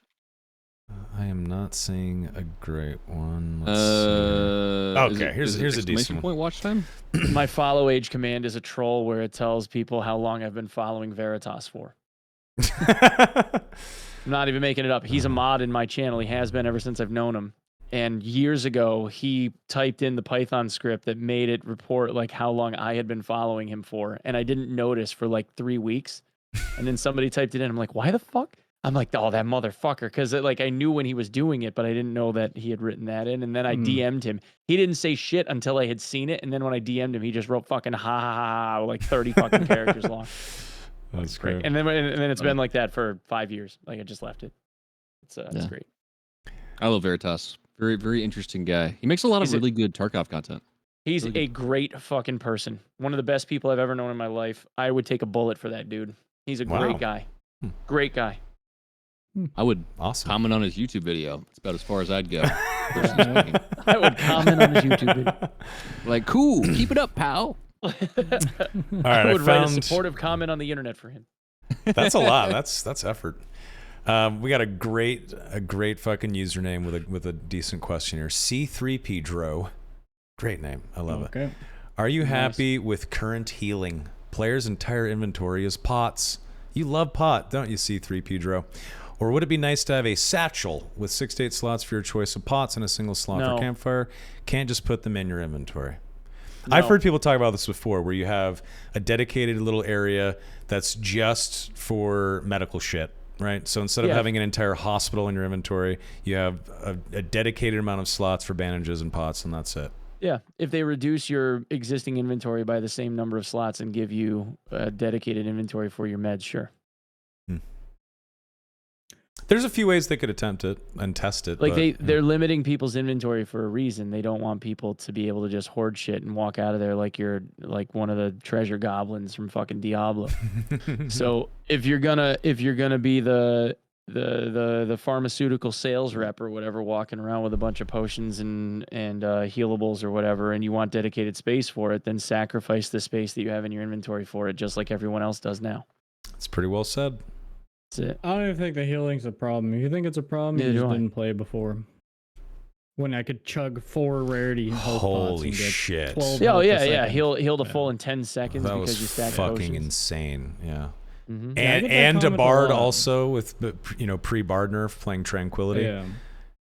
I am not seeing a great one. Let's see. Okay, here's a decent one. Point watch time. My follow age command is a troll where it tells people how long I've been following Veritas for. I'm not even making it up. He's a mod in my channel. He has been ever since I've known him. And years ago, he typed in the Python script that made it report like how long I had been following him for. And I didn't notice for like 3 weeks. And then somebody typed it in. I'm like, why the fuck? I'm like, oh, that motherfucker. Because like I knew when he was doing it, but I didn't know that he had written that in. And then I DM'd him. He didn't say shit until I had seen it. And then when I DM'd him, he just wrote fucking ha ha ha, like 30 fucking characters long. That's great. And then it's been like that for 5 years. Like I just left it. It's great. I love Veritas. Very, very interesting guy. He makes a lot of really good Tarkov content. He's really a great fucking person. One of the best people I've ever known in my life. I would take a bullet for that dude. He's a great guy. Great guy. I would comment on his YouTube video. That's about as far as I'd go. I would comment on his YouTube video. Like, cool, keep it up, pal. All right, I would write a supportive comment on the internet for him. That's a lot. That's effort. We got a great fucking username with a decent question here. C3P Dro. Great name. I love it. Are you happy with current healing? Player's entire inventory is pots. You love pot, don't you, C3P Dro? Or would it be nice to have a satchel with 6 to 8 slots for your choice of pots and a single slot for campfire? Can't just put them in your inventory. No. I've heard people talk about this before, where you have a dedicated little area that's just for medical shit, right? So instead of having an entire hospital in your inventory, you have a dedicated amount of slots for bandages and pots, and that's it. Yeah, if they reduce your existing inventory by the same number of slots and give you a dedicated inventory for your meds, sure. There's a few ways they could attempt it and test it. Like they're limiting people's inventory for a reason. They don't want people to be able to just hoard shit and walk out of there like you're like one of the treasure goblins from fucking Diablo. So if you're gonna be the the pharmaceutical sales rep or whatever walking around with a bunch of potions and healables or whatever, and you want dedicated space for it, then sacrifice the space that you have in your inventory for it, just like everyone else does now. It's pretty well said. That's it. I don't even think the healing's a problem. If you think it's a problem, you just didn't play before. When I could chug 4 rarity health pots and get shit. 12 Oh health a yeah, second. Heal the full in 10 seconds That because was you stacked fucking potions. insane. Yeah. Mm-hmm. And a bard also with pre-Bardner playing Tranquility. Yeah.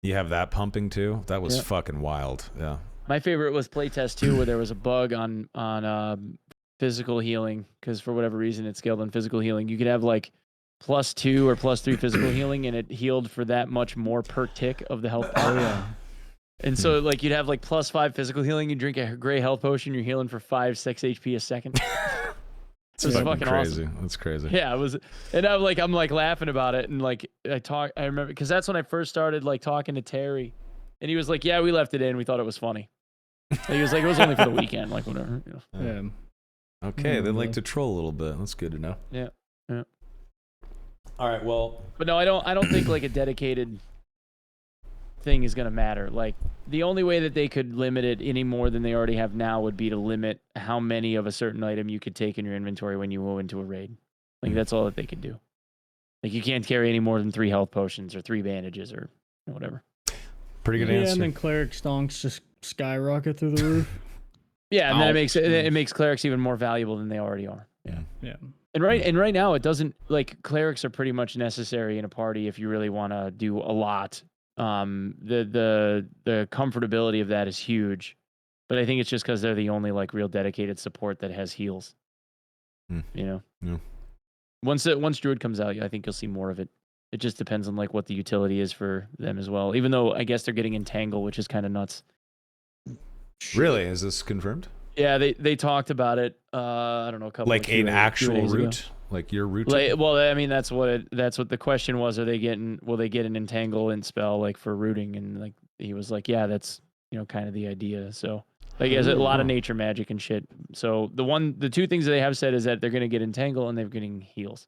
You have that pumping too. That was fucking wild. Yeah. My favorite was playtest 2 where there was a bug on physical healing because for whatever reason it scaled on physical healing. You could have like +2 or +3 physical healing and it healed for that much more per tick of the health pot. Oh yeah. And so like you'd have like +5 physical healing, you drink a gray health potion, you're healing for 5-6 HP a second. It's It was fucking crazy. awesome. That's crazy. Yeah, it was, and I'm like laughing about it, and like I remember because that's when I first started like talking to Terry, and he was like, "Yeah, we left it in. We thought it was funny." He was like, "It was only for the weekend, like whatever." You know? Yeah. Okay, they like to troll a little bit. That's good to know. Yeah. All right, well, But no, I don't think like a dedicated thing is gonna matter. Like the only way that they could limit it any more than they already have now would be to limit how many of a certain item you could take in your inventory when you go into a raid. Like that's all that they could do. Like you can't carry any more than 3 health potions or 3 bandages or whatever. pretty good Yeah, answer. and then cleric stonks just skyrocket through the roof. Yeah, and then it makes clerics even more valuable than they already are. Yeah. And right now it doesn't like clerics are pretty much necessary in a party if you really want to do a lot. The comfortability of that is huge, but I think it's just because they're the only like real dedicated support that has heals. You know. Yeah. Once Druid comes out, I think you'll see more of it. It just depends on like what the utility is for them as well. Even though I guess they're getting Entangle, which is kind of nuts. Really? Is this confirmed? Yeah, they talked about it. I don't know, a couple Like of an Q&A actual days ago. route? Like your route? Well, I mean, that's what the question was. Will they get an Entangle and spell like for rooting? And like he was like, yeah, that's kind of the idea. So like, he has a lot of nature magic and shit. So the 2 things that they have said is that they're gonna get Entangle and they're getting heals.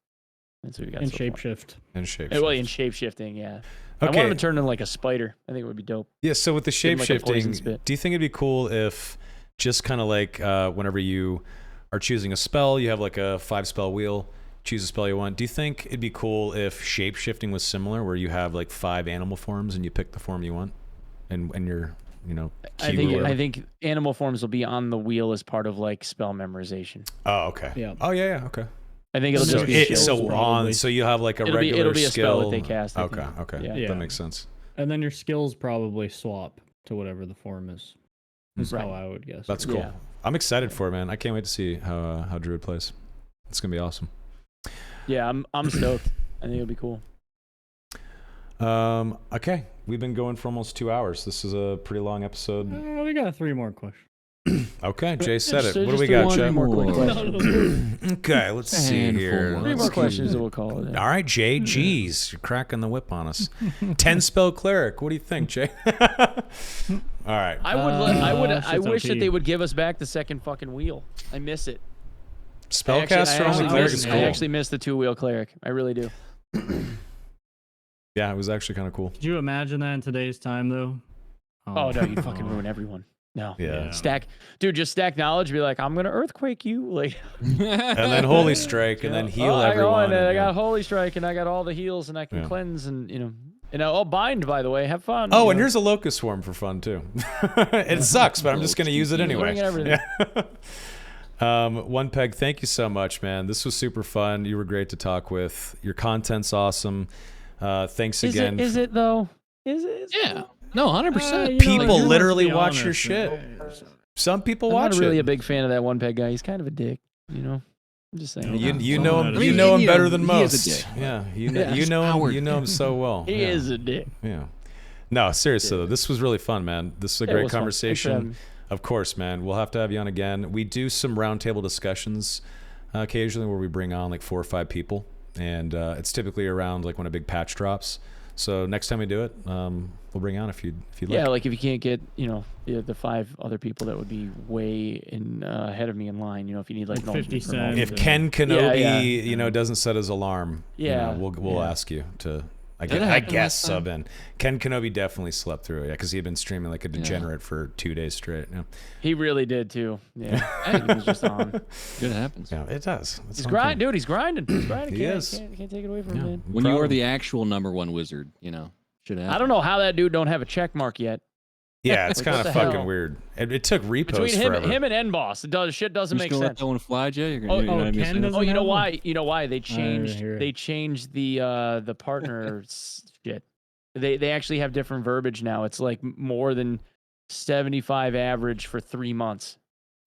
That's what we got. And so far. shapeshift. And shapeshift. Well, in shapeshifting, yeah. Okay. I want him to turn into like a spider. I think it would be dope. Yeah, so with the Give him, like, a poison shapeshifting, spit. do you think it'd be cool if just kind of like whenever you are choosing a spell, you have like a 5-spell wheel, choose a spell you want. Do you think it'd be cool if shapeshifting was similar, where you have like 5 animal forms and you pick the form you want, and your I think animal forms will be on the wheel as part of like spell memorization. Oh, okay. Yeah. Oh, yeah. Okay. I think it'll just be skills, probably. So you have like a it'll regular be a skill spell that they cast. I Okay. think. Okay. Yeah. That makes sense. And then your skills probably swap to whatever the form is. That's how I would guess. That's cool. Yeah. I'm excited for it, man. I can't wait to see how Druid plays. It's gonna be awesome. Yeah, I'm stoked. I think it'll be cool. Okay, we've been going for almost 2 hours. This is a pretty long episode. We got 3 more questions. Okay, Jay said it. So What do we just got, one Jay? more quick question. Okay, let's see here. 3 more questions and we'll call it. All right, Jay. Jeez, you're cracking the whip on us. 10-spell cleric. What do you think, Jay? All right. I wish that they would give us back the second fucking wheel. I miss it. Spellcaster on the cleric is cool. I actually miss the 2-wheel cleric. I really do. Yeah, it was actually kind of cool. Could you imagine that in today's time, though? Oh no, you'd fucking ruin everyone. No. Yeah. Just stack knowledge. Be like, I'm gonna earthquake you, like. And then Holy Strike, and then heal everyone. I got Holy Strike, and I got all the heals, and I can cleanse, and I'll bind. By the way, have fun. Oh, and here's a locust swarm for fun too. It sucks, but I'm just gonna use it anyway. Onepeg, thank you so much, man. This was super fun. You were great to talk with. Your content's awesome. Thanks again. Is it though? Is it? Yeah. No, 100%. People literally watch your shit. Some people watch it. I'm not really a big fan of that Onepeg guy. He's kind of a dick, I'm just saying. You know him. You know him better than most. He is a dick. Yeah, you know him so well. He is a dick. Yeah. No, seriously though, this was really fun, man. This is a great conversation. Of course, man. We'll have to have you on again. We do some roundtable discussions occasionally where we bring on like 4 or 5 people, and it's typically around like when a big patch drops. So next time we do it, we'll bring on if you'd like. Yeah, like if you can't get the 5 other people that would be way ahead of me in line. If you need like 50 cents. If Ken Kenobi doesn't set his alarm, we'll ask you to I guess sub in. Ken Kenobi definitely slept through it, because he had been streaming like a degenerate for 2 days straight. Yeah. He really did too. Yeah, he was just on. Good happens. Yeah, it does. He's grinding, dude. He's grinding. He's grinding. He is. Can't take it away from him, man. When you are the actual #1 wizard, should happen. I don't know how that dude don't have a check mark yet. Yeah, it's kind of fucking weird. It took reposts forever. Between him and N-Boss, shit doesn't make sense. Let that one fly, Jay? Ken doesn't you know have why? one? You know why they changed? They changed the partner shit. They actually have different verbiage now. It's like more than 75 average for 3 months,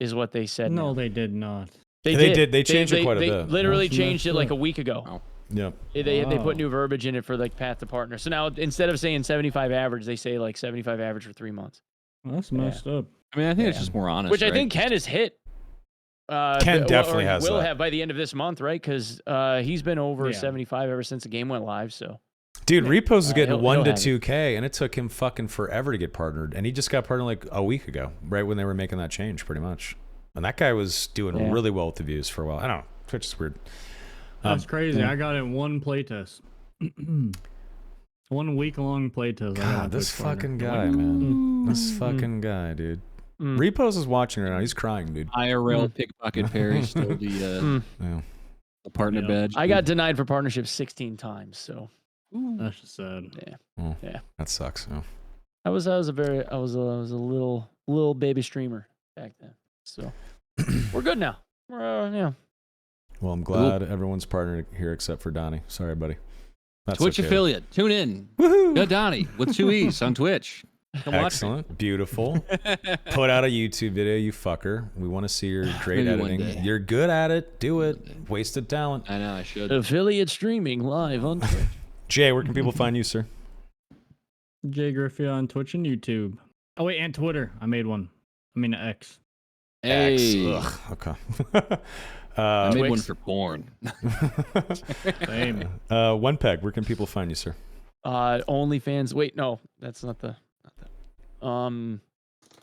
is what they said. No, now. they did not. They did. They changed it quite a bit. They literally changed it like a week ago. Oh. Yep. They put new verbiage in it for like path to partner. So now instead of saying 75 average, they say like 75 average for 3 months. Well, that's messed up. I mean, I think it's just more honest. Which I think Ken has hit. Ken definitely has. Will have by the end of this month, right? Because he's been over 75 ever since the game went live. So, dude, Repos is getting 1 to 2K, and it took him fucking forever to get partnered, and he just got partnered like a week ago, right when they were making that change, pretty much. And that guy was doing really well with the views for a while. I don't know. Twitch is weird. That's crazy. I got it in one playtest. 1 week-long playtest. God, this fucking guy, man. This fucking guy, dude. Repos is watching right now. He's crying, dude. IRL pickpocket Perry stole the partner badge. I got denied for partnership 16 times. So that's just sad. Yeah. That sucks. Yeah. I was a little baby streamer back then. So we're good now. We're Well, I'm glad everyone's partnered here except for Donnie. Sorry, buddy. That's Twitch affiliate. Tune in. Woohoo! Go Donnie with 2 E's on Twitch. Come Excellent. Beautiful. Put out a YouTube video, you fucker. We want to see your great editing. You're good at it. Do it. Wasted talent. I know, I should. Affiliate streaming live on Twitch. Jay, where can people find you, sir? Jay Griffey on Twitch and YouTube. Oh, wait, and Twitter. I made one. I mean, X. Hey. X. Ugh, okay. I made one for porn. Same. Onepeg, where can people find you, sir? OnlyFans. Wait, no, that's not the.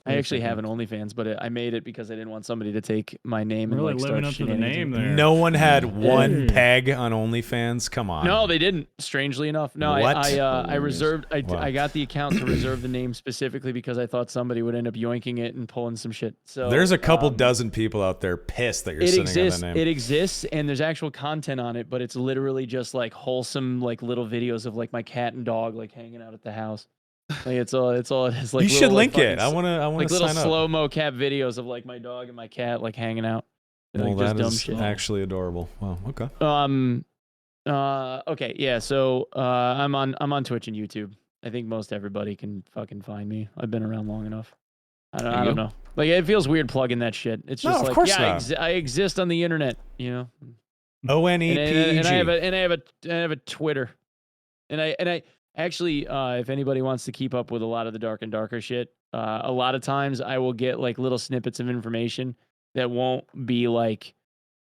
I actually have an OnlyFans, but I made it because I didn't want somebody to take my name and really like living start up to the name there. No one had Onepeg on OnlyFans. Come on. No, they didn't. Strangely enough, no. What? I reserved. I got the account to reserve the name specifically because I thought somebody would end up yoinking it and pulling some shit. So there's a couple dozen people out there pissed that you're sitting on that name. It exists, and there's actual content on it, but it's literally just like wholesome, like little videos of like my cat and dog like hanging out at the house. Like it's all it is. Like you should link like, it. I want to like little sign up. slow-mo cat videos of like my dog and my cat like hanging out. Well, like, that dumb is shit. actually adorable. Wow. Okay. Okay. Yeah. So I'm on Twitch and YouTube. I think most everybody can fucking find me. I've been around long enough. I don't know. Like it feels weird plugging that shit. It's just of like course I exist on the internet. You know. ONEPG. And I have a Twitter, and I actually, if anybody wants to keep up with a lot of the dark and darker shit, a lot of times I will get like little snippets of information that won't be like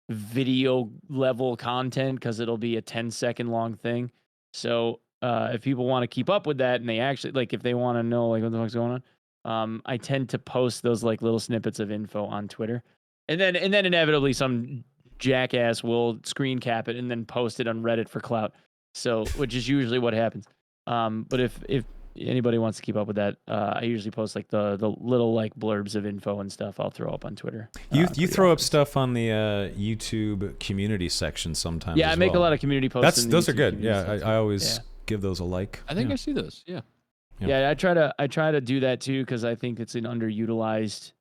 video level content because it'll be a 10-second long thing. So if people want to keep up with that and they actually like if they want to know like what the fuck's going on, I tend to post those like little snippets of info on Twitter, and then inevitably some jackass will screen cap it and then post it on Reddit for clout. So which is usually what happens. But if anybody wants to keep up with that, I usually post like the little like blurbs of info and stuff I'll throw up on Twitter. You throw up stuff on the YouTube community section sometimes. Yeah, I make a lot of community posts. Those are good. Yeah, I always give those a like. I think I see those. Yeah. Yeah, I try to do that too because I think it's an underutilized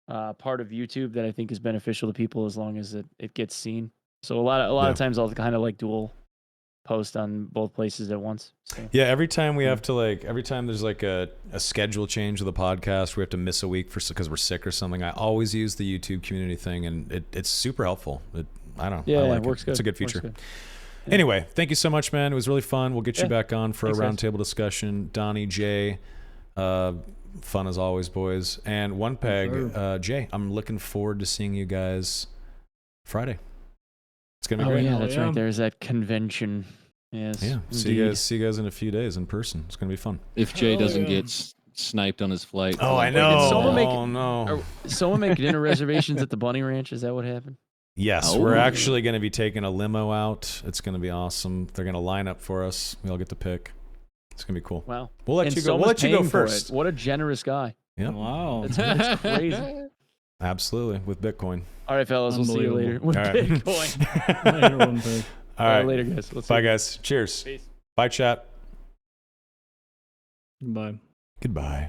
part of YouTube that I think is beneficial to people as long as it gets seen. So a lot of times I'll kind of like dual post on both places at once. So. Yeah, every time there's like a schedule change of the podcast, we have to miss a week because we're sick or something. I always use the YouTube community thing, and it's super helpful. I like it works good. It's a good feature. Anyway, thank you so much, man. It was really fun. We'll get you back on for a roundtable discussion. Donnie, Jay, fun as always, boys. And Onepeg, Jay, I'm looking forward to seeing you guys Friday. It's gonna be great. Yeah, that's right. There's that convention. Yes. Yeah. See you guys in a few days in person. It's gonna be fun. If Jay doesn't get sniped on his flight. Oh, I know. Did someone make dinner reservations at the Bunny Ranch? Is that what happened? Yes, we're actually going to be taking a limo out. It's going to be awesome. They're going to line up for us. We all get to pick. It's gonna be cool. Wow. We'll let And you go. We'll someone's let you go paying for it. first. What a generous guy. Yeah. Wow. That's crazy. Absolutely, with Bitcoin. All right, fellas. We'll see you later. With All right. Bitcoin. Later, Onepeg. All right. Later, guys. We'll see Bye, you. guys. Cheers. Peace. Bye, chat. Bye. Goodbye.